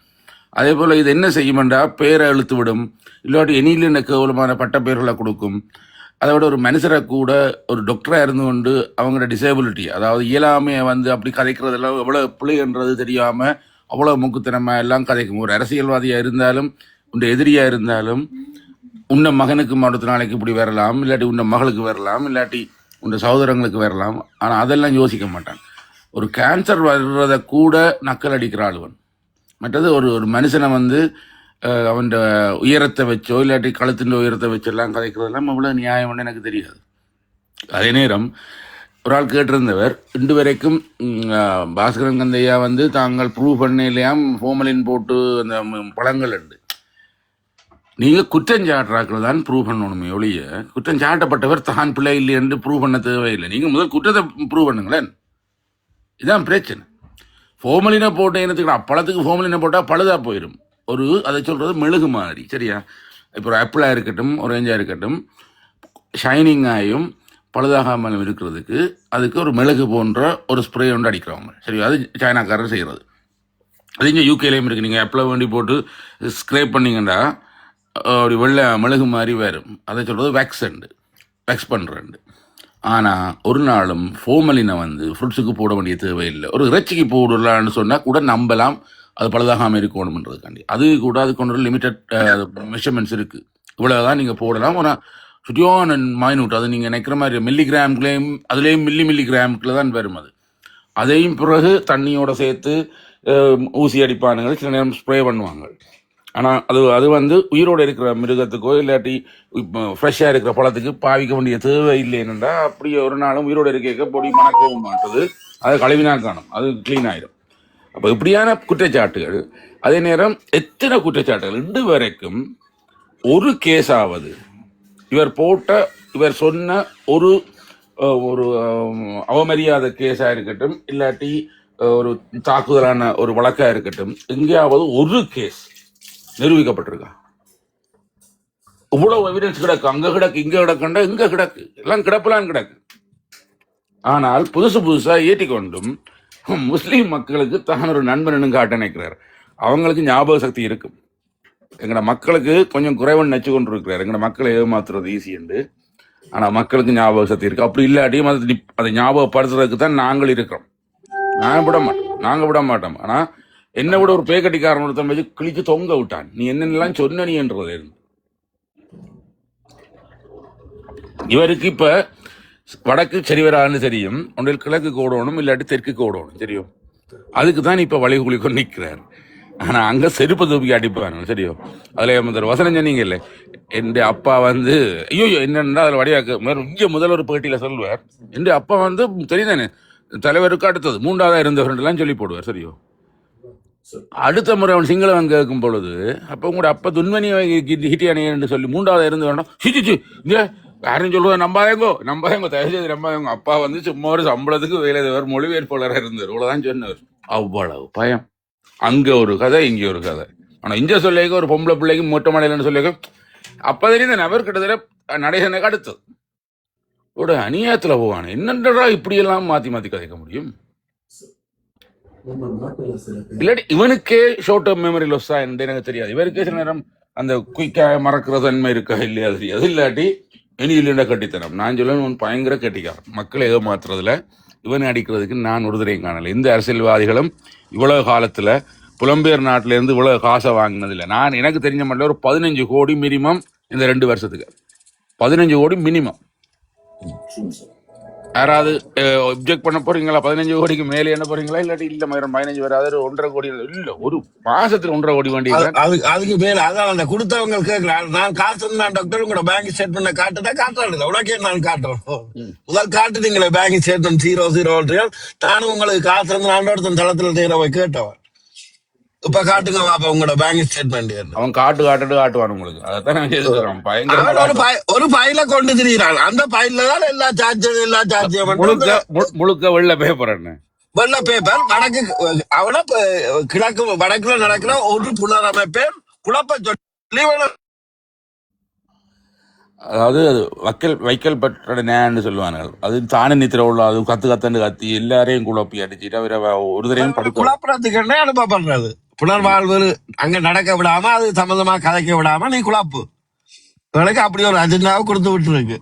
அதே போல் இது என்ன செய்யுமெண்டா பேரை இழுத்து விடும், இல்லாட்டி எண்ணில கேவலமான பட்ட பேர்களை கொடுக்கும். அதை விட ஒரு மனுஷரை கூட ஒரு டாக்டராக இருந்து கொண்டு அவங்களோட டிசேபிலிட்டி அதாவது இயலாமையை வந்து அப்படி கதைக்கிறதெல்லாம் எவ்வளோ பிள்ளைன்றது தெரியாமல் அவ்வளோ முக்குத்தனமாக எல்லாம் கதைக்கும். ஒரு அரசியல்வாதியாக இருந்தாலும் உன் எதிரியாக இருந்தாலும் உன்ன மகனுக்கு அடுத்த நாளைக்கு இப்படி வரலாம், இல்லாட்டி உன்ன மகளுக்கு வரலாம், இல்லாட்டி உன் சகோதரங்களுக்கு வரலாம். ஆனால் அதெல்லாம் யோசிக்க மாட்டான். ஒரு கேன்சர் வர்றதை கூட நக்கல் அடிக்கிற ஆளுவன். மற்றது ஒரு மனுஷனை வந்து அவன் உயரத்தை வச்சோ இல்லாட்டி கழுத்தின் உயரத்தை வச்செல்லாம் கதைக்கிறதெல்லாம் அவ்வளோ நியாயம்னு எனக்கு தெரியாது. அதே நேரம் ஒரு ஆள் கேட்டிருந்தவர் இன்று வரைக்கும் பாஸ்கரன் கந்தையா வந்து தாங்கள் ப்ரூவ் பண்ணலையாம் ஃபோமலின் போட்டு அந்த பழங்கள் உண்டு. நீங்கள் குற்றஞ்சாட்டுறாக்கள் தான் ப்ரூவ் பண்ணணுமே ஒழிய குற்றம் சாட்டப்பட்டவர் தான் பிள்ளை இல்லை என்று ப்ரூவ் பண்ண தேவையில்லை. நீங்கள் முதல் குற்றத்தை ப்ரூவ் பண்ணுங்களேன். இதுதான் பிரச்சனை. ஃபோமலினை போட்ட இனத்துக்கு பழத்துக்கு ஃபோமலினை போட்டால் பழுதாக போயிடும். அதை சொல்கிறது மெழுகு மாதிரி, சரியா? இப்போ ஒரு ஆப்பிளாக இருக்கட்டும், ஒரேஞ்சாக இருக்கட்டும், ஷைனிங்காயும் பழுதாகாமல் இருக்கிறதுக்கு அதுக்கு ஒரு மிளகு போன்ற ஒரு ஸ்ப்ரே ஒன்று அடிக்கிறவங்க. சரி, அது சைனாக்காரர் செய்கிறது. அது இங்கே யூகேலையும் இருக்குது. நீங்கள் ஆப்பில் வேண்டி போட்டு ஸ்க்ரேப் பண்ணிங்கன்னா அப்படி வெள்ளை மிளகு மாதிரி வரும். அதை சொல்கிறது வேக்ஸ் பண்ணுறேன். ஆனால் ஒரு நாளும் ஃபோர்மலினை வந்து ஃப்ரூட்ஸுக்கு போட வேண்டிய தேவையில்லை. ஒரு இறைச்சிக்கு போடலான்னு சொன்னால் கூட நம்பலாம் அது பழுதாகாமல் இருக்கணும்ன்றதுக்காண்டி. அது கூட அதுக்கு ஒன்று லிமிட்டட் மெஷர்மெண்ட்ஸ் இருக்குது. இவ்வளோ தான் நீங்கள் போடலாம். ஆனால் சுட்டியான மைனூட், அது நீங்கள் நினைக்கிற மாதிரி மில்லிகிராம்குள்ளேயும் அதுலேயும் மில்லிகிராமுக்குள்ள தான் வரும். அதையும் பிறகு தண்ணியோட சேர்த்து ஊசி அடிப்பானுங்க, சில நேரம் ஸ்ப்ரே பண்ணுவாங்க. ஆனால் அது வந்து உயிரோடு இருக்கிற மிருகத்துக்கோ இல்லாட்டி இப்போ ஃப்ரெஷ்ஷாக இருக்கிற பழத்துக்கு பாவிக்க வேண்டிய தேவை இல்லைன்னா அப்படி ஒரு நாளும் உயிரோடு இருக்க பொடி மணக்கவும் மாட்டுது. அதை கழுவினா காணும், அது க்ளீன் ஆகிடும். அப்போ இப்படியான குற்றச்சாட்டுகள், அதே நேரம் எத்தனை குற்றச்சாட்டுகள் இன்று வரைக்கும் ஒரு கேஸாவது இவர் சொன்ன ஒரு அவமரியாதை கேஸாக இருக்கட்டும் இல்லாட்டி ஒரு தாக்குதலான ஒரு வழக்காக இருக்கட்டும், எங்கேயாவது ஒரு கேஸ் நிரூபிக்கப்பட்டிருக்கா? இவ்வளவு எவிடன்ஸ் கிடக்கு, அங்க கிடக்கு, இங்க கிடக்குண்டா இங்க கிடக்கு, எல்லாம் கிடப்பலான்னு கிடக்கு. ஆனால் புதுசா ஏற்றிக்கொண்டும் முஸ்லீம் மக்களுக்கு தான் ஒரு நண்பனும் காட்ட நினைக்கிறார். அவங்களுக்கு ஞாபக சக்தி இருக்கும். எங்கட மக்களுக்கு கொஞ்சம் குறைவன் நச்சு கொண்டு இருக்கிறார். எங்கட மக்களை ஏமாத்துறது ஈஸி என்று. ஆனா மக்களுக்கு ஞாபக சக்தி இருக்கு. அப்படி இல்லாட்டியும் அதை ஞாபகப்படுத்துறதுக்கு தான் நாங்கள் இருக்கிறோம். நாங்க விட மாட்டோம். ஆனா என்னை விட ஒரு பேக்கட்டிக்காரன் ஒருத்தன் வச்சு கிழிச்சு தொங்க விட்டான். நீ என்னென்னலாம் சொன்ன நீ என்றது இருந்து. இவருக்கு இப்ப வடக்கு சரி வரான்னு தெரியும், ஒன்றில் கிழக்கு ஓடணும் இல்லாட்டி தெற்கு ஓடணும் தெரியும். அதுக்கு தான் இப்ப வழிகுலி கொண்டு நிற்கிறார். ஆனா அங்க செருப்பு தூக்கி அடிப்பாங்க சரியோ. அதுல ஒரு வசனம் சொன்னீங்க இல்லை, என் அப்பா வந்து ஐயோ என்னன்னா அதுல வடிவாக்க இங்க முதல் ஒரு பேட்டியில சொல்லுவார், என் அப்பா வந்து தெரியுதானே தலைவருக்கு அடுத்தது மூன்றாவதா இருந்தவரெல்லாம் சொல்லி போடுவார் சரியோ. அடுத்த முறை அவன் சிங்களவன் கேட்கும் பொழுது அப்ப உங்களோட அப்பா துன்மணி ஹிட்டியானு சொல்லி மூன்றாவதா இருந்து வேண்டாம் சிச்சு யாரும் சொல்லுவா நம்பாதேங்கோ தயவுசெய்து நம்பாதேங்க. அப்பா வந்து சும்மா ஒரு சம்பளத்துக்கு வேலையவர் மொழிபெயர்ப்பாளராக இருந்தார், இவ்வளவுதான் சொன்னவர். அவ்வளவு பயம். அங்க ஒரு கதை, இங்க ஒரு கதை. ஆனா இங்க சொல்லிக்க ஒரு பொம்பளை பிள்ளைக்கு மொட்டை மடையிலன்னு சொல்லிக்க அப்ப தெரியும் நபர் கிட்டத்தட்ட நடைசனுக்கு அடுத்தது ஒரு அநியாயத்துல போவானு. என்னன்றா இப்படி எல்லாம் மாத்தி கதைக்க முடியும்? இல்லாட்டி இவனுக்கே ஷார்ட் டேர்ம் மெமரி லொஸ்ஸா என்று எனக்கு தெரியாது. இவருக்கே சில நேரம் அந்த குயிக்கா மறக்கிற தன்மை இருக்கா இல்லையா தெரியாது. இல்லாட்டி இனி இல்லைன்னா கட்டித்தனம். நான் சொல்லுவேன் பயங்கர கட்டிக்காரன். மக்களை ஏமாத்துறதுல இவனை அடிக்கிறதுக்கு நான் ஒரு தரையும் காணலை. எந்த அரசியல்வாதிகளும் இவ்வளவு காலத்துல புலம்பெயர் நாட்டில இருந்து இவ்வளவு காசை வாங்கினதில்லை. நான் எனக்கு தெரிஞ்ச மட்டும் ஒரு 15 கோடி மினிமம் இந்த 2 வருஷத்துக்கு 15 கோடி மினிமம். யாராவது ஒப்ஜெக்ட் பண்ண போறீங்களா? 15 கோடிக்கு மேலே என்ன போறீங்களா? இல்லாட்டி இல்ல 15 வராது 1.5 கோடி இல்ல ஒரு மாசத்துக்கு 1.5 கோடி வண்டி அதுக்கு மேல அதான் அந்த கொடுத்தவங்க கேட்கலாம். நான் காட்டுறேன் டாக்டர், உங்களோட பேங்க் ஸ்டேட்மெண்ட் காட்டுறேன் உனக்கே நான் காட்டுறேன். முதல் காட்டுறீங்களே பேங்க் ஸ்டேட்மெண்ட் 00 நானும் உங்களுக்கு காத்துறது நான் ஒருத்தன் தளத்துல கேட்டவன். இப்ப காட்டுங்க அப்ப உங்களோட பேங்க் ஸ்டேட்மெண்ட். அவன் காட்டுவான் உங்களுக்கு. அதான் பயங்கர ஒரு பைல கொண்டு திரிகிறான். அந்த பைல தான் எல்லா சார்ஜும் முழுக்க வெள்ள பேப்பர் வடக்கு அவன கிழக்கு வடக்குல நடக்கிற ஒரு புனரமைப்பே குழப்ப சொல்லி. அதாவது வைக்கல் பற்ற நேன்னு சொல்லுவாங்க. அது தானே நித்திர உள்ள அது கத்துன்னு கத்தி எல்லாரையும் குழப்பி அடிச்சுட்டு அவரை ஒரு தரையும் குழப்பறதுக்கு என்ன அனுபவம் பண்றது? புனர்வாழ்வு அங்க நடக்க விடாம அது சம்பந்தமா கதைக்க விடாம நீ குழப்பு அப்படி ஒரு அஜெண்டாவை கொடுத்து விட்டுருக்கு.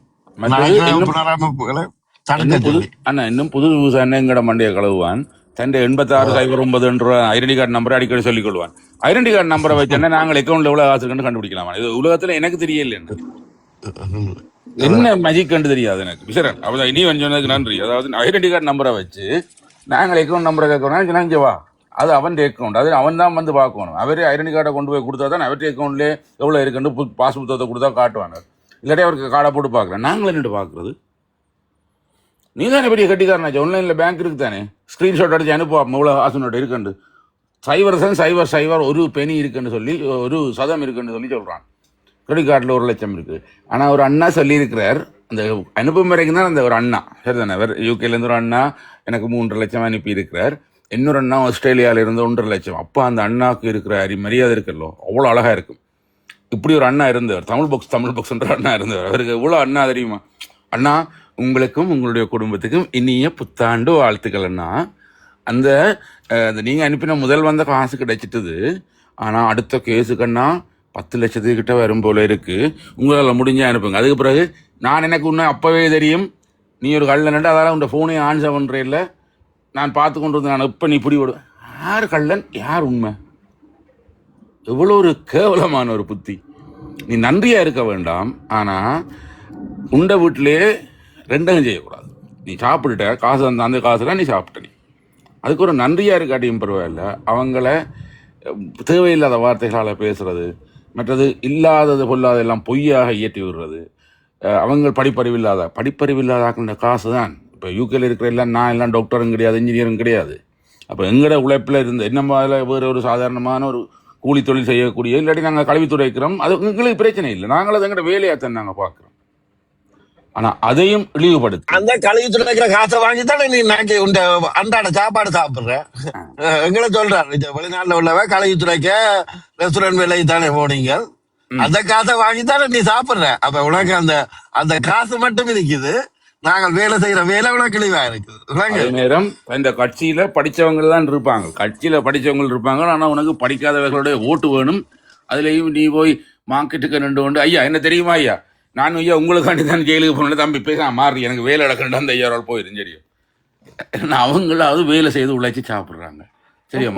இன்னும் புது எங்கட மண்டைய கழுவுவான். தன் 8609 என்ற ஐடென்டி கார்டு நம்பரை அடிக்கடி சொல்லிக் கொள்வான். ஐடென்டி கார்டு நம்பரை வச்சேன்னா நாங்கள் அக்கௌண்ட்ல எவ்வளவு காசு கண்டு கண்டுபிடிக்கலாமா? இது உலகத்துல எனக்கு தெரியல என்ன மேஜிக் கண்டு தெரியாது எனக்கு. விசரன் அவதான் இனி சொன்னதுக்கு நன்றி. அதாவது ஐடென்டி கார்டு நம்பரை வச்சு நாங்கள் அக்கௌண்ட் நம்பரை கேட்கணும். வா அது அவன் அக்கௌண்ட், அது அவன் தான் வந்து பார்க்கணும். அவரே ஐடென்டி கார்டை கொண்டு போய் கொடுத்தா தான் அவர்கிட்ட அக்கௌண்ட்லேயே எவ்வளோ இருக்குன்னு பாஸ் புத்தகத்தை கொடுத்தா காட்டுவாங்க. இல்லாட்டி அவருக்கு கார்டை போட்டு பார்க்குறேன். நாங்களும் என்னட்டு பார்க்குறது? நீ தானே பெரிய கட்டிக்காரனாச்சு. ஆன்லைனில் பேங்க் இருக்கு தானே, ஸ்க்ரீன்ஷாட் அடிச்சு அனுப்புவோம் இவ்வளோ காசு நோட்டு இருக்குண்டு 0.00 ஒரு பெனி இருக்குன்னு சொல்லி 1% இருக்குன்னு சொல்லி சொல்கிறான். கிரெடிட் கார்டில் 1 லட்சம் இருக்குது. ஆனால் ஒரு அண்ணா சொல்லியிருக்கிறார், அந்த அனுப்பும் வரைக்கும் தான் அந்த ஒரு அண்ணா சரி தானே, யூகேலேருந்து ஒரு அண்ணா எனக்கு 3.5 லட்சம் அனுப்பி இருக்கிறார். இன்னொரு அண்ணா ஆஸ்திரேலியாவில இருந்து 1.5 லட்சம். அப்போ அந்த அண்ணாவுக்கு இருக்கிற மரியாதை இருக்குல்லோ அவ்வளோ அழகா இருக்கும். இப்படி ஒரு அண்ணா இருந்தவர், தமிழ் புக்ஸ்ன்ற அண்ணா இருந்தவர். அவருக்கு எவ்வளோ அண்ணா தெரியுமா? அண்ணா உங்களுக்கும் உங்களுடைய குடும்பத்துக்கும் இனிய புத்தாண்டு வாழ்த்துக்கள்னா அந்த நீங்கள் அனுப்பின முதல் வந்த காசு கிடைச்சிட்டது. ஆனால் அடுத்த கேஸுக்குன்னா 10 லட்சத்துக்கிட்ட வரும் போல இருக்கு. உங்களால் முடிஞ்சா அனுப்புங்க. அதுக்கு பிறகு எனக்கு இன்னும் அப்போவே தெரியும் நீ ஒரு கள்ளன், அதால் உன் ஃபோனை ஆன்சர் பண்ணுறேன், நான் பார்த்து கொண்டு வந்து நான் இப்போ நீ பிடி விடு. யார் கள்ளன் யார் உண்மை? எவ்வளோ ஒரு கேவலமான ஒரு புத்தி. நீ நன்றியாக இருக்க வேண்டாம், ஆனால் உண்ட வீட்டிலே ரெண்டும் செய்யக்கூடாது. நீ சாப்பிட்டுட்ட காசு அந்த காசுலாம் நீ சாப்பிட்ட, நீ அதுக்கு ஒரு நன்றியாக இருக்காட்டியும் பரவாயில்ல. அவங்கள தேவையில்லாத வார்த்தைகளால் பேசுறது, மற்றது இல்லாதது பொல்லாத எல்லாம் பொய்யாக இயற்றி விடுறது, அவங்க படிப்பறிவில்லாதாக்குன்ற காசு தான். இப்போ யூகேல இருக்கிற நான் எல்லாம் டாக்டரும் கிடையாது, இன்ஜினியரும் கிடையாது. அப்போ எங்களோட உழைப்பில் இருந்த என்ன வேறு ஒரு சாதாரணமான ஒரு கூலி தொழில் செய்யக்கூடிய, இல்லாட்டி நாங்கள் கல்வித்துறை இருக்கிறோம், அது எங்களுக்கு பிரச்சனை இல்லை. நாங்கள் அது எங்களோட வேலையாத்தான் நாங்கள் பார்க்குறோம். ஆனால் அதையும் இழிவுபடுத்து அந்த கல்வித்துறை இருக்கிற காசை வாங்கி தானே நீ நாட்டு உண்ட அன்றாட சாப்பாடு சாப்பிடுற. எங்களை சொல்றாரு வெளிநாட்டுல உள்ளவ கல்வித்துறைக்கு ரெஸ்டாரண்ட் வேலைக்கு தானே போனீங்க, அந்த காசை வாங்கி தானே நீ சாப்பிடுற. அப்ப உனக்கு அந்த காசு மட்டும் இருக்குது, நாங்கள் வேலை செய்யற வேலை உனக்கு இழிவா இருக்குது. நேரம் இந்த கட்சியில படிச்சவங்க தான் இருப்பாங்க, ஆனா உனக்கு படிக்காதவர்களுடைய ஓட்டு வேணும். அதுலயும் நீ போய் மார்க்கெட்டுக்கு நின்று கொண்டு ஐயா என்ன தெரியுமா ஐயா, நான் ஐயா உங்களுக்காண்டி தான் ஜெயிலுக்கு போன தம்பி பேச மாறி எனக்கு வேலை நடக்கணும் அந்த ஐயாரால் போயிடும். சரியா, அவங்களாவது வேலை செய்து உழைச்சி சாப்பிடுறாங்க. சரியா,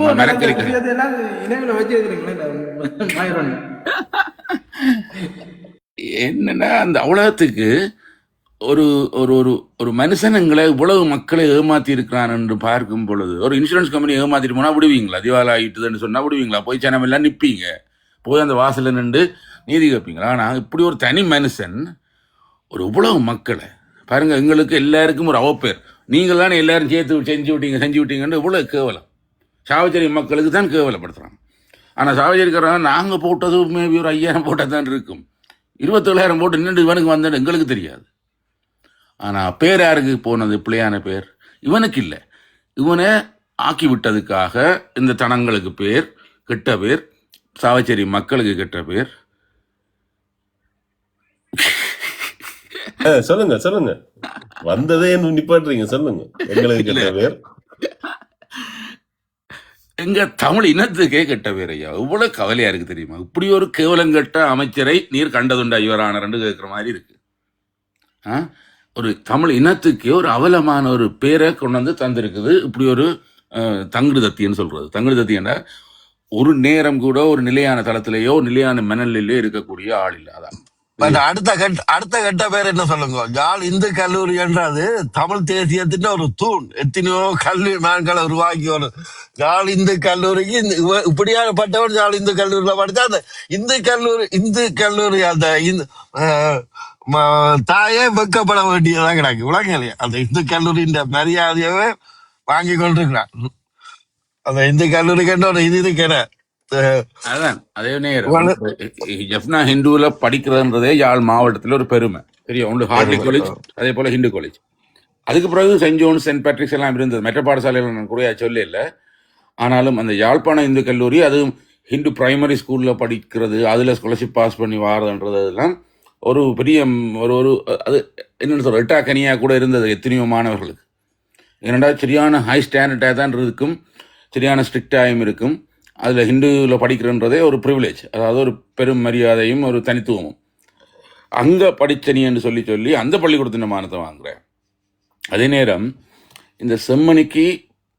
என்னன்னா அந்த உலகத்துக்கு ஒரு ஒரு ஒரு ஒரு மனுஷனுங்களை இவ்வளவு மக்களை ஏமாத்தி இருக்கிறான் என்று பார்க்கும் பொழுது, ஒரு இன்சூரன்ஸ் கம்பெனி ஏமாத்திட்டு போனா விடுவீங்களா? திவாலா ஆகிட்டுதுன்னு சொன்னா விடுவீங்களா? போய் ஜனம் எல்லாம் நிற்பீங்க, போய் அந்த வாசல்ல நின்று நீதி கேட்பீங்களா? ஆனால் இப்படி ஒரு தனி மனுஷன் ஒரு இவ்வளவு மக்களை பாருங்க, எங்களுக்கு எல்லாருக்கும் ஒரு அவப்பேர், நீங்கள் தானே எல்லாரும் சேர்த்து செஞ்சு விட்டீங்கன்னு இவ்வளவு கேவலம். சாவச்சேரி மக்களுக்கு தான் கேவலப்படுத்துறாங்க. ஆனால் சாவச்சேரிக்காரங்க நாங்கள் போட்டது மேபி ஒரு 5000 போட்டால் தான் இருக்கும், 27,000 போட்டு நின்று இவனுக்கு வந்தது எங்களுக்கு தெரியாது. ஆனால் பேர் யாருக்கு போனது? பிள்ளையான பேர் இவனுக்கு இல்லை. இவனை ஆக்கி விட்டதுக்காக இந்த தனங்களுக்கு பேர், கெட்ட பேர், சாவச்சேரி மக்களுக்கு கெட்ட பேர். சொல்லுங்க வந்ததே நிப்பாட்டுறீங்க, சொல்லுங்க. எங்களுக்கு கெட்ட பேர், எங்க தமிழ் இனத்துக்கே கெட்ட பேர். ஐயா இவ்வளவு கவலையா இருக்கு தெரியுமா? இப்படி ஒரு கேவலங்கெட்ட அமைச்சரை நீர் கண்டதுண்டா இவரான ரெண்டு கேட்கிற மாதிரி இருக்கு. ஒரு தமிழ் இனத்துக்கே ஒரு அவலமான ஒரு பேரை கொண்டு வந்து தந்திருக்குது இப்படி ஒரு தங்குடு தத்தின்னு சொல்றது. தங்குடு தத்தின்னா ஒரு நேரம் கூட ஒரு நிலையான தளத்திலேயோ நிலையான மணலிலேயோ இருக்கக்கூடிய ஆள் இல்லை. அதான் அடுத்த கட்ட பேர் என்ன சொல்லுங்க? யாழ் இந்து கல்லூரி என்றது தமிழ் தேசியத்தின் ஒரு தூண். எத்தனையோ கல்வி மான்களை உருவாக்கி ஒரு யாழ் இந்து கல்லூரிக்கு இப்படியான பட்டவர் யாழ் இந்து கல்லூரியில படித்தா அந்த இந்து கல்லூரி அந்த தாயே வெக்கப்பட வேண்டியதான் கிடக்கு. உலகம் இல்லையா அந்த இந்து கல்லூரியின் மரியாதையவே வாங்கி கொண்டிருக்கிறான். அந்த இந்து கல்லூரிக்கு ஒரு இது இருக்கிற அதான் அதே நேரம் ஜப்னா ஹிந்துல படிக்கிறதுன்றதே யாழ் மாவட்டத்தில் ஒரு பெருமை. தெரியும், ஒன்று ஹார்ட்லி காலேஜ், அதே போல ஹிந்து காலேஜ். அதுக்கு பிறகு சென்ட் ஜோன்ஸ், சென்ட் பேட்ரிக்ஸ் எல்லாம் இருந்தது. மற்ற பாடசாலைகள் நான் கூட சொல்ல இல்லை. ஆனாலும் அந்த யாழ்ப்பாண இந்து கல்லூரி, அதுவும் ஹிந்து பிரைமரி ஸ்கூலில் படிக்கிறது, அதில் ஸ்காலர்ஷிப் பாஸ் பண்ணி வாரதுன்றது எல்லாம் ஒரு பெரிய ஒரு அது என்னென்னு சொல்ற எட்டாக்கனியாக கூட இருந்தது எத்தனையோ மாணவர்களுக்கு. ஏன்னா சரியான ஹை ஸ்டாண்டர்டாக தான் இருக்கும், சரியான ஸ்ட்ரிக்டாகவும் இருக்கும். அதில் ஹிந்துவில் படிக்கிறன்றதே ஒரு ப்ரிவிலேஜ், அதாவது ஒரு பெரும் மரியாதையும் ஒரு தனித்துவமும். அங்கே படித்தனின்னு சொல்லி அந்த பள்ளிக்கூடத்தின் மானத்தை வாங்குறேன். அதே நேரம் இந்த செம்மணிக்கு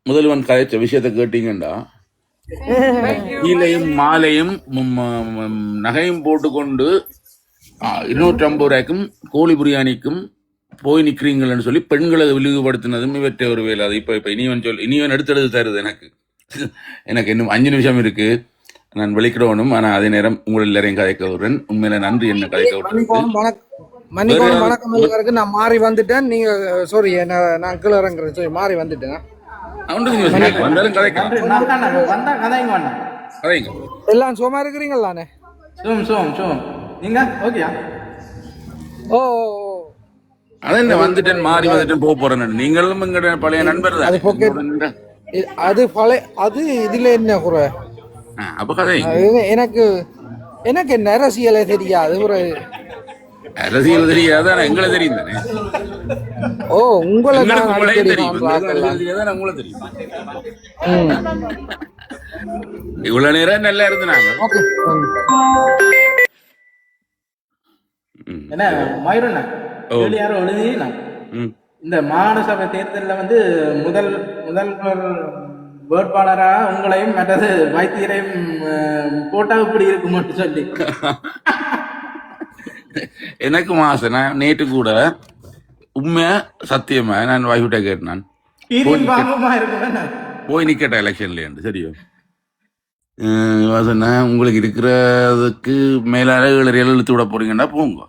முதல்வன் கதைச்ச விஷயத்தை கேட்டீங்கன்னா, கீழையும் மாலையும் நகையும் போட்டுக்கொண்டு 250 ரூபாய்க்கும் கோழி பிரியாணிக்கும் போய் நிற்கிறீங்களன்னு சொல்லி பெண்களை விழிவுபடுத்தினதும் இவற்றை ஒரு வேலை. அது இப்போ இனிவன் எடுத்தெடுத்து தருது. எனக்கு இன்னும் 5 நிமிஷம் இருக்கு, நான் வெளிக்கிடணும். ஆனால் அதே நேரம் உங்கள் எல்லாரையும் கதைக்க விடுறேன். உண்மையில நன்றி என்ன கதைக்க விடுறேன். வணக்கம். நான் மாறி வந்துட்டேன். நீங்க சாரி, நான் கீழே இறங்குறேன். சரி, மாறி வந்துட்டேன். எல்லாம் சும்மா இருக்கிறீங்களானே? நீங்க ஓகேயா? ஓ அதான் வந்துட்டேன், மாறி வந்துட்டேன், போக போறேன். நீங்களும் எங்க பழைய நண்பர் தான். அது பழைய அது இதுல என்ன குறை? அப்ப கதை எனக்கு என்ன அரசியலே தெரியாது. ஒரு அரசியல் தெரியாத எங்களை தெரியும் தானே. ஓ உங்களை எங்களுக்கு நான் உங்களையும் அடிக்கடி தெரியும், காண்ற எங்களுக்கு ஆக்கெல்லாம். அரசியல் தெரியாத நான் உங்களை தெரியும். ம் இவ்வளவு நேரம் நல்லா இருந்தாங்க. ஓகே என்ன மயூரண்ணா ஓ. யாரும் எழுதினா ம். இந்த மாகாண சபை தேர்தலில் வந்து முதல் வேட்பாளரா உங்களையும் மற்றது வைத்தியரையும் போட்டா இப்படி இருக்கும்னு சொல்லி எனக்கு மாசம் நான் நேற்று கூட உண்மையா சத்தியமா நான் வாய்விட்ட கேட்டேன், கீரியும் பாம்பமா இருக்கும்னா போய் நிக்கட்ட எலெக்ஷன்ல சரியோ சொன்ன உங்களுக்கு இருக்கிறதுக்கு மேலால 7 இழுத்து விட போறீங்கன்னா போங்க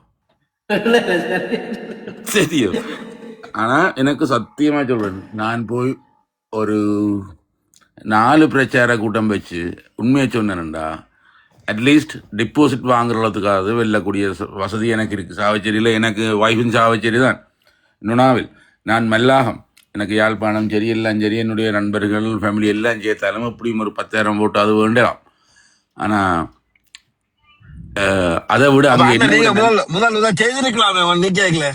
சரியோ. ஆனா எனக்கு சத்தியமா சொல்றேன், நான் போய் ஒரு 4 பிரச்சார கூட்டம் வச்சு உண்மையை சொன்னேன்டா, அட்லீஸ்ட் டிபாசிட் வாங்குறதுக்காவது வெல்லக்கூடிய வசதி எனக்கு இருக்கு. சாவச்சேரியில் எனக்கு வைஃபின் சாவச்சேரி தான், நுணாவில் நான் மல்லாகம், எனக்கு யாழ்ப்பாணம் சரி எல்லாம் சரி, என்னுடைய நண்பர்கள் ஃபேமிலி எல்லாம் சேர்த்தாலும் எப்படியும் ஒரு 10,000 போட்டு அது வேண்டலாம். ஆனா அதை விட அப்ப அங்க அண்ணன் நீங்க முதல்ல செய்திருக்கலாமே, நீ கேட்கல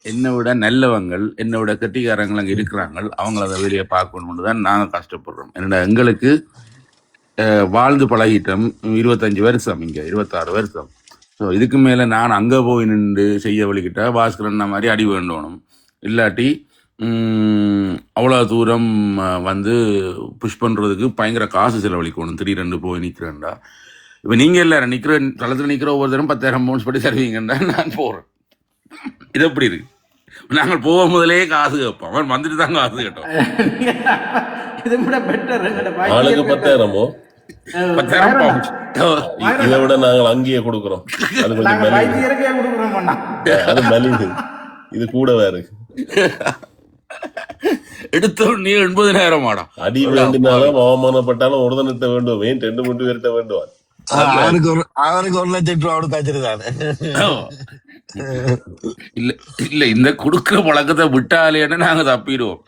என்னை விட நல்லவங்கள், என்னை விட கெட்டிக்காரங்கள் அங்கே இருக்கிறாங்க, அவங்கள அதை வெளியே பார்க்கணும்னு தான் நாங்கள் கஷ்டப்படுறோம். என்னடா எங்களுக்கு வாழ்ந்து பழகிட்டோம் 25 வருஷம், இங்கே 26 வருஷம். ஸோ இதுக்கு மேலே நான் அங்கே போய் நின்று செய்ய வழிகிட்ட பாஸ்கரன் மாதிரி அடி வேண்டணும், இல்லாட்டி அவ்வளோ தூரம் வந்து புஷ் பண்ணுறதுக்கு பயங்கர காசு செலவழிக்கணும். 3-2 போய் நிற்கிறேன்டா. இப்போ நீங்கள் எல்லாரும் நிற்கிற தளத்தில் நிற்கிற ஒவ்வொருத்தரும் 10,000 பவுன்ஸ் படி தருவீங்கன்றா நான் போகிறேன். இது எப்படி இருக்கு? நாங்கள் போகும் முதலே காசு கேட்போம், அவன் வந்துட்டு தான் காசு கேட்டோம். இது கூட பெட்டர். ஆளுக்கு 10,000 10,000 பவுன்ஸ் இதை விட நாங்கள் அங்கேயே கொடுக்குறோம். அது கொஞ்சம் மலிவு. வைத்தியருக்கே கொடுக்குறோம். அது மலிவு, இது கூடவே இருக்கு. எடுத்தோம் நீ 80,000 ஆடா. அடி வேண்டினாலும் அவமானப்பட்டாலும் உடனே வேண்டும், 2-3 பேர்கிட்ட வேண்டுவான். அவருக்கு 1 லட்சம் ரூபா கொடுத்தாச்சிருக்காரு. இல்ல இல்ல, இந்த குடுக்கிற பழக்கத்தை விட்டாலேன்னு நாங்க தப்பிடுவோம்.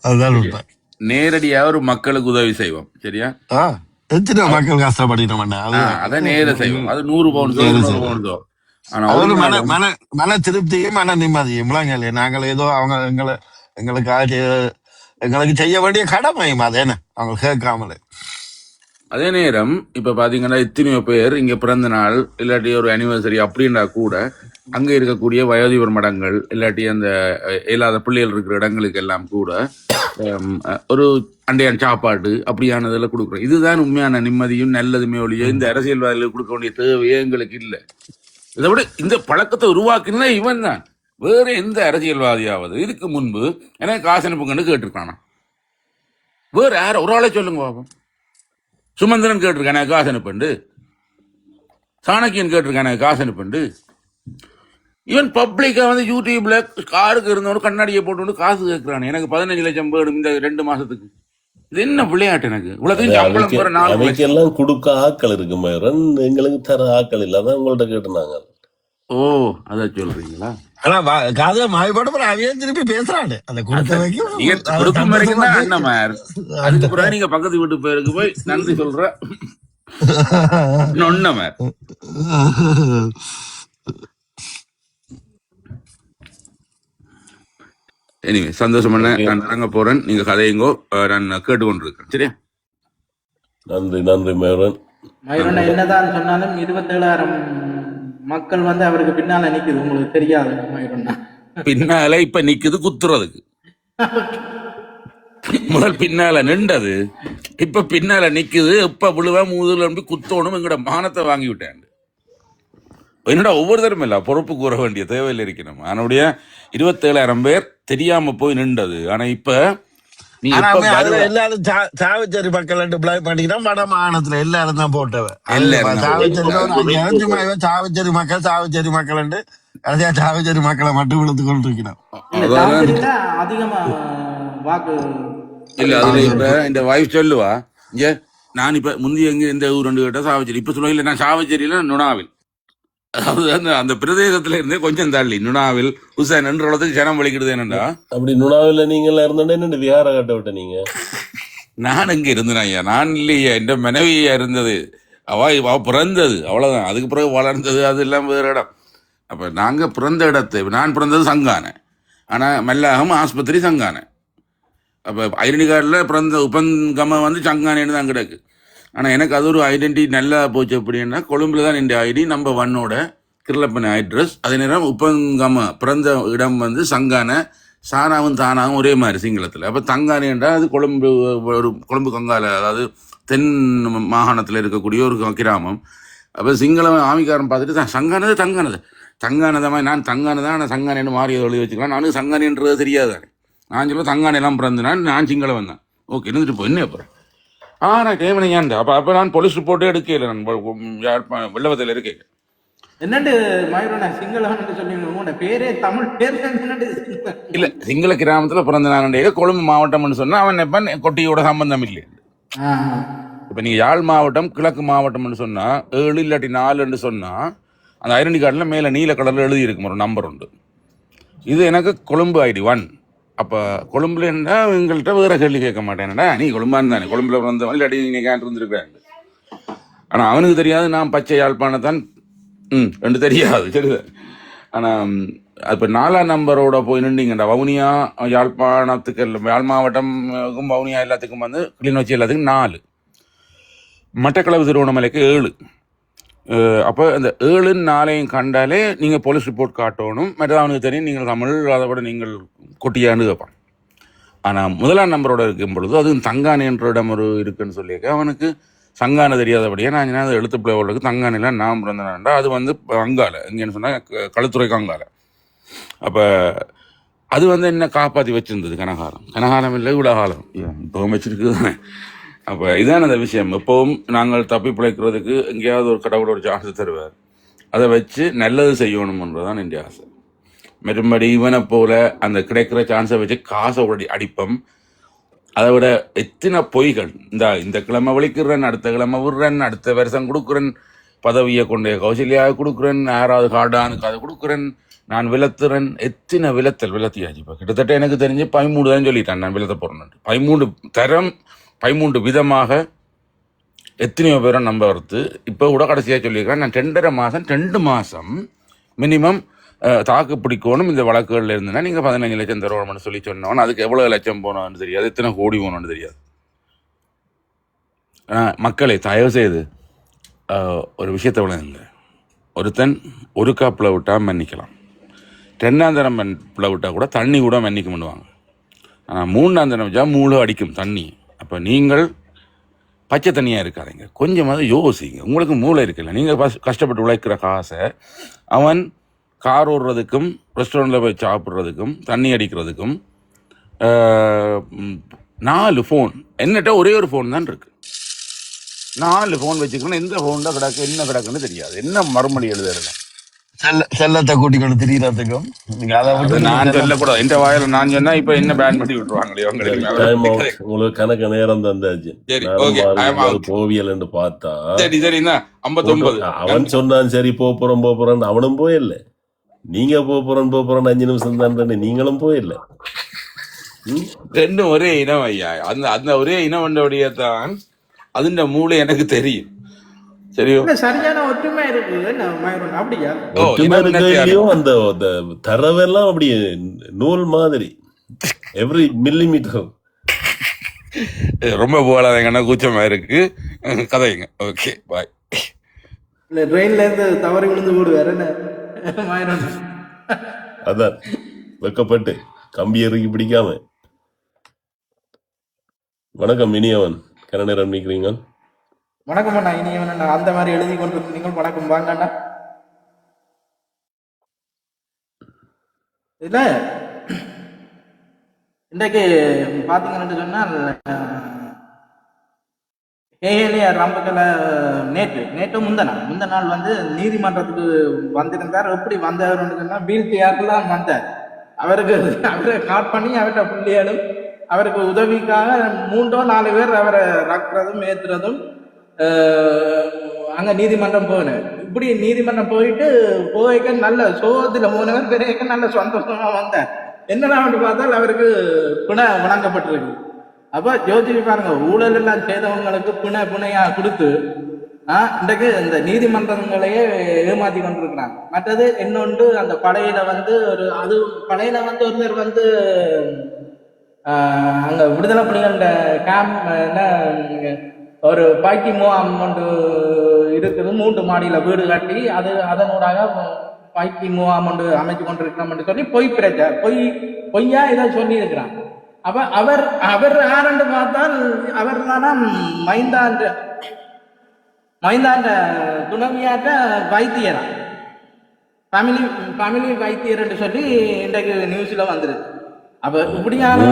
அதுதான் உண்மை. நேரடியா ஒரு மக்களுக்கு உதவி செய்வோம், சரியா? எத்தனை மக்கள் கஷ்டப்பட்டோம், அதை நேர செய்வோம். அது 100 பவுன்ஸோ 200 பவுன்ஸோ. ஆனா ஒரு மன திருப்தியும் மன நிம்மதியும் முழங்கலையே. நாங்கள் ஏதோ அவங்க எங்களுக்கு செய்ய வேண்டிய கடமையும் அதேன்னு அவங்க கேட்காமலே. அதே நேரம் இப்ப பாத்தீங்கன்னா எத்தனையோ பேர் இங்க பிறந்த நாள் இல்லாட்டி ஒரு அனிவர்சரி அப்படின்னா கூட அங்க இருக்கக்கூடிய வயோதிபர் மடங்கள் இல்லாட்டி அந்த இல்லாத பிள்ளைகள் இருக்கிற இடங்களுக்கு எல்லாம் கூட ஒரு அண்டையான் சாப்பாடு அப்படியானதுல கொடுக்குறோம். இதுதான் உண்மையான நிம்மதியும் நல்லதுமே ஒழிய இந்த அரசியல்வாதிகளுக்கு கொடுக்க வேண்டிய தேவையே எங்களுக்கு இல்லை. இதை விட இந்த பழக்கத்தை உருவாக்கினா இவன் தான். வேற எந்த அரசியல்வாதியாவது இதுக்கு முன்பு எனக்கு காசு அனுப்புங்கன்னு கேட்டிருக்கானா? வேற யார ஒரு ஆளை சொல்லுங்க பாப்போம். சுமந்திரன் கேட்டிருக்கானே காசு அனுப்பண்டு, சாணக்கியன் கேட்டிருக்கானே காசு அனுப்பண்டு. இவன் பப்ளிக்கா வந்து யூடியூப்ல காருக்கு இருந்தவனு கண்ணாடியை போட்டு காசு கேட்கிறான். எனக்கு 15 லட்சம் வேணும் இந்த 2 மாசத்துக்கு. இது என்ன விளையாட்டு? எனக்கு அவைக்கெல்லாம் கொடுக்க ஆக்கள் இருக்கு மயூரன், எங்களுக்கு தர ஆக்கள் இல்ல. அதான் உங்கள்ட்ட கேட்டுனாங்க. ஓ, அதான் சொல்றீங்களா? ஆனா காதல மாயப்பட அவையே திருப்பி பேசுறாரு. அந்த கொடுக்கும் வரைக்கும் தான் அண்ணமார். அதுக்கு பிறகு நீங்க பக்கத்து வீட்டு பேருக்கு போய் நன்றி சொல்ற நொன்னமார். எனிவே சந்தோஷம் பண்ண. நான் இறங்க போறேன், நீங்க கதையுங்கோ, நான் கேட்டுக்கொண்டிருக்கேன். சரியா? நன்றி மயூரன். மயூரன் என்னதான் சொன்னாலும் 27,000 மக்கள் வந்து அவருக்கு பின்னால நிக்குது. உங்களுக்கு தெரியாது மயூரன்? பின்னால இப்ப நிக்குது குத்துறதுக்கு. முதல் பின்னால நின்றது, இப்ப பின்னால நிக்குது. இப்ப விழுவ மூதுல நம்பி குத்தோணும். எங்கட மானத்தை வாங்கி விட்டேன். என்னடா ஒவ்வொருத்தரும் இல்ல பொறுப்பு கூற வேண்டிய தேவையில் இருக்கணும். அவனுடைய 27,000 பேர் தெரியாம போய் நின்றது. ஆனா இப்ப நீ எல்லாரும் சாவச்சேரி மக்கள் பிளாக் பண்ணிக்கிட்டா வட மாகாணத்துல எல்லாரும் தான் போட்டவன். சாவச்சேரி மக்கள் சாவச்சேரி மக்களை மட்டும் விழுத்து கொண்டிருக்கிறோம். அதிகமா வாக்கு இல்ல. அதுல இப்ப இந்த வாய்ஸ் சொல்லுவா, இங்க நான் இப்ப முந்தி எங்க இந்த ஊர் 2 கேட்டா சாவச்சேரி. இப்ப சொல்லுவா இல்ல நான் சாவச்சேரியில நுணாவில், அதாவது அந்த பிரதேசத்துல இருந்தே கொஞ்சம் தள்ளி நுணாவில் ஹுசேன் என்றதுக்கு ஜனம் வலிக்கிடுது. என்னண்டா அப்படி நுணாவில நீங்க எல்லாம் இருந்தோட என்ன விஹார கட்ட விட்ட நீங்க? நான் எங்க இருந்தேன் ஐயா? நான் இல்லையா, என் மனைவியா இருந்தது. அவ பிறந்தது அவ்வளவுதான். அதுக்கு பிறகு வளர்ந்தது அது எல்லாம் வேற இடம். அப்போ நாங்கள் பிறந்த இடத்தை நான் பிறந்தது சங்கானை, ஆனால் மல்லாகம் ஆஸ்பத்திரி சங்கானை. அப்போ ஐடென்டி கார்டில் பிறந்த உபங்கம வந்து சங்கானேன்னு தான் கிடக்கு. ஆனால் எனக்கு அது ஒரு ஐடென்டி நல்லா போச்சு. அப்படின்னா கொழும்புல தான் இந்த ஐடி நம்பர் 1ஓட கிருளப்பன அட்ரஸ். அதே நேரம் உப்பங்கம பிறந்த இடம் வந்து சங்கானை, சானாவும் தானாவும் ஒரே மாதிரி சிங்களத்தில். அப்போ தங்கானேன்றா அது கொழும்பு, ஒரு கொழும்பு கங்கால, அதாவது தென் மாகாணத்தில் இருக்கக்கூடிய ஒரு கிராமம். அப்போ சிங்களம் ஆமிக்காரன் பார்த்துட்டு சங்கானது தங்கானதமாக நான் தங்கானதான், ஆனால் சங்கானேன்னு மாறி எழுதி வச்சுக்கலாம். நானும் சங்கானேன்றது தெரியாது. நான் சொல்ல தங்கானெல்லாம் பிறந்தேன், நான் சிங்களம் வந்தேன். ஓகே, இருந்துட்டு போய் என்ன அப்புறம் நான் கேமனையாண்டு. அப்போ நான் போலீஸ் ரிப்போர்ட்டே எடுக்கல. நான் வெள்ளவத்தில் இருக்கேன். என்னண்டு மயூரண்ணா சிங்களம்னு சொல்லி பேரே தமிழ் பேர் இல்லை, சிங்கள கிராமத்தில் பிறந்த நான் கொழும்பு மாவட்டம்னு சொன்னால் அவன் எப்ப கொட்டியோட சம்பந்தம் இல்லை. இப்போ நீங்கள் யாழ் மாவட்டம் கிழக்கு மாவட்டம்னு சொன்னால் 7 இல்லாட்டி 4ன்னு சொன்னால் அந்த ஐடென்டி கார்டில் மேலே நீல கலரில் எழுதியிருக்கும் ஒரு நம்பர் உண்டு. இது எனக்கு கொழும்பு ஐடி 1. அப்போ கொழும்புல இருந்தால் எங்கள்கிட்ட வேறு கேள்வி கேட்க மாட்டேன்டா, நீ கொழும்பான்னு தானே, கொழும்புல பிறந்தவன் இல்லாட்டி நீங்கள் கேட்டு இருந்துருக்கேன். ஆனால் அவனுக்கு தெரியாது நான் பச்சை யாழ்ப்பாணத்தான் ரெண்டு தெரியாது, சரிதான். ஆனால் இப்போ 4ஆம் நம்பரோட போய் நின்றீங்கடா, வவுனியா யாழ்ப்பாணத்துக்கு யாழ் மாவட்டமுக்கும் வவுனியா எல்லாத்துக்கும் வந்து கிளிநொச்சி எல்லாத்துக்கும் 4, மட்டக்களவு திருவண்ணாமலைக்கு 7. அப்போ அந்த 7 4 கண்டாலே நீங்கள் போலீஸ் ரிப்போர்ட் காட்டணும். மற்றது அவனுக்கு தெரியும் நீங்கள் தமிழ், அதை விட நீங்கள் கொட்டியான்னு கேட்பான். ஆனால் 1ஆம் நம்பரோட இருக்கும் பொழுது அதுவும் தங்கானை என்ற இடம் ஒரு இருக்குன்னு சொல்லியிருக்க, அவனுக்கு சங்கானை தெரியாதபடியே நான் அது எழுத்து பிள்ளைகளுக்கு தங்கானையில் நான் பிறந்தேன்டா. அது வந்து அங்கால எங்கேன்னு சொன்னால் களுத்துறைக்கு அங்கால. அப்போ அது வந்து என்ன காப்பாற்றி வச்சுருந்தது கனகாலம் இல்லை உலகாலம் இப்போவும் வச்சுருக்கு தானே. அப்போ இதான் அந்த விஷயம். எப்போவும் நாங்கள் தப்பி பிழைக்கிறதுக்கு எங்கேயாவது ஒரு கடவுள் ஒரு சான்ஸ் தருவார், அதை வச்சு நல்லது செய்யணும்ன்றதான் என் ஆசை. மறுபடி இவனை போல அந்த கிடைக்கிற சான்ஸை வச்சு காசை அடிப்போம். அதை விட எத்தனை பொய்கள், இந்த கிழமை வலிக்கிறேன், அடுத்த கிழமை விடுறேன், அடுத்த வருஷம் கொடுக்குறேன், பதவியை கொண்டு கௌசல்யாக கொடுக்குறேன், யாராவது கார்டானுக்கு அதை கொடுக்குறேன், நான் விளத்துறேன். எத்தனை விளத்தியாச்சு. இப்போ கிட்டத்தட்ட எனக்கு தெரிஞ்சு 13 தான் சொல்லிட்டேன் நான் விளத்த போகிறேன். 13 தரம் 13 விதமாக எத்தனையோ பேரை நம்ப வருது. இப்போ கூட கடைசியாக சொல்லியிருக்கிறேன், நான் 2 மாதம் மினிமம் தாக்கு பிடிக்கணும் இந்த வழக்குகளில் இருந்துன்னா நீங்கள் 15 லட்சம் தருவோம்னு சொல்லி சொன்னோன்னு அதுக்கு எவ்வளோ லட்சம் போனோன்னு தெரியாது, எத்தனை கோடி போனோன்னு தெரியாது. ஆனால் மக்களை தயவு செய்து ஒரு விஷயத்தை விளையாடுங்க. ஒருத்தன் ஒரு காப்பில் விட்டால் மன்னிக்கலாம், 2ஆம் தரம் விட்டால் கூட தண்ணி கூட மன்னிக்க பண்ணுவாங்க. ஆனால் 3ஆம் தரம் வச்சா மூளை அடிக்கும் தண்ணி. அப்போ நீங்கள் பச்சை தண்ணியாக இருக்காதீங்க, கொஞ்சமாவது யோசிங்க. உங்களுக்கு மூளை இருக்குல்ல, நீங்கள் கஷ்டப்பட்டு உழைக்கிற காசை அவன் கார் ஓடுறதுக்கும் ரெஸ்டாரண்ட்டில் போய் சாப்பிட்றதுக்கும் தண்ணி அடிக்கிறதுக்கும் 4 ஃபோன், என்னட்ட ஒரே ஒரு ஃபோன் தான் இருக்கு, 4 ஃபோன் வச்சுக்கணும். எந்த ஃபோன் தான் கிடக்கு என்ன கிடக்குன்னு தெரியாது, என்ன மறுமொழி எழுதுறேன் செல்லத்தை கூட்டிக் கொண்டு திரியறதுக்கும் நீங்க அதை நான் சொல்லக்கூடாது. எந்த வாயில நான் சொன்னா இப்ப என்ன பேன் பண்ணி விட்டுருவாங்களே உங்களுக்கு கணக்கு நேரம் தந்தாச்சு. போவியல் என்று பார்த்தா சரி 59 அவன் சொன்னான் சரி போறோம் அவனும் போயில்ல, நீங்க போறோம் 5 நிமிஷம் தான் நீங்களும் போயில்ல. ரெண்டும் ஒரே இனம் ஐயா. அந்த ஒரே இனம் வந்தோடைய தான் அதுண்ட மூளை எனக்கு தெரியும். சரியான ஒற்றுமை இருக்கு அப்படியா? ஒற்றுமை இருக்கையிலயும் அந்த தரவெல்லாம் அப்படியே நூல் மாதிரி எவ்ரி மில்லிமீட்டர். ரொம்ப போகலாதீங்கன்னா கூச்சமா இருக்கு, கதைங்க. Okay bye. இல்ல ட்ரெயின்ல இருந்து தவறி விழுந்து போடு வேற என்ன அதான் வெக்கப்பட்டு கம்பி இறக்கி பிடிக்காம. வணக்கம் இனியவன், கன நேரம் நிக்கிறீங்க. வணக்கம் அண்ணா, இனியவன் அந்த மாதிரி எழுதி கொண்டு நீங்கள் வணக்கம் வாங்கண்ணா. இல்ல இன்றைக்கு பாத்தீங்கன்னு சொன்னால் ரம்பக்கலை நேற்று முந்த நாள் வந்து நீதிமன்றத்துக்கு வந்திருந்தார். எப்படி வந்தவர் சொன்னா வீழ்த்தியாரெல்லாம் வந்தார். அவரை காட் பண்ணி அவர்கிட்ட பிள்ளைகளும் அவருக்கு உதவிக்காக 3 or 4 பேர் அவரை ரக்கிறதும் ஏற்றுறதும் அங்க நீதிமன்றம் போனேன். இப்படி நீதிமன்றம் போய்க்க நல்ல சோகத்துல போனவர் பிறகு நல்ல சந்தோஷமா வந்தார். என்னடா பார்த்தால் அவருக்கு பிணை வழங்கப்பட்டிருக்கு. அப்ப யோசிச்சு பாருங்க, ஊழல் எல்லாம் செய்தவங்களுக்கு பிணையா கொடுத்து இன்றைக்கு இந்த நீதிமன்றங்களையே ஏமாத்தி கொண்டிருக்கிறாங்க. மற்றது இன்னொன்று, அந்த படையில வந்து ஒருத்தர் வந்து அங்க விடுதலை புலிகள கேம்ப் என்ன ஒரு பாக்கி முகாம் ஒன்று இருக்குது. 3 மாடியில வீடு கட்டி அதனூடாக பாக்கி முகாம் ஒன்று அமைச்சு கொண்டிருக்கிறோம் சொல்லி பொய்யா இதை சொல்லி இருக்கிறாங்க. அப்ப அவர் யாருன்னு பார்த்தால் அவர் தானா மைந்தாண்ட துணவியாட்ட வைத்தியரா, ஃபேமிலி வைத்தியர் என்று சொல்லி இன்றைக்கு நியூஸ்ல வந்துருக்கு. அப்ப இப்படியான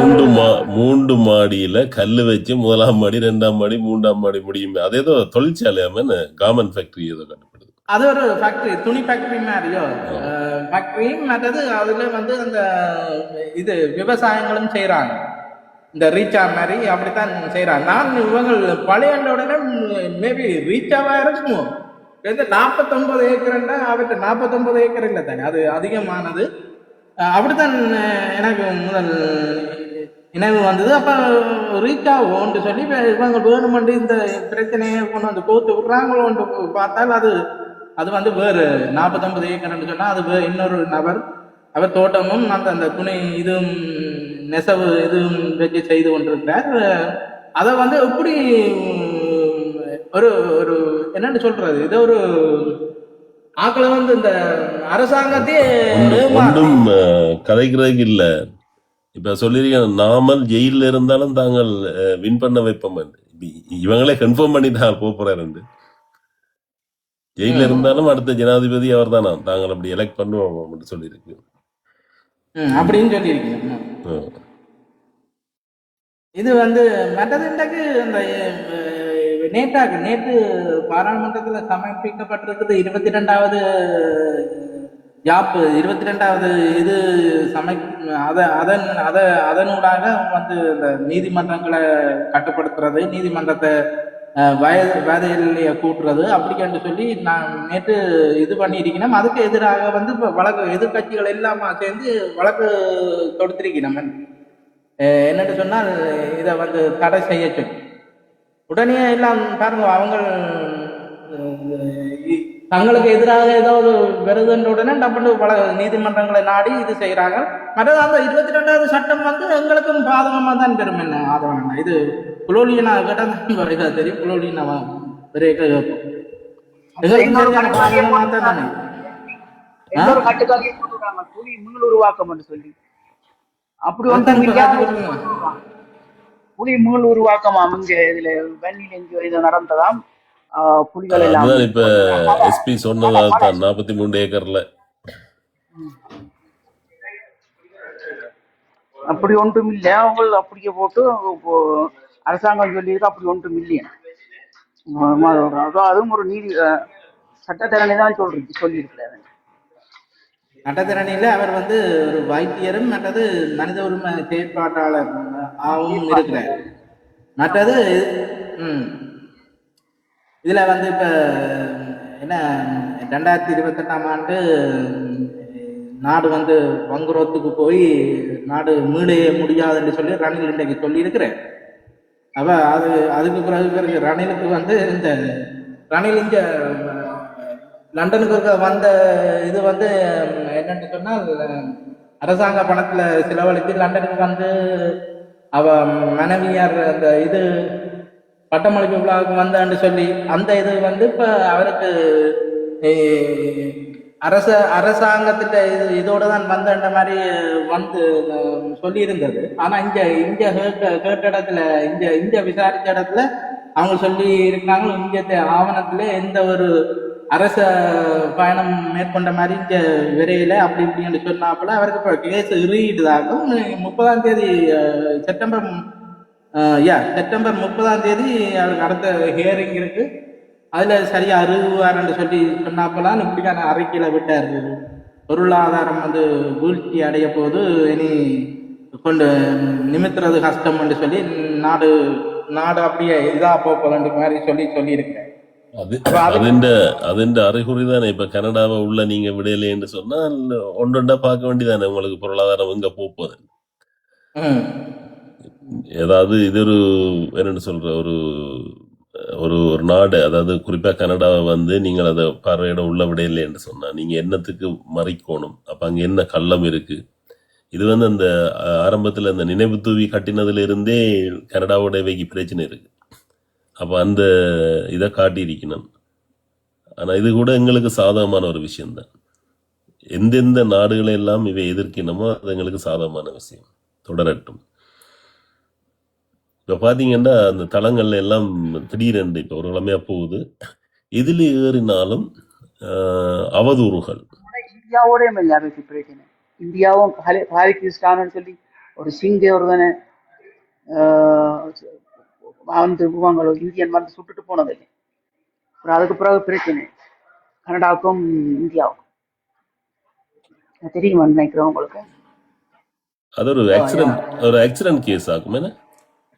மூன்று மாடியில கல்லு வச்சு 1ஆம் மாடி 2ஆம் மாடி 3ஆம் மாடி முடியுமே. அது ஏதோ தொழிற்சாலையாம கார்மெண்ட் ஃபேக்டரி ஏதோ கண்டுபிடுது. அது ஒரு ஃபேக்டரி, துணி ஃபேக்டரி மாதிரியோ ஃபேக்டரி. மற்றது அதுல வந்து அந்த இது விவசாயங்களும் செய்யறாங்க, இந்த ரீச்சா மாதிரி அப்படித்தான் செய்யறாங்க. நான் இவங்க பழைய உடனே மேபி ரீச்சாவா இருக்குமோ 49 ஏக்கர்னா அவர்கிட்ட 49 ஏக்கர் இல்லை தானே, அது அதிகமானது. அப்படித்தான் எனக்கு முதல் நினைவு வந்தது. அப்ப ரீச் ஆகும்னு சொல்லி இவங்க வேணுமெண்டு இந்த பிரச்சனையை கொண்டு வந்து கோத்து விடுறாங்களோன்னு பார்த்தால் அது வந்து வேறு 49 ஏக்கர்ன்னு சொன்னா அது இன்னொரு நபர், அவர் தோட்டமும் அந்த துணை இதுவும் நெசவு இதுவும் வச்சு செய்து கொண்டிருக்கிறார். அதை வந்து எப்படி ஒரு ஒரு என்னன்னு சொல்றது, இது ஒரு ஆக்களை வந்து இந்த அரசாங்கத்தையே ஒன்றும் கதைக்கிறதுக்கு இல்ல. இப்ப சொல்லிருக்கேன், நாமல் ஜெயில இருந்தாலும் தாங்கள் வின் பண்ண வைப்போம். இவங்களே கன்ஃபார்ம் பண்ணிட்டாங்க போறாரு. ஜெயில இருந்தாலும் அடுத்த ஜனாதிபதி அவர் தானா, தாங்கள் அப்படி எலெக்ட் பண்ணுவோம் சொல்லியிருக்கு அப்படின்னு சொல்லியிருக்கீங்க. இது வந்து மற்றது இன்றைக்கு இந்த நேற்று பாராளுமன்றத்தில் சமர்ப்பிக்கப்பட்டிருக்குது 22வது ஜாப் 22வது இது அதனூடாக வந்து இந்த நீதிமன்றங்களை கட்டுப்படுத்துறது, நீதிமன்றத்தை வயதையிலேயே கூட்டுறது அப்படின்னு சொல்லி நான் நேற்று இது பண்ணியிருக்கணும். அதுக்கு எதிராக வந்து இப்போ வழக்கு எதிர்கட்சிகள் எல்லாமே சேர்ந்து வழக்கு தொடுத்திருக்கணும். என்னன்னு சொன்னால் இதை வந்து தடை செய்ய சொல்லி உடனே எல்லாம் பாருங்க, அவங்க தங்களுக்கு எதிராக ஏதாவது வருதுன்ற உடனே டப்புன்னு பல நீதிமன்றங்களை நாடி இது செய்யறாங்க. மற்றது அந்த 22வது சட்டம் வந்து எங்களுக்கும் பாதகமா தான் பெரும். என்ன ஆதவன் இது புலோலியனா கேட்டா தெரியும், புலோலியனா பெரிய பாதகமா தான் தானே புலி மீள் உருவாக்கம் என்று சொல்லி அப்படி வந்து புலி மீள் உருவாக்கம் அமைஞ்ச இதுல வெண்ணில் எங்கேயோ இது நடந்ததாம். புலிகள் எல்லாம் இப்ப எஸ்பி சொன்னதான் 43 ஏக்கர்ல அப்படி ஒன்றும் இல்லை. அவங்க அப்படியே போட்டு அரசாங்கம் சொல்லியிருக்கு அப்படி ஒன்றும் இல்லையா. அதுவும் ஒரு நீதி சட்டத்தரணி தான் சொல்லியிருக்கிறாரு. சட்டத்திறனில அவர் வந்து ஒரு வைத்தியரும் மற்றது மனித உரிமை செயற்பாட்டாளர் ஆகவும் இருக்கிறார். மற்றது இதுல வந்து இப்ப என்ன 2028ஆம் ஆண்டு நாடு வந்து வங்குரோத்துக்கு போய் நாடு மீளே முடியாதுன்னு சொல்லி ரணில் இன்றைக்கு சொல்லி இருக்கிறேன். அப்ப அதுக்கு பிறகு ரணிலுக்கு வந்து இந்த ரணில் இங்க லண்டனுக்கு வந்த இது வந்து என்னன்னு சொன்னால் அரசாங்க பணத்துல செலவழித்து லண்டனுக்கு வந்து அவ மனைவியார் அந்த இது பட்டமளிப்பு விழாவுக்கு வந்தான்னு சொல்லி அந்த இது வந்து இப்ப அவருக்கு அரசாங்கத்திட்ட இதோட தான் வந்தன்ற மாதிரி வந்து சொல்லி இருந்தது. ஆனா இங்க கேட்ட இடத்துல இங்க விசாரிச்ச இடத்துல அவங்க சொல்லி இருக்கிறாங்க, இங்க ஆவணத்துல எந்த ஒரு அரச பயணம் மேற்கொண்ட மாதிரி இங்க விரையில அப்படி இப்படின்னு சொன்னாப்புல அவருக்கு இப்போ கேஸ் இறுதியிட்டதாகும். 30ஆம் தேதி செப்டம்பர் 30ஆம் தேதி அவருக்கு அடுத்த ஹியரிங் இருக்கு. அதுல சரியா அறுவாருன்னு சொல்லி சொன்னாப்பெல்லாம் இப்படிக்கான அறிக்கையில விட்டார். பொருளாதாரம் வந்து வீழ்ச்சி அடைய போது இனி கொண்டு நிமித்துறது கஷ்டம் சொல்லி நாடு அப்படியே இதா போகலன்ற மாதிரி சொல்லியிருக்கேன். അതിന്റെ അറിகுறி தானே. இப்ப கனடாவை உள்ள நீங்க விடையிலேன்னு சொன்னா ஒன்றொண்டா பார்க்க வேண்டியதானே உங்களுக்கு பொருளாதாரம் எங்க போகுது. ஏதாவது இது ஒரு என்னன்னு சொல்ற ஒரு ஒரு ஒரு நாடு, அதாவது குறிப்பா கனடாவை வந்து நீங்கள் அதை பார்வையிட உள்ள விட இல்லை என்று சொன்னா நீங்க என்னத்துக்கு மறைக்கணும்? அப்ப அங்க என்ன கள்ளம் இருக்கு? இது வந்து அந்த ஆரம்பத்துல அந்த நினைவு தூவி கட்டினதுல இருந்தே கனடாவோட இவைக்கு பிரச்சனை இருக்கு. அப்ப அந்த இதை காட்டியிருக்கணும். ஆனா இது கூட எங்களுக்கு சாதகமான ஒரு விஷயம்தான். எந்தெந்த நாடுகளை எல்லாம் இவை எதிர்க்கணுமோ அது எங்களுக்கு சாதகமான விஷயம். தொடரட்டும். இப்போ பார்த்தீங்கன்னா அந்த தளங்கள்ல எல்லாம் திடீரென்று இப்போ ஒரு கிழமையா போகுது. எதில் ஏறினாலும் அவதூறுகள். இந்தியாவோடய யாருக்கு பிரச்சனை? இந்தியாவும் பாகிஸ்தான்னு சொல்லி ஒரு சிங்க ஒருவனை வந்து இவங்களோ இந்தியன் வந்து சுட்டுட்டு போனதில்லை. அப்புறம் அதுக்கு பிறகு பிரச்சனை கனடாவுக்கும் இந்தியாவுக்கும் தெரியுமா நினைக்கிறோம் உங்களுக்கு? அது ஒரு ஆக்சிடென்ட் கேஸ் ஆகும். என்ன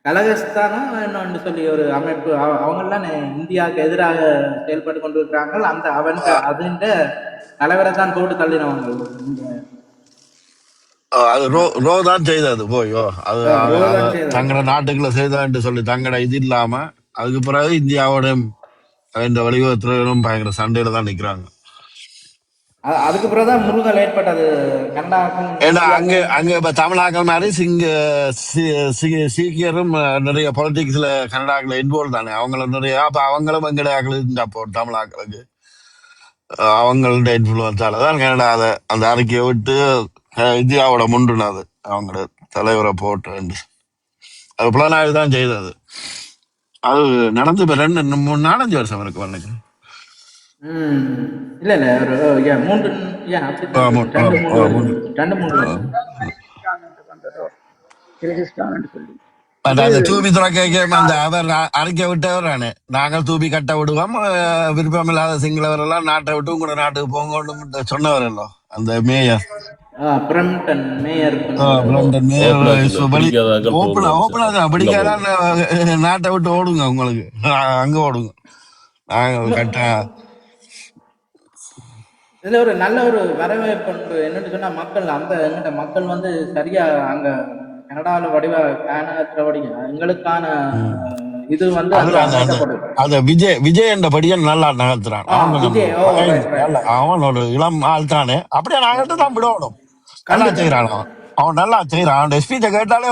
கலகஸ்தானம் என்னன்னு சொல்லி ஒரு அமைப்பு அவங்கெல்லாம் இந்தியாவுக்கு எதிராக செயல்பட்டு கொண்டு இருக்கிறாங்க. அந்த அதுண்ட தலைவரை தான் போட்டு தள்ளினவங்க. அது ரோ தான் செய்தது போயோ அது தங்களோட நாட்டுக்குள்ள செய்தான்னு சொல்லி தங்களோட இது இல்லாம அதுக்கு பிறகு இந்தியாவோட இந்த வலியுறுத்துறவரும் பயங்கர சண்டையில தான் நிக்கிறாங்க. அதுக்கு பிறகுதான் முருகல் ஏற்பட்டது கனடாவுக்கும். ஏன்னா அங்க இப்ப தமிழாக்கள் மாதிரி சீக்கியரும் நிறைய பொலிட்டிக்ஸ்ல கனடாக்கள் இன்வால்வ் தானே. அவங்களும் நிறைய அப்ப அவங்களும் எங்கடையாக்கள் இருந்தா போ தமிழாக்களுக்கு அவங்களோட இன்ஃபுளுன்ஸால தான் கனடா அதை அந்த அறிக்கையை விட்டு இந்தியாவோட முன்னுனது அவங்களோட தலைவரை போட்டு அது புலனாய்வு தான் செய்தது. அது நடந்து இப்ப 4-5 வருஷம் இருக்கு எனக்கு. இல்ல ஒரு 2-3 அந்த தூபி துறக்க அந்த அவர் அறிக்கை விட்டவர் நாங்கள் தூபி கட்ட விடுவோம், விருப்பம் இல்லாத சிங்களவரெல்லாம் நாட்டை விட்டு உங்களோட நாட்டுக்கு போங்க சொன்னவர் இல்லோ அந்த மேயர். பிடிக்காத நாட்டை விட்டு ஓடுங்க, உங்களுக்கு அங்க ஓடுங்க நாங்க கட்ட. இதுல ஒரு நல்ல ஒரு வரவேற்பு என்னன்னு சொன்னா மக்கள் வந்து சரியா அங்க கனடாவில் வடிவ எங்களுக்கான இது வந்து அத விஜய் என்ற படியன் நல்லா நகர்த்துறான். அவன் ஒரு இளம் ஆள் தானே, அப்படியே நாங்கிட்ட தான் விடணும். நல்லா செய்யறான் அவன் நல்லா செய்யறான். அவன் ஸ்பீச்சை கேட்டாலே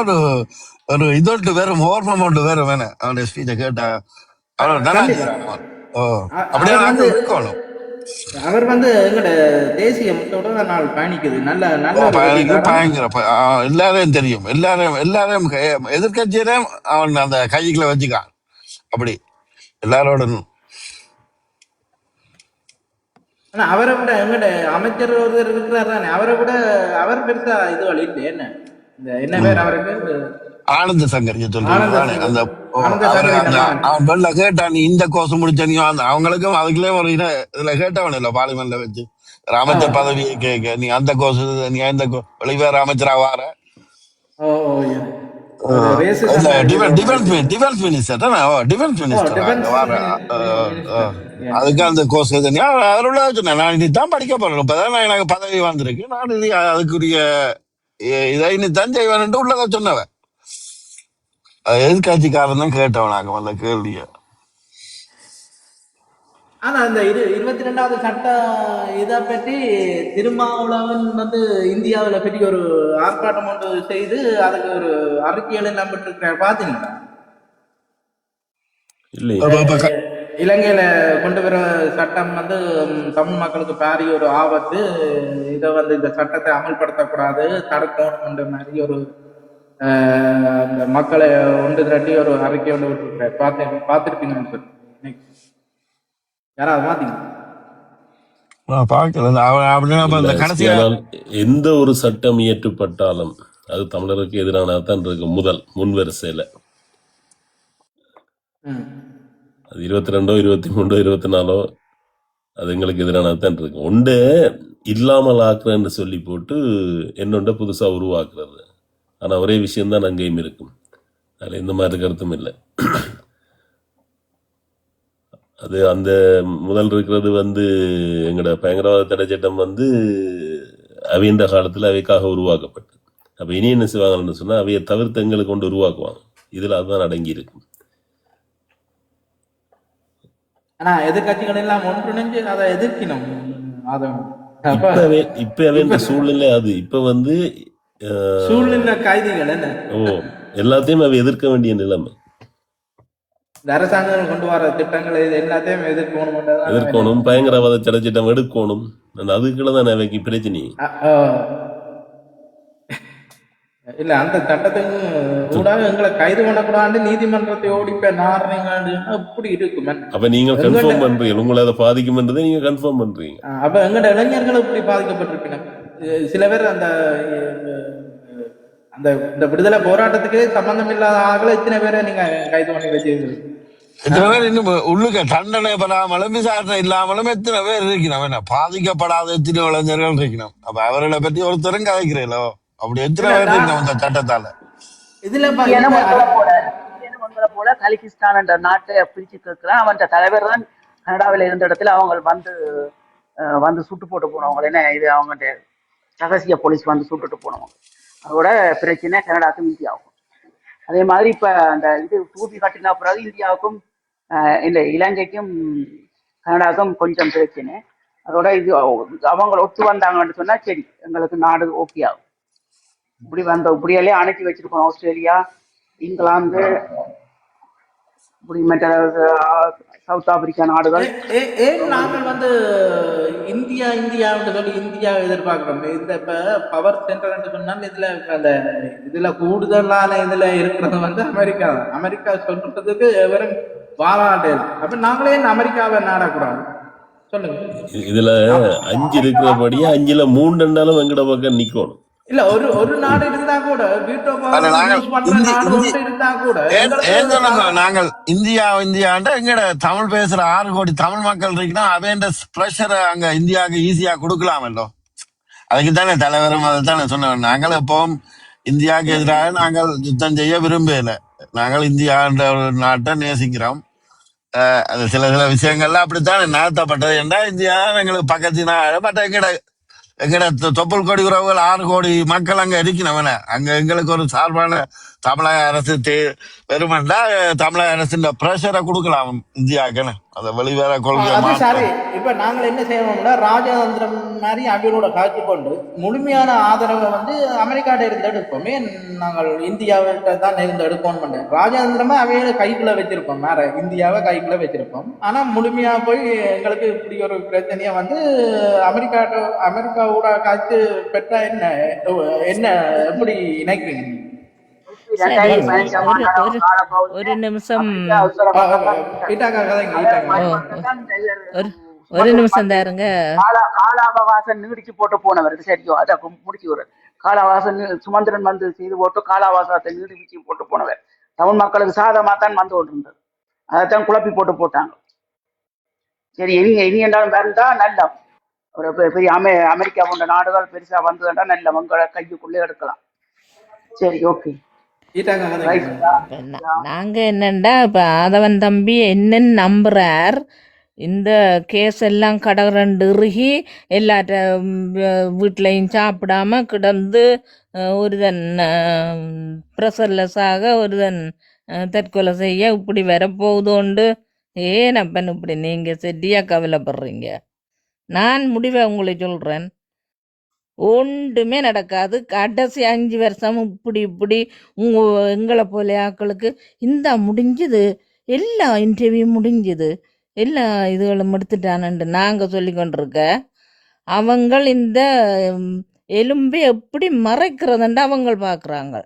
ஒரு இதோட்டு வேறும் ஓர்மம் ஒன்று வேறும் வேணும். அவன் ஸ்பீச்சை கேட்டா அவன் நல்லா செய்யறான். அப்படியே நாங்க இருக்கணும். அவர் வந்து எங்களோட தேசிய தொடர நாள் பயணிக்குது. பயங்கர எல்லாரையும் தெரியும். எல்லாரையும் எதிர்கட்சியிலையும் அவன் அந்த கைக்குள்ள வச்சுக்கான். அப்படி எல்லாரோட அவரை விட எங்கட அமைச்சர் ஒருத்தர் இருக்கிறார் தானே, அவரை விட அவர் பெருசா இது வழிட்டு என்ன பேர் அவருக்கு ஆனந்த சங்கர் சொல்றாங்க. அந்த அவன் வெளில கேட்டான், நீ இந்த கோர்ஸ் முடிச்சனியோ அவங்களுக்கும் அதுக்குள்ளே ஒரு இதுல கேட்டவன் இல்ல பார்லிமெண்ட்ல வச்சு அமைச்சர் பதவியை கேட்க, நீ அந்த கோர்ஸ் நீ இந்த வெளிவேற அமைச்சரா வார டிஃபென்ஸ் மினிஸ்டர் அதுக்கு அந்த கோர்ஸ் அதோட நான் இனிதான் படிக்க போறேன். இப்பதான் எனக்கு பதவி வந்திருக்கு, நான் அதுக்குரிய இதை இனித்தான் செய்வேன் உள்ளத சொன்னவன். எதிர்கட்சிக்காரன் தான் கேட்டவனாக வந்த கேள்விய. ஆனா இந்த 22வது சட்ட இதை பற்றி திருமாவளவன் வந்து இந்தியாவில பற்றி ஒரு ஆர்ப்பாட்டம் ஒன்று செய்து அதுக்கு ஒரு அறிக்கைகள் எல்லாம் பெற்றிருக்கிறார். பாத்தீங்களா? இலங்கையில கொண்டு வர சட்டம் வந்து தமிழ் மக்களுக்கு பாரிய ஒரு ஆபத்து, இதை வந்து இந்த சட்டத்தை அமல்படுத்தக்கூடாது, தடுக்கணும் மாதிரி ஒரு அந்த மக்களை ஒன்று திரட்டி ஒரு அறிக்கை ஒன்று விட்டுருக்கிறார். பார்த்திருப்பீங்கன்னு சொல்லி யாராவது பாத்தீங்க? எந்த ஒரு சட்டம் இயற்றப்பட்டாலும் அது தமிழருக்கு எதிரானதான் இருக்கு. முதல் முன்வரிசையில அது 22, 23, 24 அது எங்களுக்கு எதிரானதான் இருக்கு. ஒன்று இல்லாமல் ஆக்குறேன்னு சொல்லி போட்டு என்னொண்ட புதுசா உருவாக்குறது. ஆனா ஒரே விஷயம்தான் அங்கேயும் இருக்கும். அதுல எந்த மாதிரி கருத்தும் இல்லை. அது அந்த முதல் இருக்கிறது வந்து எங்களோட பயங்கரவாத தடை சட்டம் வந்து அவையின் காலத்துல அவைக்காக உருவாக்கப்பட்டது. அப்ப இனி என்ன செய்வாங்கன்னு சொன்னா அவையை தவிர்த்து எங்களுக்கு கொண்டு உருவாக்குவாங்க. இதுல அதுதான் அடங்கி இருக்கும். ஆனா எதிர்கட்சிகள் எல்லாம் ஒன்றிணைஞ்சு அதை எதிர்க்கணும். அது அப்ப இப்பவே இந்த சூழ்நிலை அது இப்ப வந்து சூழ்நிலை கைதிகள் என்ன எல்லாத்தையும் அவ எதிர்க்க வேண்டிய நிலைமை. இந்த அரசாங்கங்கள் கொண்டு வர திட்டங்களை இது எல்லாத்தையும் எதிர்க்கணும், பயங்கரவாத தடை சட்டம் எடுக்கணும். அதுக்குள்ள தான் அவைக்கு பிரச்சனை. இல்ல அந்த சட்டத்துக்கு ஊடாக எங்களை கைது பண்ணக்கூடாது நீதிமன்றத்தை ஓடிப்ப நாடுறீங்க அப்படி இருக்கும். அப்ப நீங்க கன்ஃபார்ம் பண்றீங்க உங்களை அதை பாதிக்கும்ன்றதை நீங்க கன்ஃபார்ம் பண்றீங்க. அப்ப எங்கட இளைஞர்கள் இப்படி பாதிக்கப்பட்டிருப்பின. சில பேர் அந்த அந்த இந்த விடுதலை போராட்டத்துக்கு சம்பந்தம் இல்லாத ஆகல இத்தனை பேரை நீங்க கைது பண்ணி வச்சிருக்கீங்க. எத்தனை பேர் இன்னும் உள்ளுக்க தண்டனை பெறாமலும் விசாரணை இல்லாமலும் எத்தனை பேர் இருக்கணும். என்ன பாதிக்கப்படாத எத்தனை இளைஞர்கள் இருக்கணும். அப்ப அவர்களை பற்றி ஒருத்தரும் கதைக்கிறீங்களோ அப்படி எத்தனை பேர் இருக்கணும் இந்த சட்டத்தால. இதுல போல கலிகிஸ்தான் என்ற நாட்டை பிரிச்சு கேட்கிறான். அவன் தலைவர் தான் கனடாவில் இருந்த இடத்துல அவங்க வந்து சுட்டு போட்டு போனவங்க. என்ன இது அவங்க ரகசிய போலீஸ் வந்து சுட்டுட்டு போனவங்க. அதோட பிரச்சனை கனடாவுக்கும் இந்தியாவுக்கும். அதே மாதிரி இப்ப அந்த இது தூபி கட்டினா பிறகு இந்தியாவுக்கும் இல்லை இலங்கைக்கும் கனடாவுக்கும் கொஞ்சம் பிரச்சனை. அதோட இது அவங்க ஒத்து வந்தாங்கன்னு சொன்னா சரி எங்களுக்கு நாடு ஓகே ஆகும். இப்படியாலே அணைச்சி வச்சிருக்கோம். ஆஸ்திரேலியா, இங்கிலாந்து, இப்படி மற்ற சவுத் ஆப்பிரிக்கா நாடுகள். ஏன் நாங்கள் வந்து இந்தியான்னு சொல்லி இந்தியா எதிர்பார்க்கிறோம். இந்த இப்ப பவர் சென்டர் சொன்னால் இதுல கூடுதலான இதுல இருக்கிறது வந்து அமெரிக்கா தான். அமெரிக்கா சொல்றதுக்கு வெறும் வாராட்டேலாம். அப்ப நாங்களே அமெரிக்காவை நாடக்கூடாது சொல்லுங்க. இதுல 5 இருக்கிறபடியா 5ல் 3 ரெண்டாலும் வெங்கட பக்கம் நிக்கணும். இல்ல ஒரு நாடு இருந்தா கூட இருந்தா கூட நாங்கள் இந்தியாண்ட எங்கட தமிழ் பேசுற 6 கோடி தமிழ் மக்கள் இருக்குன்னா அவன் பிரஷரை அங்க இந்தியாவுக்கு ஈஸியா கொடுக்கலாமல்லோ. அதுக்கு தானே தலைவரும் அதை தானே சொன்னோம். நாங்கள் எப்பவும் இந்தியாவுக்கு எதிராக நாங்கள் யுத்தம் செய்ய விரும்பல. நாங்கள் இந்தியான்ற ஒரு நாட்டை நேசிக்கிறோம். அது சில விஷயங்கள்லாம் அப்படித்தானே நடத்தப்பட்டது. என்றா இந்தியா எங்களுக்கு பக்கத்து நாடு. பட் எங்கட தொப்புள் கொடி உறவுகள் 6 கோடி மக்கள் அங்க இருக்கணும். அங்க எங்களுக்கு ஒரு சார்பான தமிழக அரசு வெறுமண்டா தமிழக அரசு பிரஷரை கொடுக்கலாம் இந்தியாவுக்குன்னு. அதை வெளிவேற கொள்கை. இப்ப நாங்கள் என்ன செய்யணும்னா ராஜதந்திரம் மாதிரி அவரோட காட்சி கொண்டு முழுமையான ஆதரவை வந்து அமெரிக்காட்ட இருந்து எடுப்போமே. நாங்கள் இந்தியாவிட்ட தான் இருந்து எடுப்போம் பண்ண ராஜதந்திரமா அவையோட கைக்குள்ள வச்சிருப்போம். வேற இந்தியாவை கைக்குள்ள வச்சிருப்போம். ஆனா முழுமையா போய் எங்களுக்கு இப்படி ஒரு பிரச்சனைய வந்து அமெரிக்காவோட காட்சி பெற்றா என்ன எப்படி இணைக்கிறீங்க? ஒரு நிமிஷம் தாருங்க. கால அவகாசம் நீடிச்சு போட்டு போனவர் சரியோ அதை முடிச்சு ஒரு காலாவாசம் சுமந்திரன் வந்து செய்து போட்டு காலாவாசத்தை நீடிச்சு போட்டு போனவர் தமிழ் மக்களுக்கு சாதமா தான் வந்து கொண்டிருந்தது. அதைத்தான் குழப்பி போட்டாங்க. சரி இனி என்றாலும் வேறா நல்ல ஒரு பெரிய அமெரிக்கா போன்ற நாடுகள் பெருசா வந்ததுன்றா நல்ல மக்களை கைக்குள்ளே எடுக்கலாம். சரி ஓகே. நாங்க என்னண்டா இப்ப ஆதவன் தம்பி என்னன்னு நம்புறார். இந்த கேஸ் எல்லாம் கடகரண்டு இறுகி எல்லாட்ட வீட்லையும் சாப்பிடாம கிடந்து ஒருதன் ப்ரெஷர்லெஸ்ஸாக ஒருதன் தற்கொலை செய்ய இப்படி வரப்போகுதோண்டு ஏன் அப்பன் இப்படி நீங்கள் சரியாக கவலைப்படுறீங்க? நான் முடிவை உங்களை சொல்கிறேன். ஒன்றுமே நடக்காது. கடைசி 5 வருஷம் இப்படி எங்களை போல ஆக்களுக்கு இந்த முடிஞ்சுது, எல்லா இன்டர்வியூ முடிஞ்சுது, எல்லா இதுகளும் எடுத்துட்டானுண்டு நாங்கள் சொல்லி கொண்டிருக்க. அவங்க இந்த எலும்பை எப்படி மறைக்கிறதுண்டு அவங்க பார்க்குறாங்க.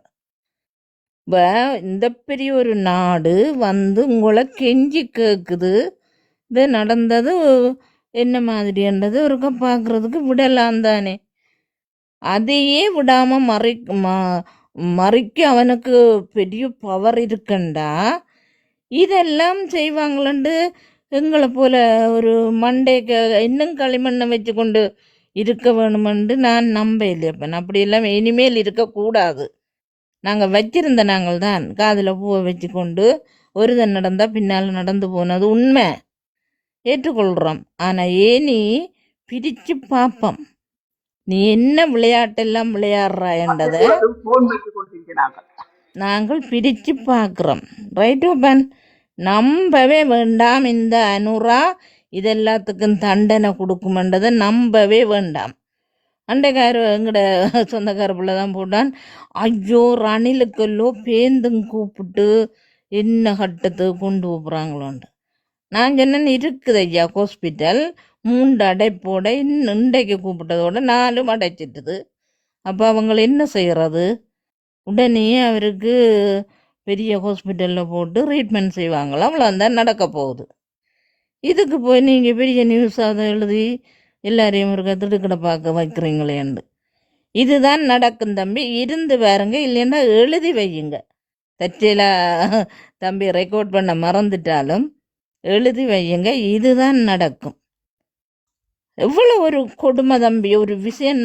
இப்போ இந்த பெரிய ஒரு நாடு வந்து உங்களை கெஞ்சி கேட்குது. இது நடந்தது என்ன மாதிரின்றது ஒருக்க பார்க்குறதுக்கு விடலாம் தானே. அதையே விடாமல் மறைக்க அவனுக்கு பெரிய பவர் இருக்குண்டா இதெல்லாம் செய்வாங்களண்டு எங்களை போல ஒரு மண்டைக்கு இன்னும் களிமண்ணை வச்சு கொண்டு இருக்க வேணுமென்று நான் நம்ப இல்லையப்பன். அப்படியெல்லாம் இனிமேல் இருக்கக்கூடாது. நாங்கள் வச்சிருந்த நாங்கள் தான் காதில் பூவை வச்சு கொண்டு ஒருதன் நடந்தால் பின்னால் நடந்து போனது உண்மை, ஏற்றுக்கொள்கிறோம். ஆனால் ஏனி பிரித்து பார்ப்போம். நீ என்ன விளையாட்டெல்லாம் விளையாடுறாயன்றதை நாங்கள் பிரித்து பார்க்குறோம். Right open. நம்பவே வேண்டாம். இந்த அனுரா இதெல்லாத்துக்கும் தண்டனை கொடுக்குமென்றதை நம்பவே வேண்டாம். அண்டைக்கார எங்கட சொந்தக்கார பிள்ளை தான் போட்டான், ஐயோ ரணிலுக்கெல்லோ பேந்தும் கூப்பிட்டு என்ன கட்டத்துக்கு கொண்டு போகிறாங்களோன்ட்டு. நான் சொன்னேன், இருக்குது ஐயா ஹாஸ்பிட்டல் 3 அடைப்போட இன்றைக்கு கூப்பிட்டதோட 4 அடைச்சிட்டுது. அப்போ அவங்கள என்ன செய்கிறது? உடனே அவருக்கு பெரிய ஹாஸ்பிட்டலில் போட்டு ட்ரீட்மெண்ட் செய்வாங்களா, அவ்வளோதான் நடக்க போகுது. இதுக்கு போய் நீங்கள் பெரிய நியூஸ் அதை எழுதி எல்லாரையும் இருக்க திடுக்கிட பார்க்க வைக்கிறீங்களேண்டு. இதுதான் நடக்கும் தம்பி. இருந்து பாருங்க, இல்லைன்னா எழுதி வையுங்க. தற்செயலா தம்பி ரெக்கார்ட் பண்ண மறந்துட்டாலும் எழுதி வையுங்க. இதுதான் நடக்கும். எவ்வளோ ஒரு கொடுமை தம்பி, ஒரு விஷயம்